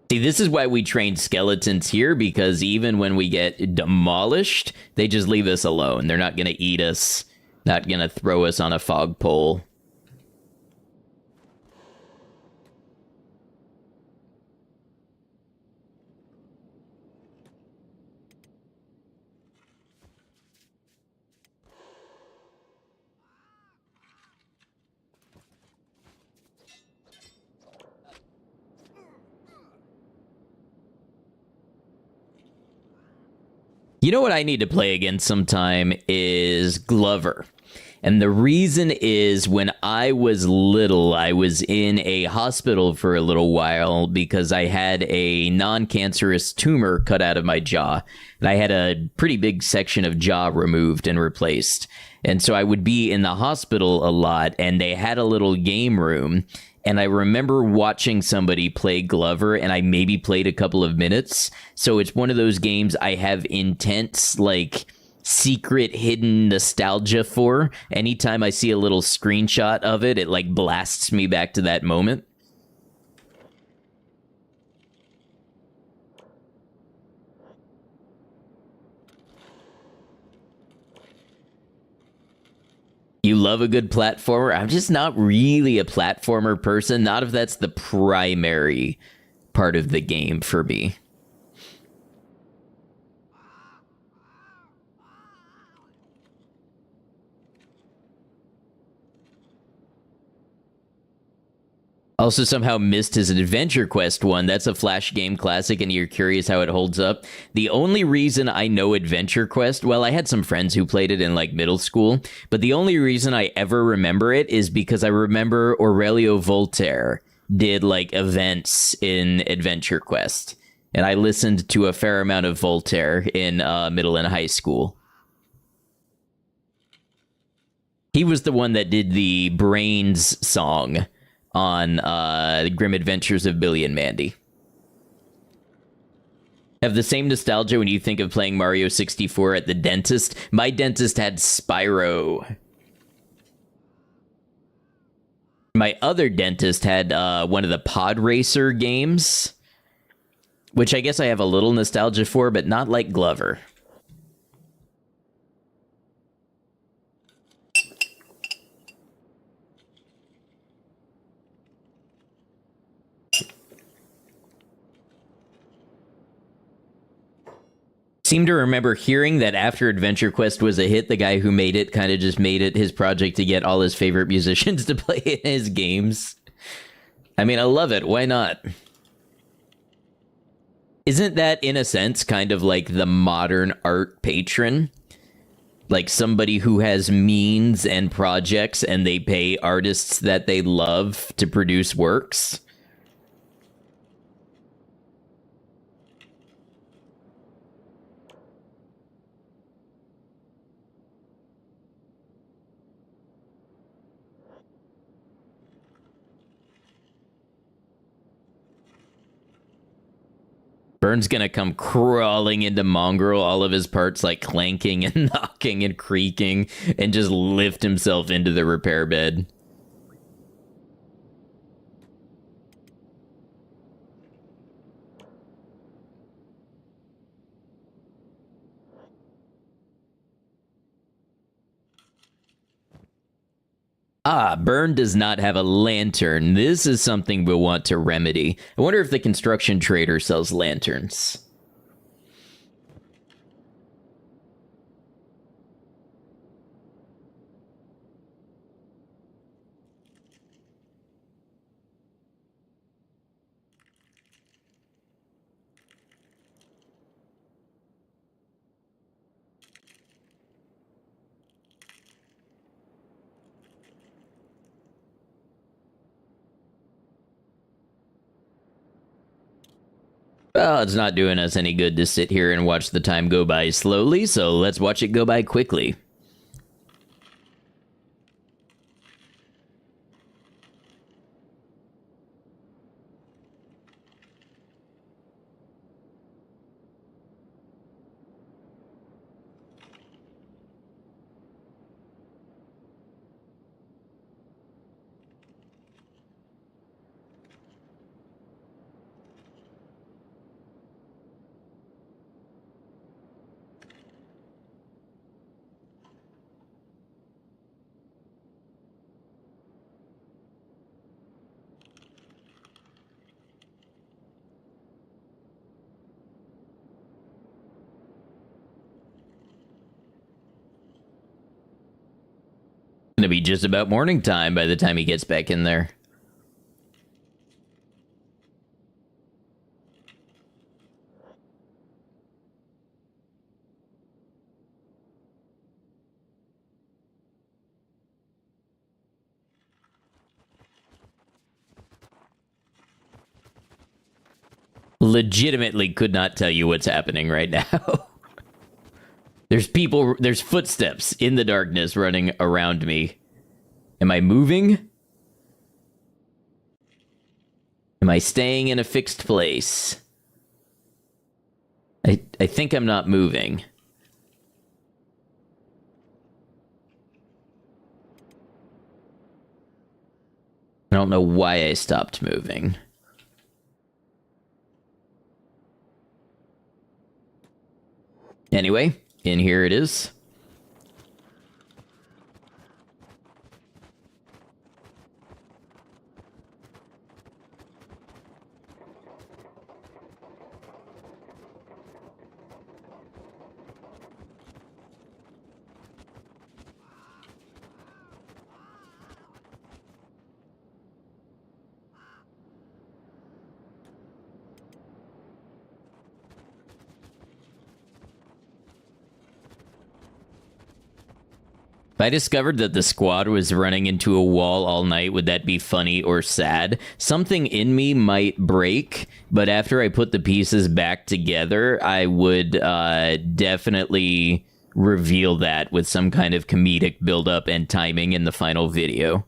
See, this is why we train skeletons here, because even when we get demolished, they just leave us alone. They're not going to eat us, not going to throw us on a fog pole. You know what I need to play again sometime is Glover. And the reason is when I was little, I was in a hospital for a little while because I had a non-cancerous tumor cut out of my jaw. And I had a pretty big section of jaw removed and replaced. And so I would be in the hospital a lot, and they had a little game room. And I remember watching somebody play Glover, and I maybe played a couple of minutes. So it's one of those games I have intense, like, secret hidden nostalgia for. Anytime I see a little screenshot of it, it, like, blasts me back to that moment. You love a good platformer? I'm just not really a platformer person. Not if that's the primary part of the game for me. Also somehow missed his Adventure Quest one. That's a Flash game classic, and you're curious how it holds up. The only reason I know Adventure Quest, well, I had some friends who played it in like middle school, but the only reason I ever remember it is because I remember Aurelio Voltaire did like events in Adventure Quest, and I listened to a fair amount of Voltaire in middle and high school. He was the one that did the Brains song on The Grim Adventures of Billy and Mandy. Have the same nostalgia when you think of playing Mario 64 at the dentist. My dentist had Spyro. My other dentist had one of the Pod Racer games, which I guess I have a little nostalgia for, but not like Glover. Seem to remember hearing that after Adventure Quest was a hit, the guy who made it kind of just made it his project to get all his favorite musicians to play in his games. I mean, I love it. Why not? Isn't that, in a sense, kind of like the modern art patron? Like somebody who has means and projects and they pay artists that they love to produce works? Burn's gonna come crawling into Mongrel, all of his parts like clanking and knocking and creaking, and just lift himself into the repair bed. Ah, Burn does not have a lantern. This is something we'll want to remedy. I wonder if the construction trader sells lanterns. Well, it's not doing us any good to sit here and watch the time go by slowly, so let's watch it go by quickly. Gonna be just about morning time by the time he gets back in there. Legitimately could not tell you what's happening right now. There's people, there's footsteps in the darkness running around me. Am I moving? Am I staying in a fixed place? I think I'm not moving. I don't know why I stopped moving. Anyway, in here it is. If I discovered that the squad was running into a wall all night, would that be funny or sad? Something in me might break, but after I put the pieces back together, I would definitely reveal that with some kind of comedic buildup and timing in the final video.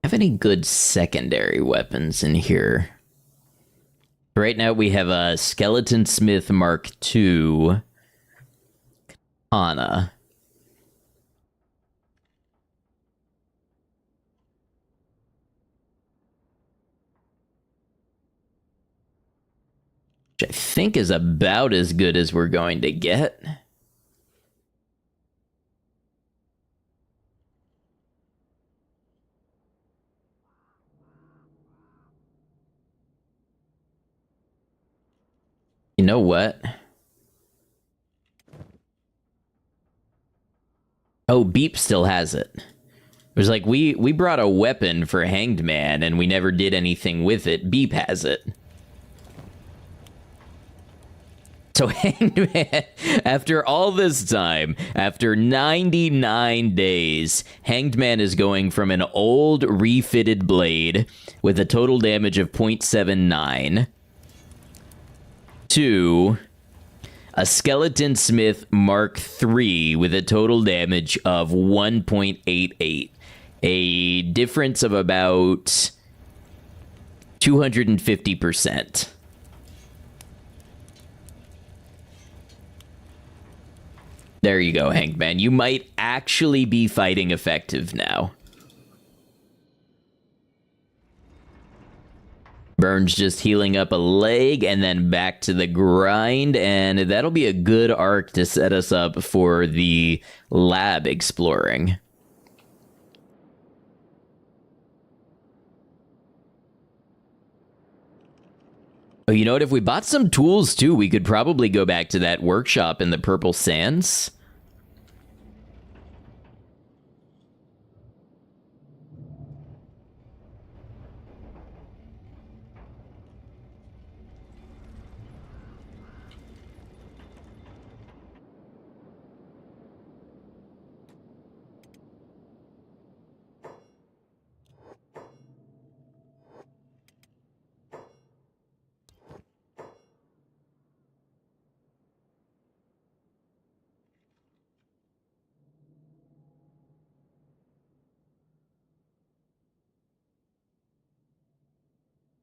Have any good secondary weapons in here? Right now we have a Skeleton Smith Mark II Katana. Which I think is about as good as we're going to get. You know what? Oh, Beep still has it. It was like, we brought a weapon for Hanged Man, and we never did anything with it. Beep has it. So Hanged Man, after all this time, after 99 days, Hanged Man is going from an old refitted blade with a total damage of 0.79 to a Skeleton Smith Mark III with a total damage of 1.88. A difference of about 250%. There you go, Hanged Man. You might actually be fighting effective now. Burn's just healing up a leg and then back to the grind, and that'll be a good arc to set us up for the lab exploring. Oh, you know what? If we bought some tools too, we could probably go back to that workshop in the Purple Sands.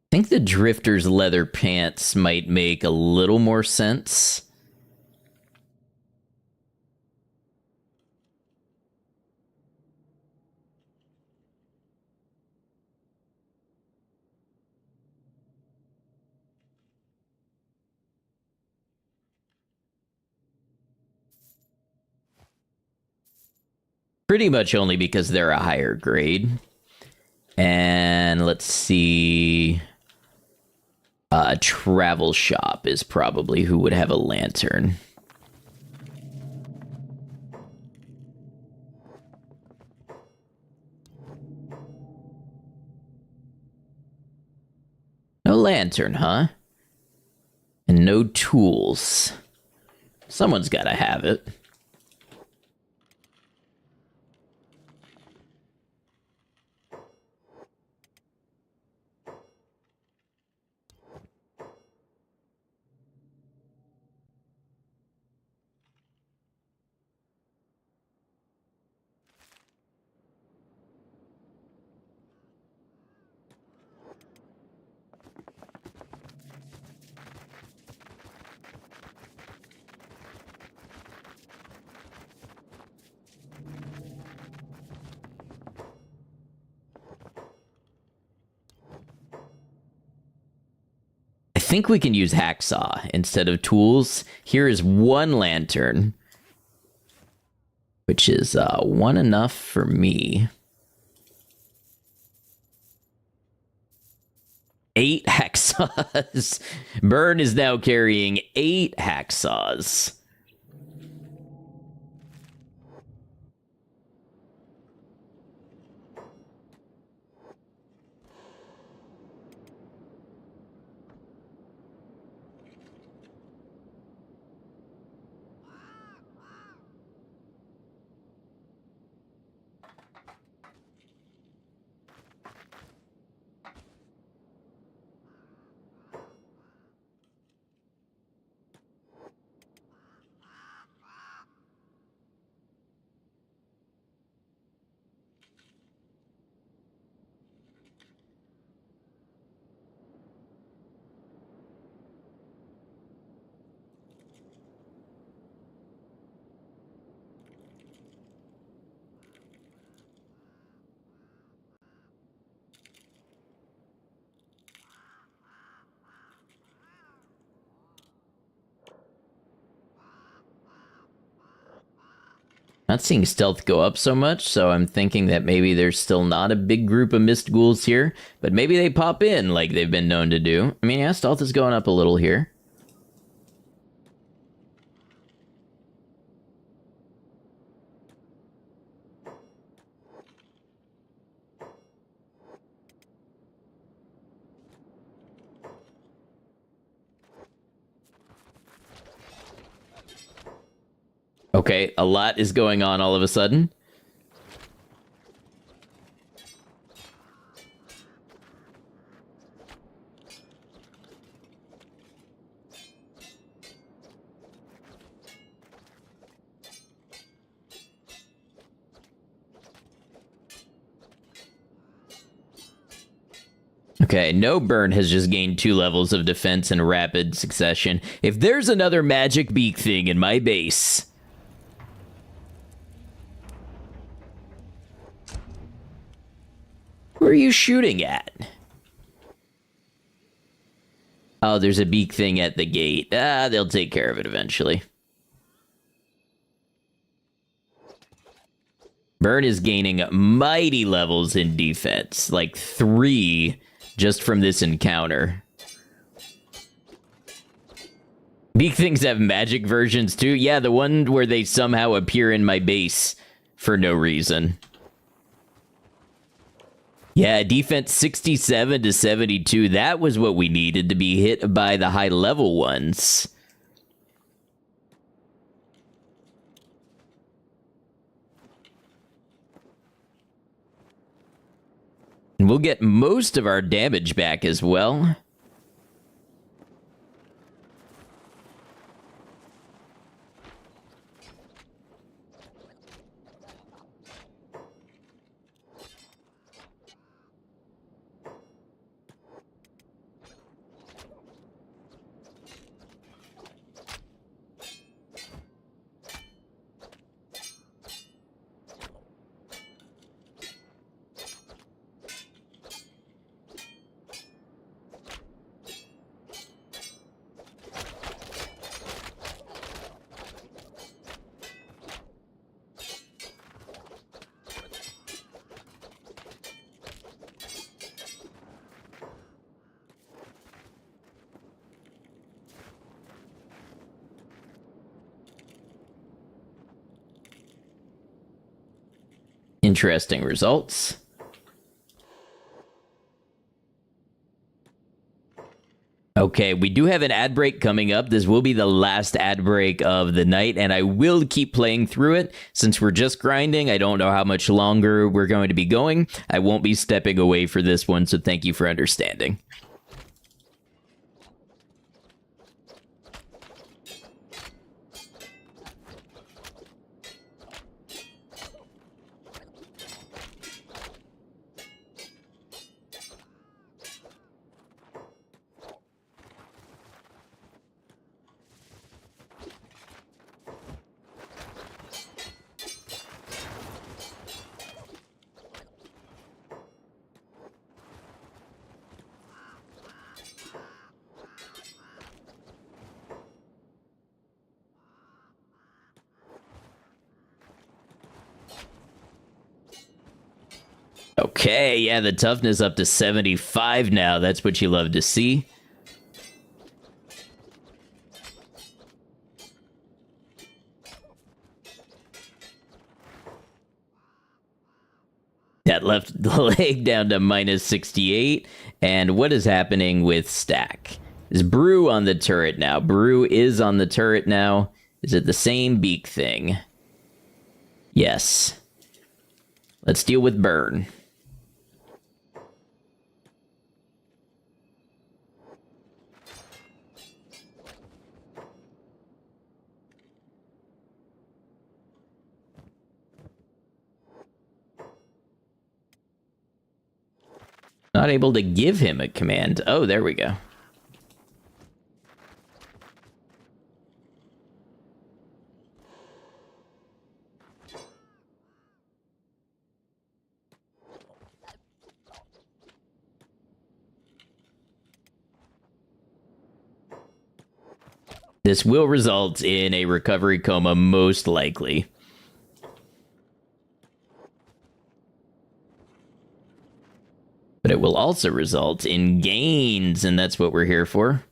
I think the Drifter's leather pants might make a little more sense. Pretty much only because they're a higher grade. And let's see. A travel shop is probably who would have a lantern. No lantern, huh? And no tools. Someone's gotta have it. think we can use hacksaw instead of tools. Here is 1 lantern, which is 1 enough for me. 8 hacksaws. Burn is now carrying 8 hacksaws. Not seeing stealth go up so much, so I'm thinking that maybe there's still not a big group of mist ghouls here, but maybe they pop in like they've been known to do. I mean, yeah, stealth is going up a little here. Okay, a lot is going on all of a sudden. Okay, no burn has just gained 2 levels of defense in rapid succession. If there's another magic beak thing in my base... Who are you shooting at? Oh, there's a beak thing at the gate. Ah, they'll take care of it eventually. Burn is gaining mighty levels in defense. Like 3 just from this encounter. Beak things have magic versions too. Yeah, the one where they somehow appear in my base for no reason. Yeah, defense 67 to 72. That was what we needed to be hit by the high level ones. And we'll get most of our damage back as well. Interesting results. Okay, we do have an ad break coming up. This will be the last ad break of the night, and I will keep playing through it. Since we're just grinding, I don't know how much longer we're going to be going. I won't be stepping away for this one, so thank you for understanding. Okay, yeah, the toughness up to 75 now. That's what you love to see. That left the leg down to minus 68. And what is happening with Stack? Is Brew on the turret now? Brew is on the turret now. Is it the same beak thing? Yes. Let's deal with Burn. Not able to give him a command. Oh, there we go. This will result in a recovery coma, most likely. But it will also result in gains, and that's what we're here for.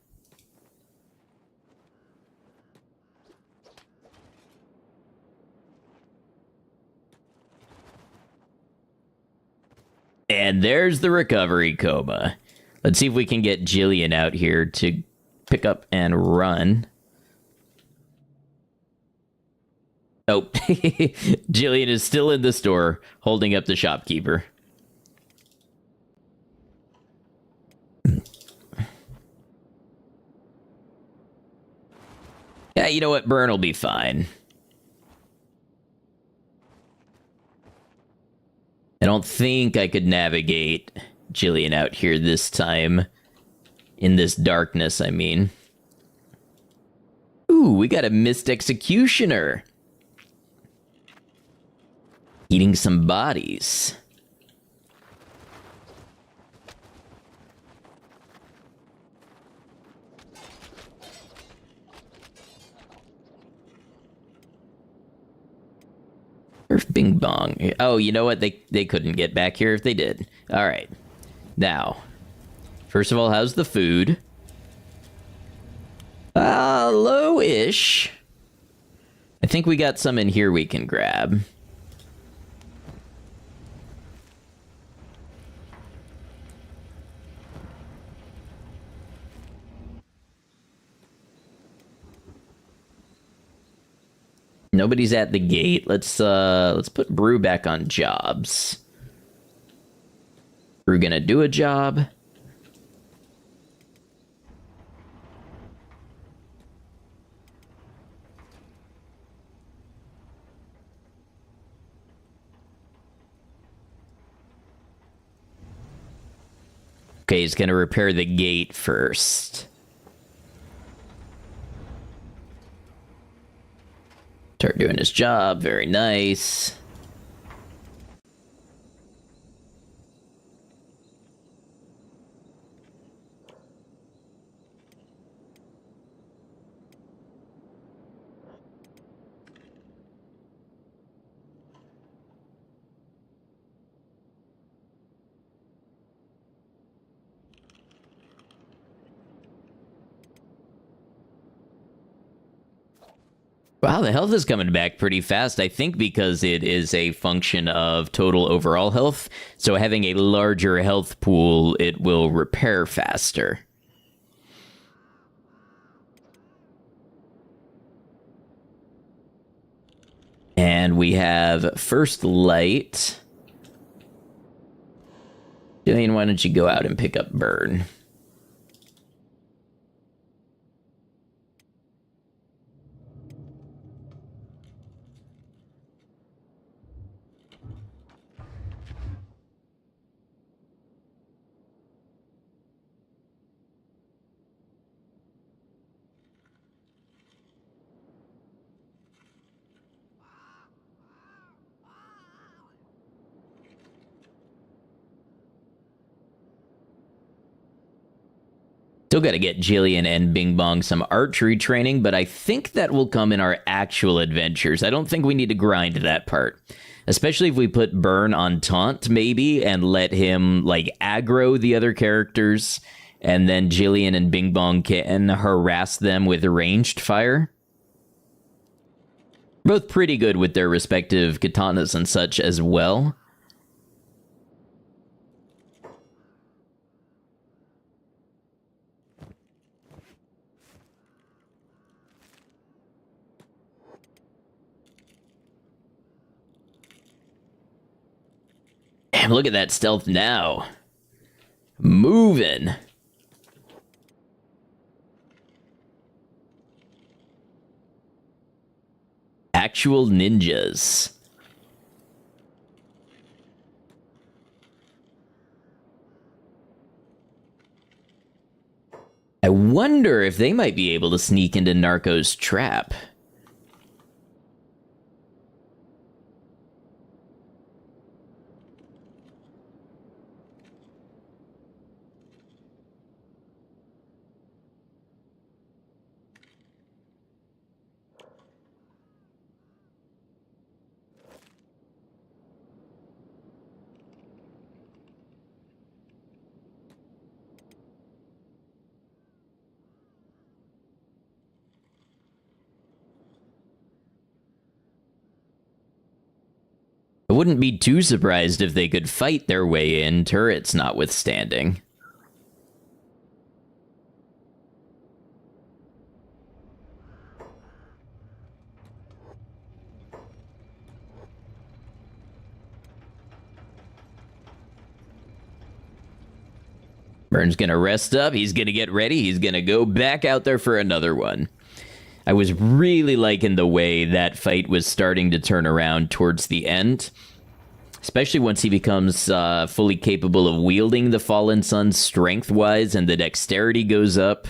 And there's the recovery coma. Let's see if we can get Jillian out here to pick up and run. Oh, Jillian is still in the store, holding up the shopkeeper. Yeah, you know what? Burn will be fine. I don't think I could navigate Jillian out here this time. In this darkness, I mean. Ooh, we got a missed executioner. Eating some bodies. Bing bong. Oh, you know what? They couldn't get back here if they did. All right. Now, first of all, how's the food? Low-ish. I think we got some in here we can grab. Nobody's at the gate. Let's put Brew back on jobs. Brew gonna do a job. Okay, he's gonna repair the gate first. Start doing his job. Very nice. Wow, the health is coming back pretty fast, I think because it is a function of total overall health. So having a larger health pool, it will repair faster. And we have first light. Jillian, why don't you go out and pick up Burn? Still got to get Jillian and Bing Bong some archery training, but I think that will come in our actual adventures. I don't think we need to grind that part. Especially if we put Burn on taunt, maybe, and let him, like, aggro the other characters, and then Jillian and Bing Bong can harass them with ranged fire. Both pretty good with their respective katanas and such as well. Damn, look at that stealth now. Moving. Actual ninjas. I wonder if they might be able to sneak into Narco's trap. I wouldn't be too surprised if they could fight their way in, turrets notwithstanding. Burn's gonna rest up, he's gonna get ready, he's gonna go back out there for another one. I was really liking the way that fight was starting to turn around towards the end. Especially once he becomes fully capable of wielding the Fallen Sun strength-wise and the dexterity goes up.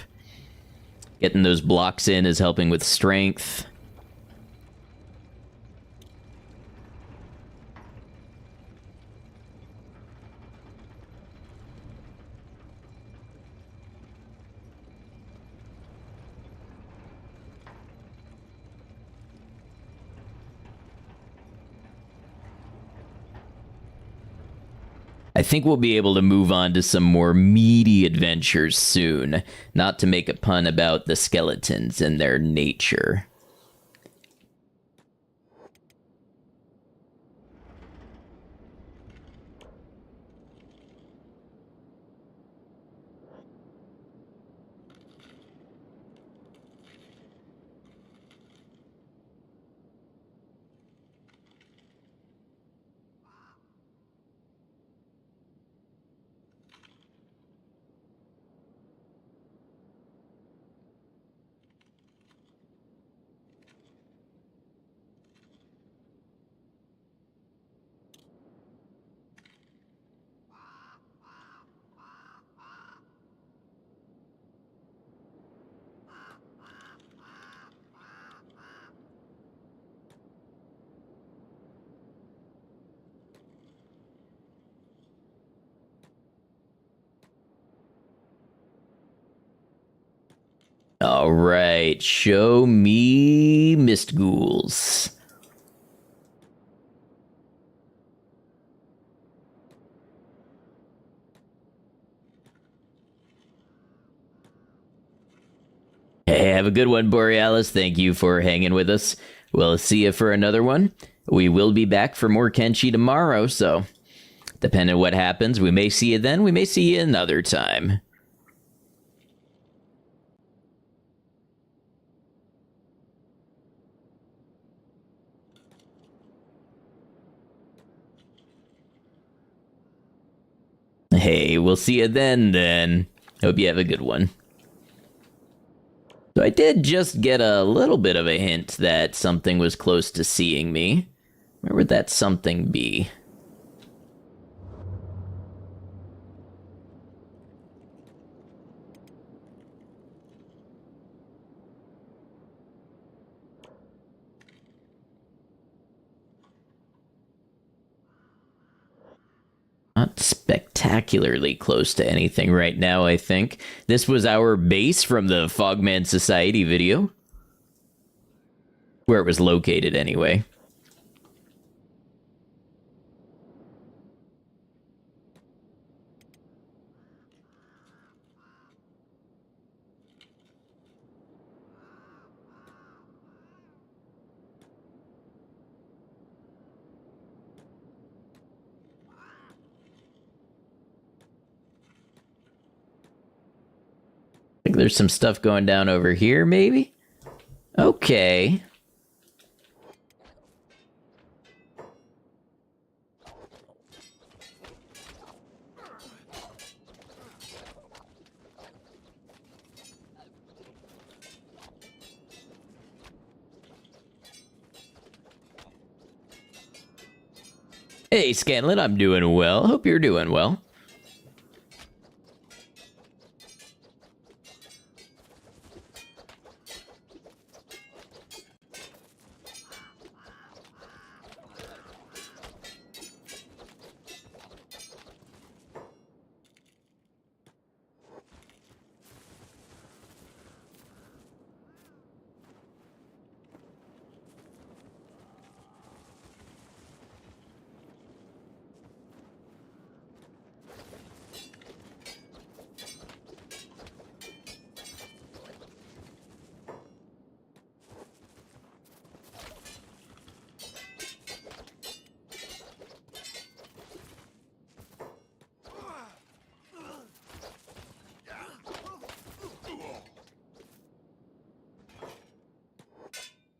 Getting those blocks in is helping with strength. I think we'll be able to move on to some more meaty adventures soon, not to make a pun about the skeletons and their nature. All right, show me mist ghouls. Hey, have a good one, Borealis. Thank you for hanging with us. We'll see you for another one. We will be back for more Kenshi tomorrow, so depending on what happens, we may see you then, we may see you another time. Hey, we'll see you then. Hope you have a good one. So I did just get a little bit of a hint that something was close to seeing me. Where would that something be? Not spectacularly close to anything right now, I think. This was our base from the Fogman Society video. Where it was located, anyway. like there's some stuff going down over here, maybe? Okay. Hey, Scanlan, I'm doing well. Hope you're doing well.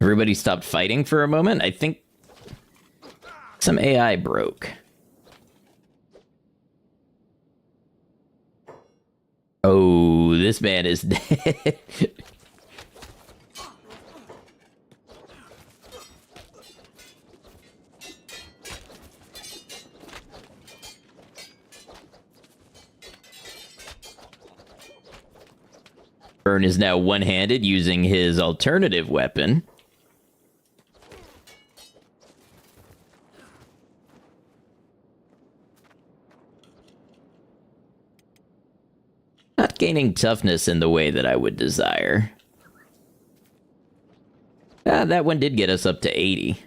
Everybody stopped fighting for a moment. I think some AI broke. Oh, this man is dead. Burn is now one-handed using his alternative weapon. Not gaining toughness in the way that I would desire. Ah, that one did get us up to 80.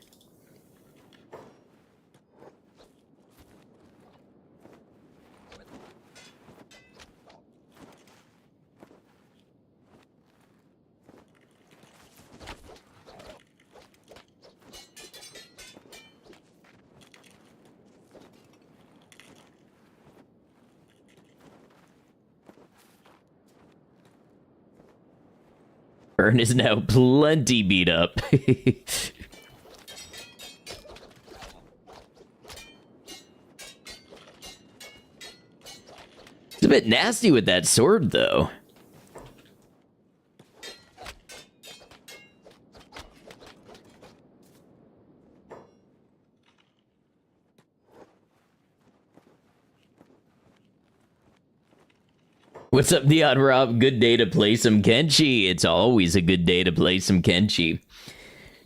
Burn is now plenty beat up. It's a bit nasty with that sword, though. What's up, Neon Rob? Good day to play some Kenshi. It's always a good day to play some Kenshi.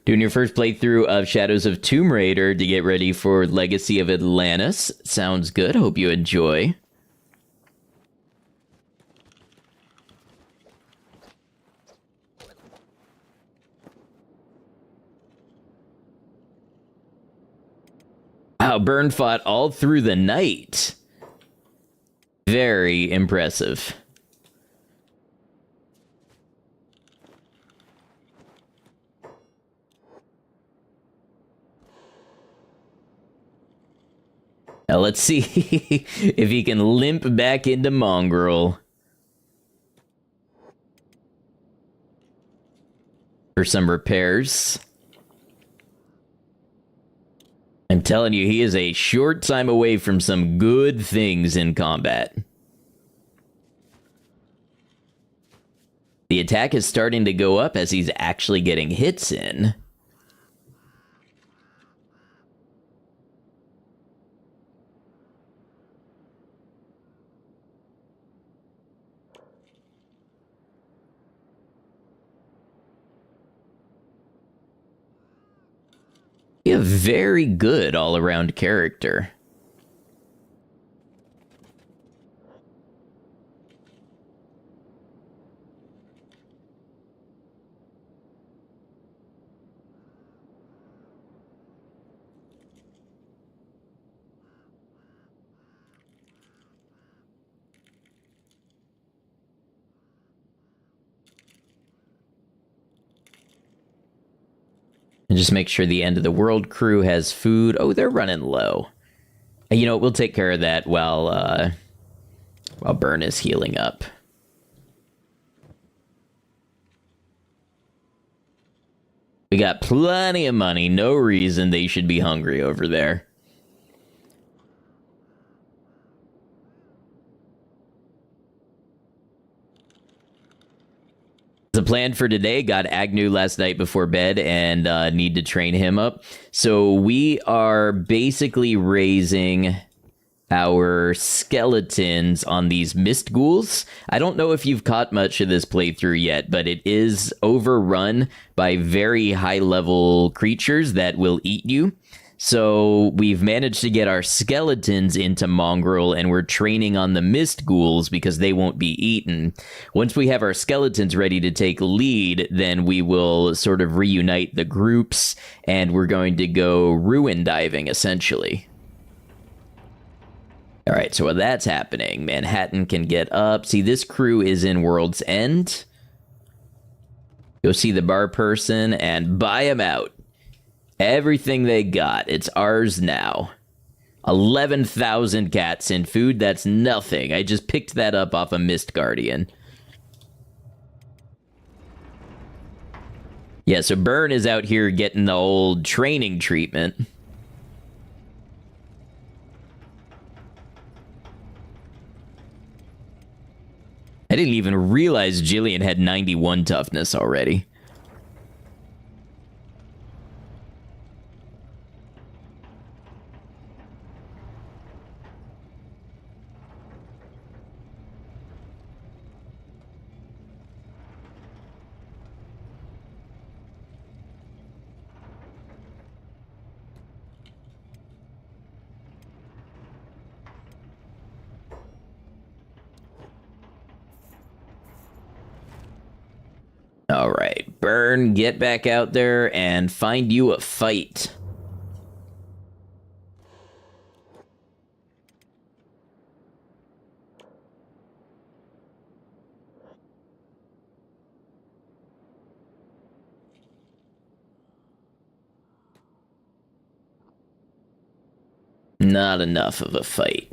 Doing your first playthrough of Shadows of Tomb Raider to get ready for Legacy of Atlantis. Sounds good. Hope you enjoy. Wow, Burn fought all through the night. Very impressive. Now let's see if he can limp back into Mongrel. For some repairs. I'm telling you, he is a short time away from some good things in combat. The attack is starting to go up as he's actually getting hits in. A very good all-around character. And just make sure the end of the world crew has food. Oh, they're running low. You know, we'll take care of that while Burn is healing up. We got plenty of money. No reason they should be hungry over there. The plan for today, got Agnew last night before bed and need to train him up. So we are basically raising our skeletons on these mist ghouls. I don't know if you've caught much of this playthrough yet, but it is overrun by very high-level creatures that will eat you. So we've managed to get our skeletons into Mongrel, and we're training on the mist ghouls because they won't be eaten. Once we have our skeletons ready to take lead, then we will sort of reunite the groups, and we're going to go ruin diving, essentially. All right, so while that's happening, Manhattan can get up. See, this crew is in World's End. Go see the bar person and buy them out. Everything they got, it's ours now. 11,000 cats in food, that's nothing. I just picked that up off a Mist Guardian. Yeah, so Burn is out here getting the old training treatment. I didn't even realize Jillian had 91 toughness already. All right, Burn, get back out there and find you a fight. Not enough of a fight.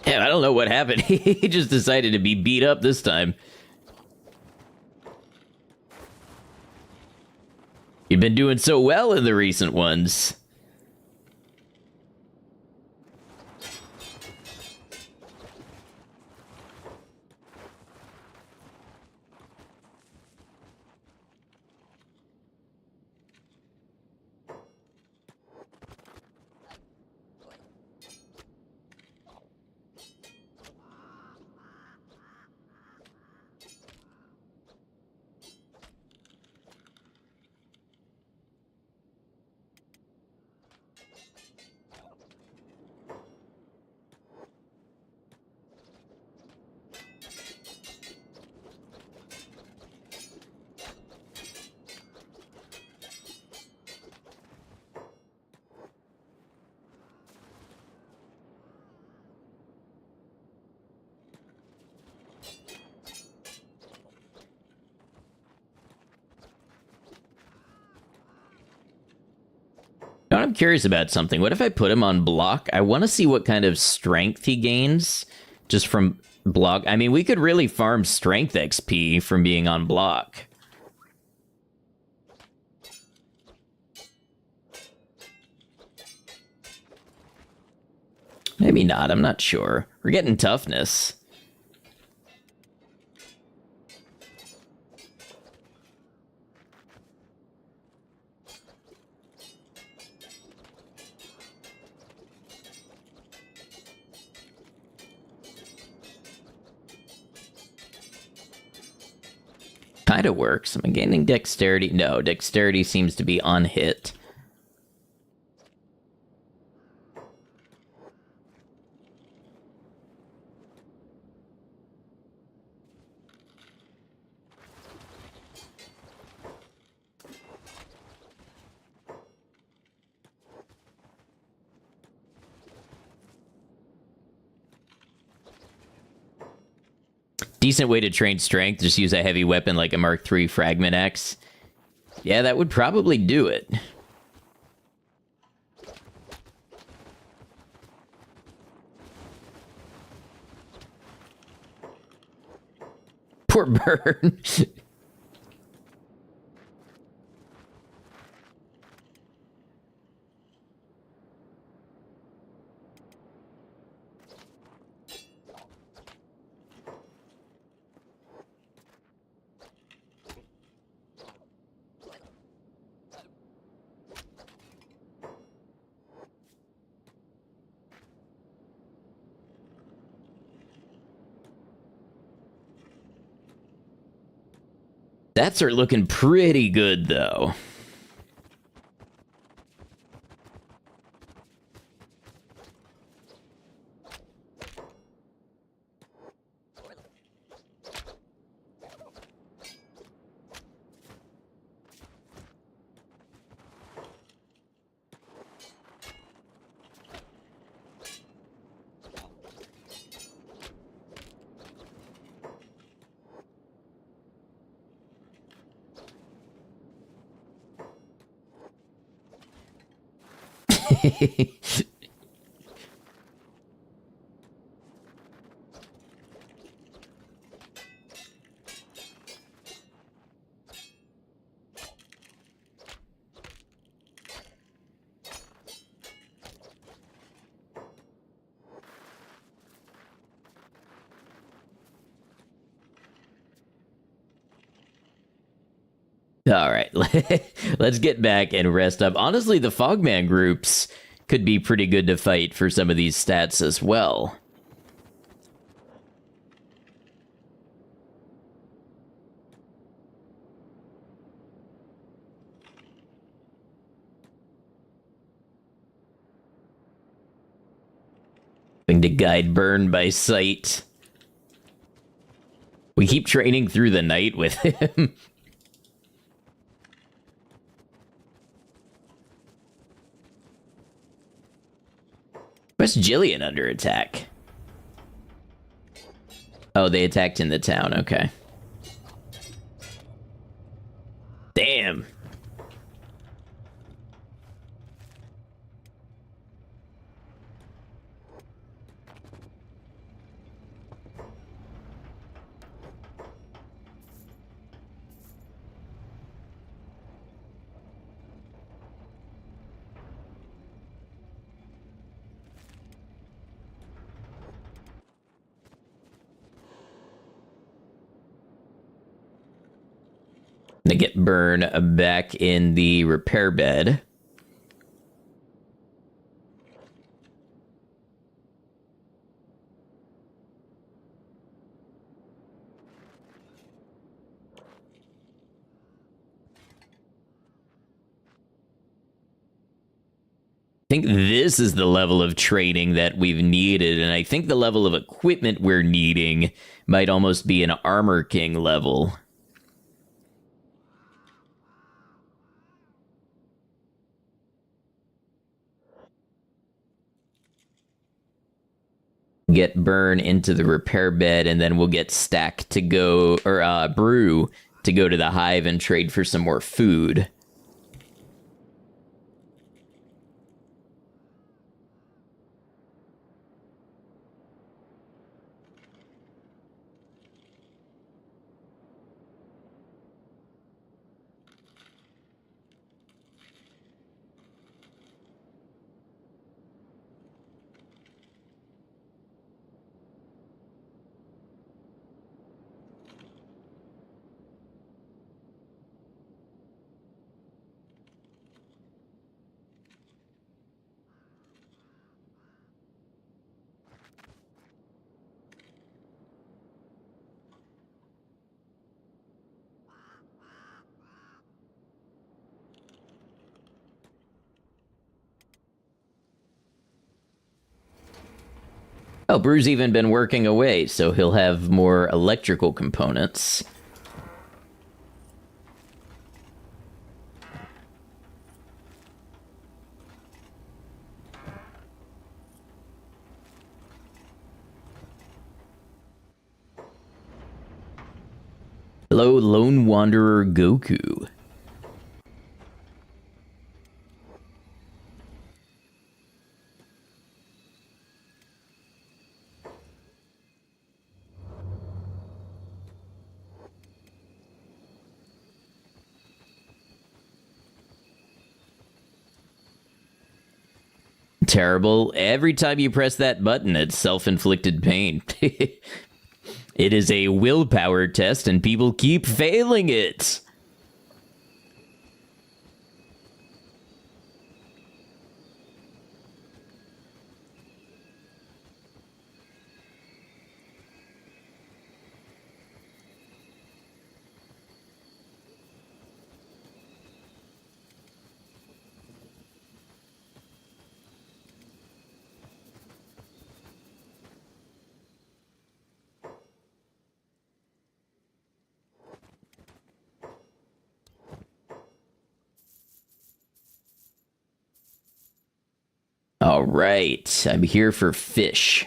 Yeah, I don't know what happened. He just decided to be beat up this time. You've been doing so well in the recent ones. Now, I'm curious about something. What if I put him on block? I want to see what kind of strength he gains just from block. I mean, we could really farm strength XP from being on block. Maybe not. I'm not sure. We're getting toughness. Kind of works. Am I gaining dexterity? No, dexterity seems to be on hit. Decent way to train strength, just use a heavy weapon like a Mark III fragment axe. Yeah, that would probably do it. Poor Burn. Stats are looking pretty good, though. All right, let's get back and rest up. Honestly, the Fogman groups could be pretty good to fight for some of these stats as well. Going to guide Burn by sight. We keep training through the night with him. Where's Jillian under attack? Oh, they attacked in the town. Okay. Damn. To get Burn back in the repair bed. I think this is the level of training that we've needed, and I think the level of equipment we're needing might almost be an Armor King level. Get Burn into the repair bed, and then we'll get Stack to go, or Brew to go to the hive and trade for some more food. Oh, Brew's even been working away, so he'll have more electrical components. Hello, Lone Wanderer Goku. Terrible. Every time you press that button, it's self-inflicted pain. It is a willpower test, and people keep failing it. All right, I'm here for fish.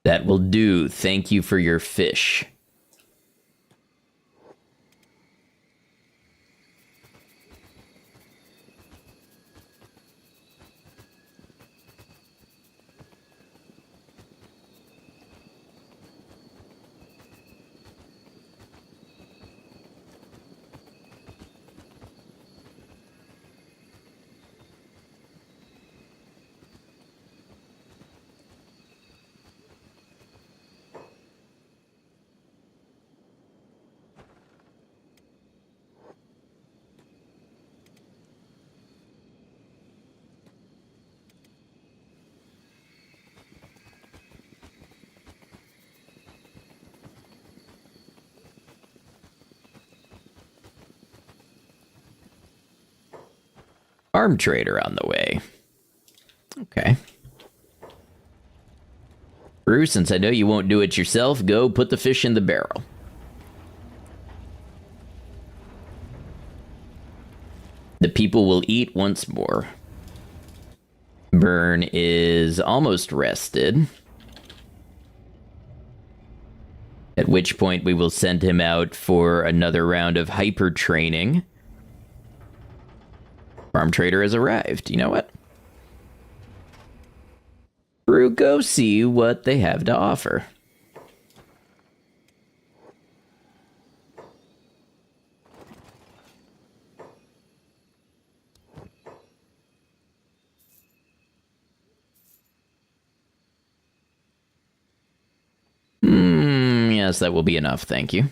That will do. Thank you for your fish. Farm trader on the way. Okay. Bruce, since I know you won't do it yourself, go put the fish in the barrel. The people will eat once more. Burn is almost rested. At which point we will send him out for another round of hyper training. Farm trader has arrived. You know what? Brew, go see what they have to offer. Yes, that will be enough, thank you.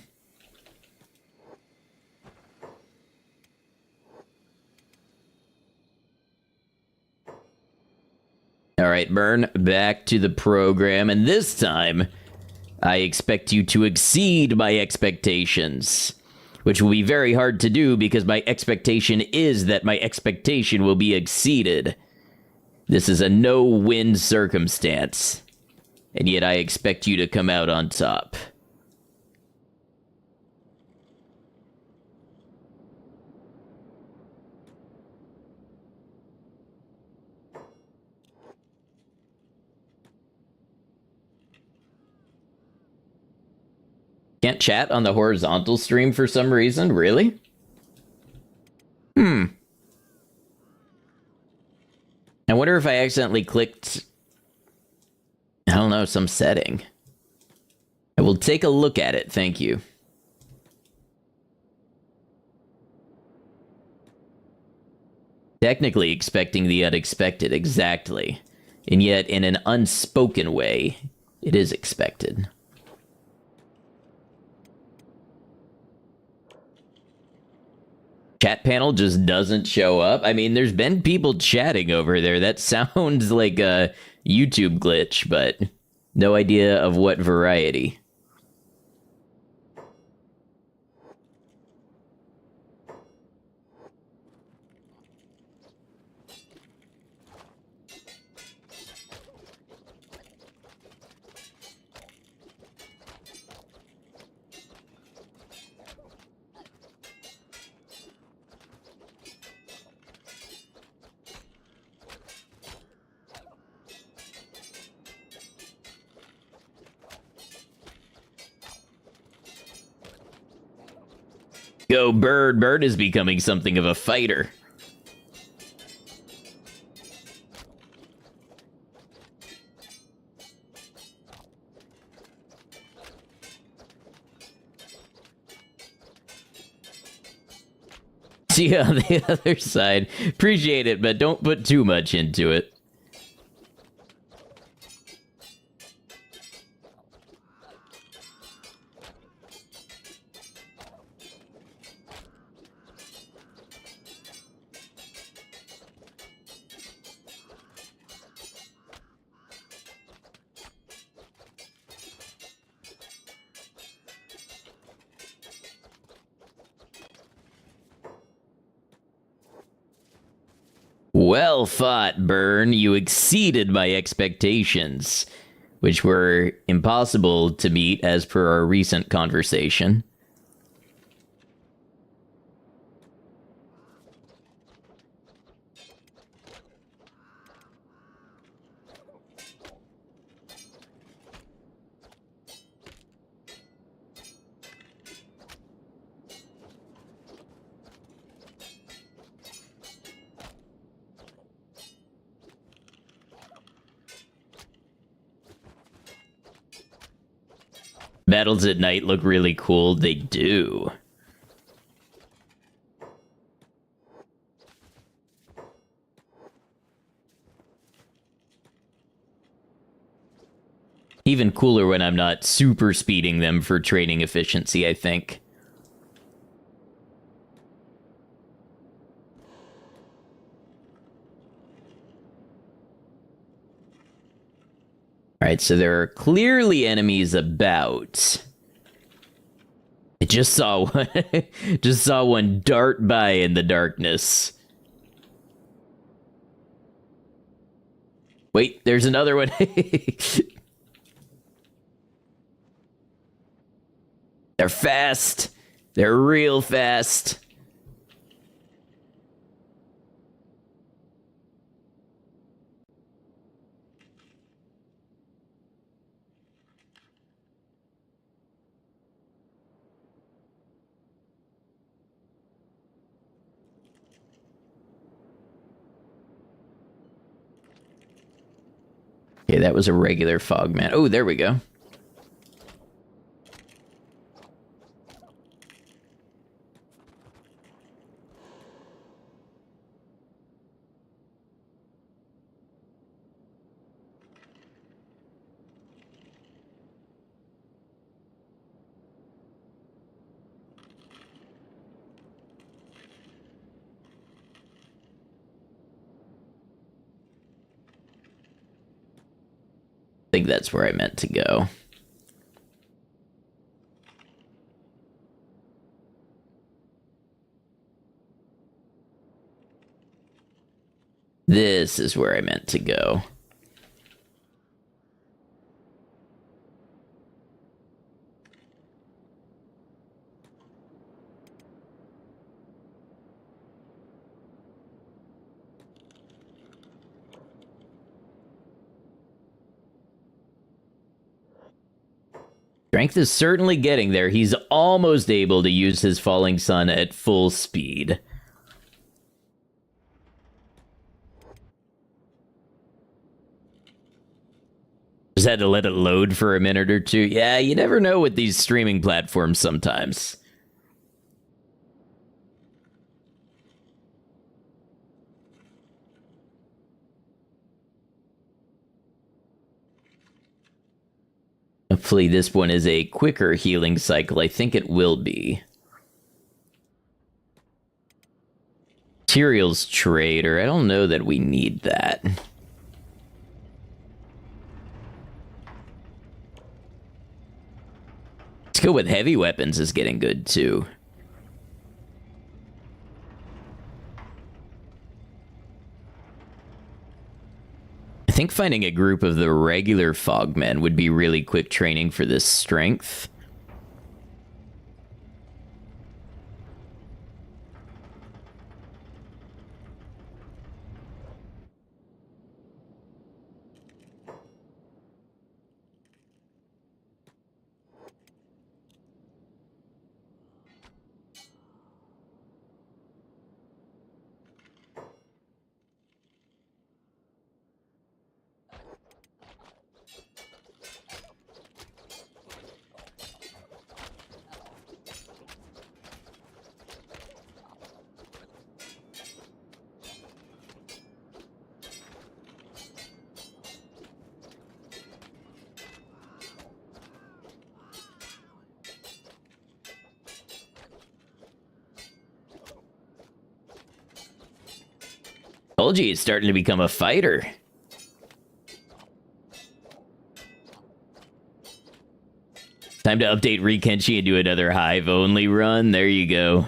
All right, Burn, back to the program, and this time, I expect you to exceed my expectations, which will be very hard to do because my expectation is that my expectation will be exceeded. This is a no-win circumstance, and yet I expect you to come out on top. Can't chat on the horizontal stream for some reason? Really? I wonder if I accidentally clicked, I don't know, some setting. I will take a look at it, thank you. Technically expecting the unexpected, exactly. And yet, in an unspoken way, it is expected. Chat panel just doesn't show up. I mean, there's been people chatting over there. That sounds like a YouTube glitch, but no idea of what variety. Go, Bird. Bird is becoming something of a fighter. See on the other side. Appreciate it, but don't put too much into it. Well fought, Burn. You exceeded my expectations, which were impossible to meet as per our recent conversation. Battles at night look really cool. They do. Even cooler when I'm not super speeding them for training efficiency, I think. Alright, so there are clearly enemies about. I just saw one. Just saw one dart by in the darkness. Wait, there's another one. They're fast. They're real fast. Okay, that was a regular fogman. Oh, there we go. I think that's where I meant to go. This is where I meant to go. Strength is certainly getting there. He's almost able to use his falling sun at full speed. Just had to let it load for a minute or two. Yeah, you never know with these streaming platforms sometimes. Hopefully this one is a quicker healing cycle. I think it will be. Materials trader. I don't know that we need that. Let's go with heavy weapons is getting good too. I think finding a group of the regular fogmen would be really quick training for this strength. Told you he's starting to become a fighter. Time to update Kenshi and do another hive-only run. There you go.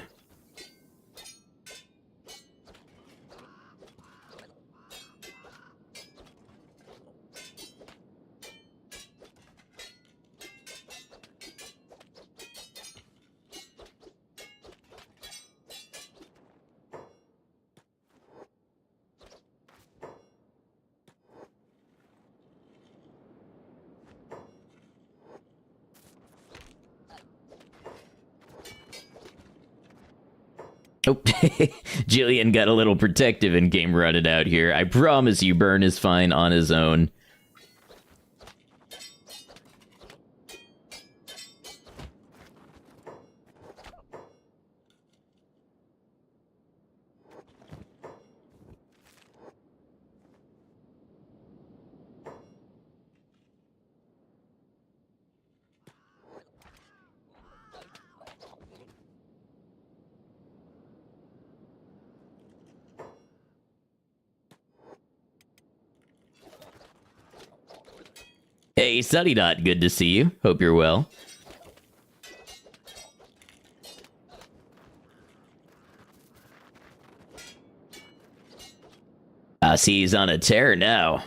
Oh, Jillian got a little protective and came running out here. I promise you, Burn is fine on his own. Hey, Sunny Dot, good to see you. Hope you're well. I see he's on a tear now.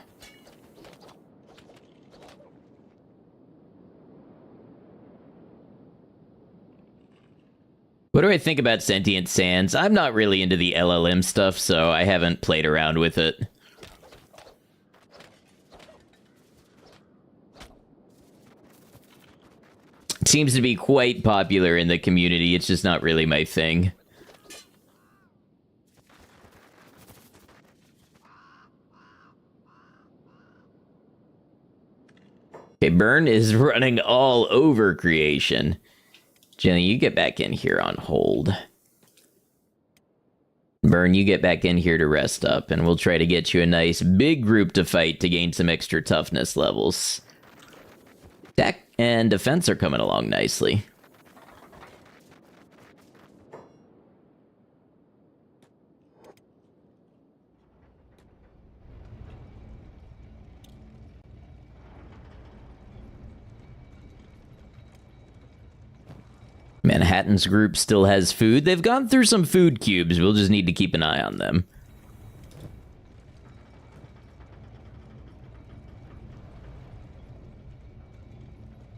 What do I think about Sentient Sands? I'm not really into the LLM stuff, so I haven't played around with it. It seems to be quite popular in the community. It's just not really my thing. Okay, Burn is running all over creation. Jenny, you get back in here on hold. Burn, you get back in here to rest up, and we'll try to get you a nice big group to fight to gain some extra toughness levels. Attack and defense are coming along nicely. Manhattan's group still has food. They've gone through some food cubes. We'll just need to keep an eye on them.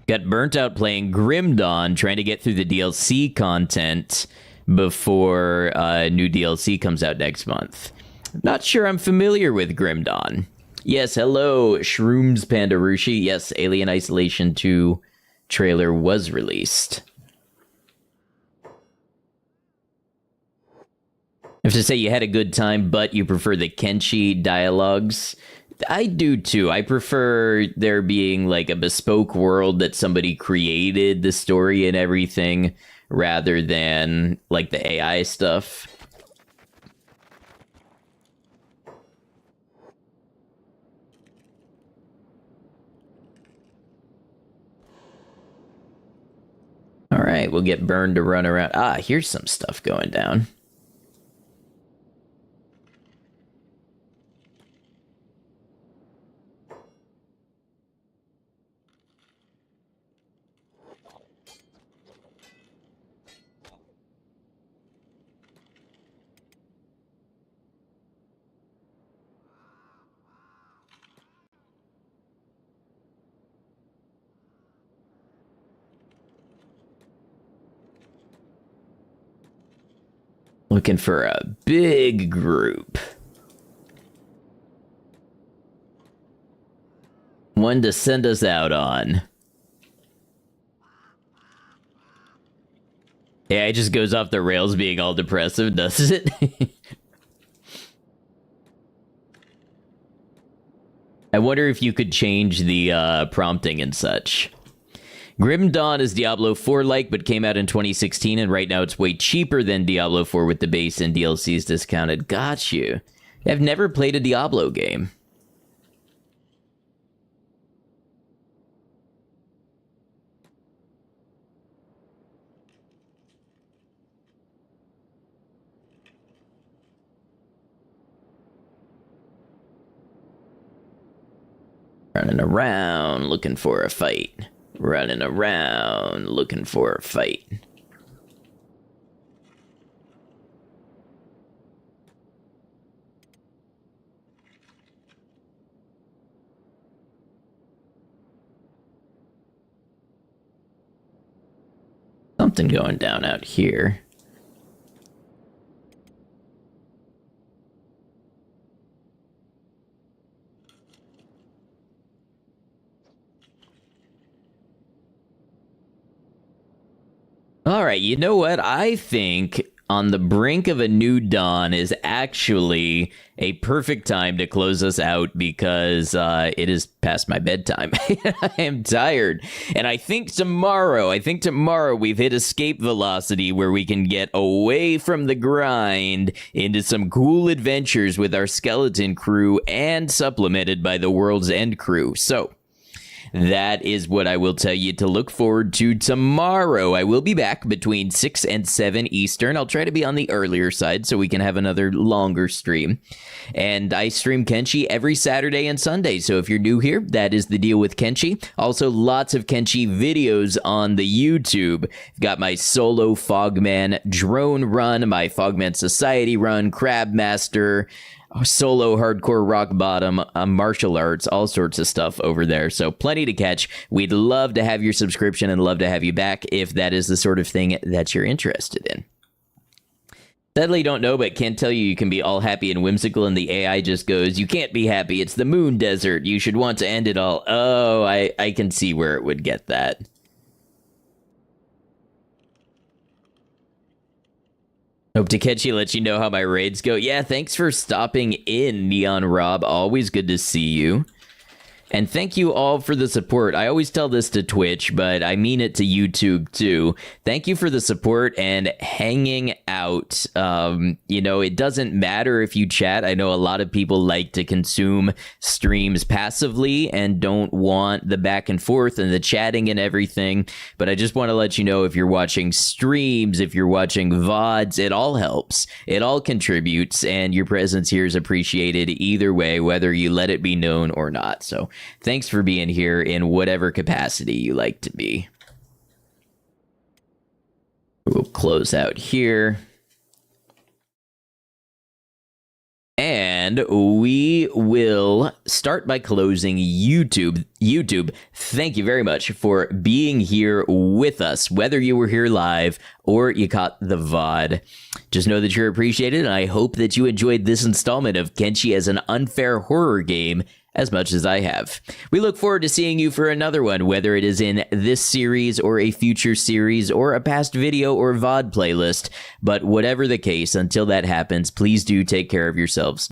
Got burnt out playing Grim Dawn, trying to get through the DLC content before new DLC comes out next month. Not sure I'm familiar with Grim Dawn. Yes, hello, Shrooms Pandarushi. Yes, Alien Isolation 2 trailer was released. I have to say you had a good time, but you prefer the Kenshi dialogues. I do too. I prefer there being like a bespoke world that somebody created the story and everything rather than like the AI stuff. All right, we'll get Burned to run around. Ah, here's some stuff going down. Looking for a big group. One to send us out on. Yeah, it just goes off the rails being all depressive, does it? I wonder if you could change the prompting and such. Grim Dawn is Diablo 4-like, but came out in 2016, and right now it's way cheaper than Diablo 4 with the base and DLCs discounted. Got you. I've never played a Diablo game. Running around looking for a fight. Running around looking for a fight. Something going down out here. All right, you know what? I think On the Brink of a New Dawn is actually a perfect time to close us out because it is past my bedtime. I am tired. And I think tomorrow we've hit escape velocity where we can get away from the grind into some cool adventures with our skeleton crew and supplemented by the World's End crew. So that is what I will tell you to look forward to tomorrow. I will be back between 6 and 7 Eastern. I'll try to be on the earlier side so we can have another longer stream. And I stream Kenshi every Saturday and Sunday. So if you're new here, that is the deal with Kenshi. Also, lots of Kenshi videos on the YouTube. I've got my solo Fogman drone run, my Fogman Society run, Crab Master, solo hardcore rock bottom, martial arts, all sorts of stuff over there. So plenty to catch. We'd love to have your subscription and love to have you back if that is the sort of thing that you're interested in. Sadly, don't know, but can't tell you can be all happy and whimsical and the AI just goes, you can't be happy. It's the moon desert. You should want to end it all. Oh, I can see where it would get that. Hope to catch you, let you know how my raids go. Yeah, thanks for stopping in, Neon Rob. Always good to see you. And thank you all for the support. I always tell this to Twitch, but I mean it to YouTube too. Thank you for the support and hanging out. You know, it doesn't matter if you chat. I know a lot of people like to consume streams passively and don't want the back and forth and the chatting and everything. But I just want to let you know if you're watching streams, if you're watching VODs, it all helps. It all contributes, and your presence here is appreciated either way, whether you let it be known or not. So thanks for being here in whatever capacity you like to be. We'll close out here. And we will start by closing YouTube. YouTube, thank you very much for being here with us, whether you were here live or you caught the VOD. Just know that you're appreciated, and I hope that you enjoyed this installment of Kenshi as an unfair horror game as much as I have. We look forward to seeing you for another one, whether it is in this series or a future series or a past video or VOD playlist. But whatever the case, until that happens, please do take care of yourselves.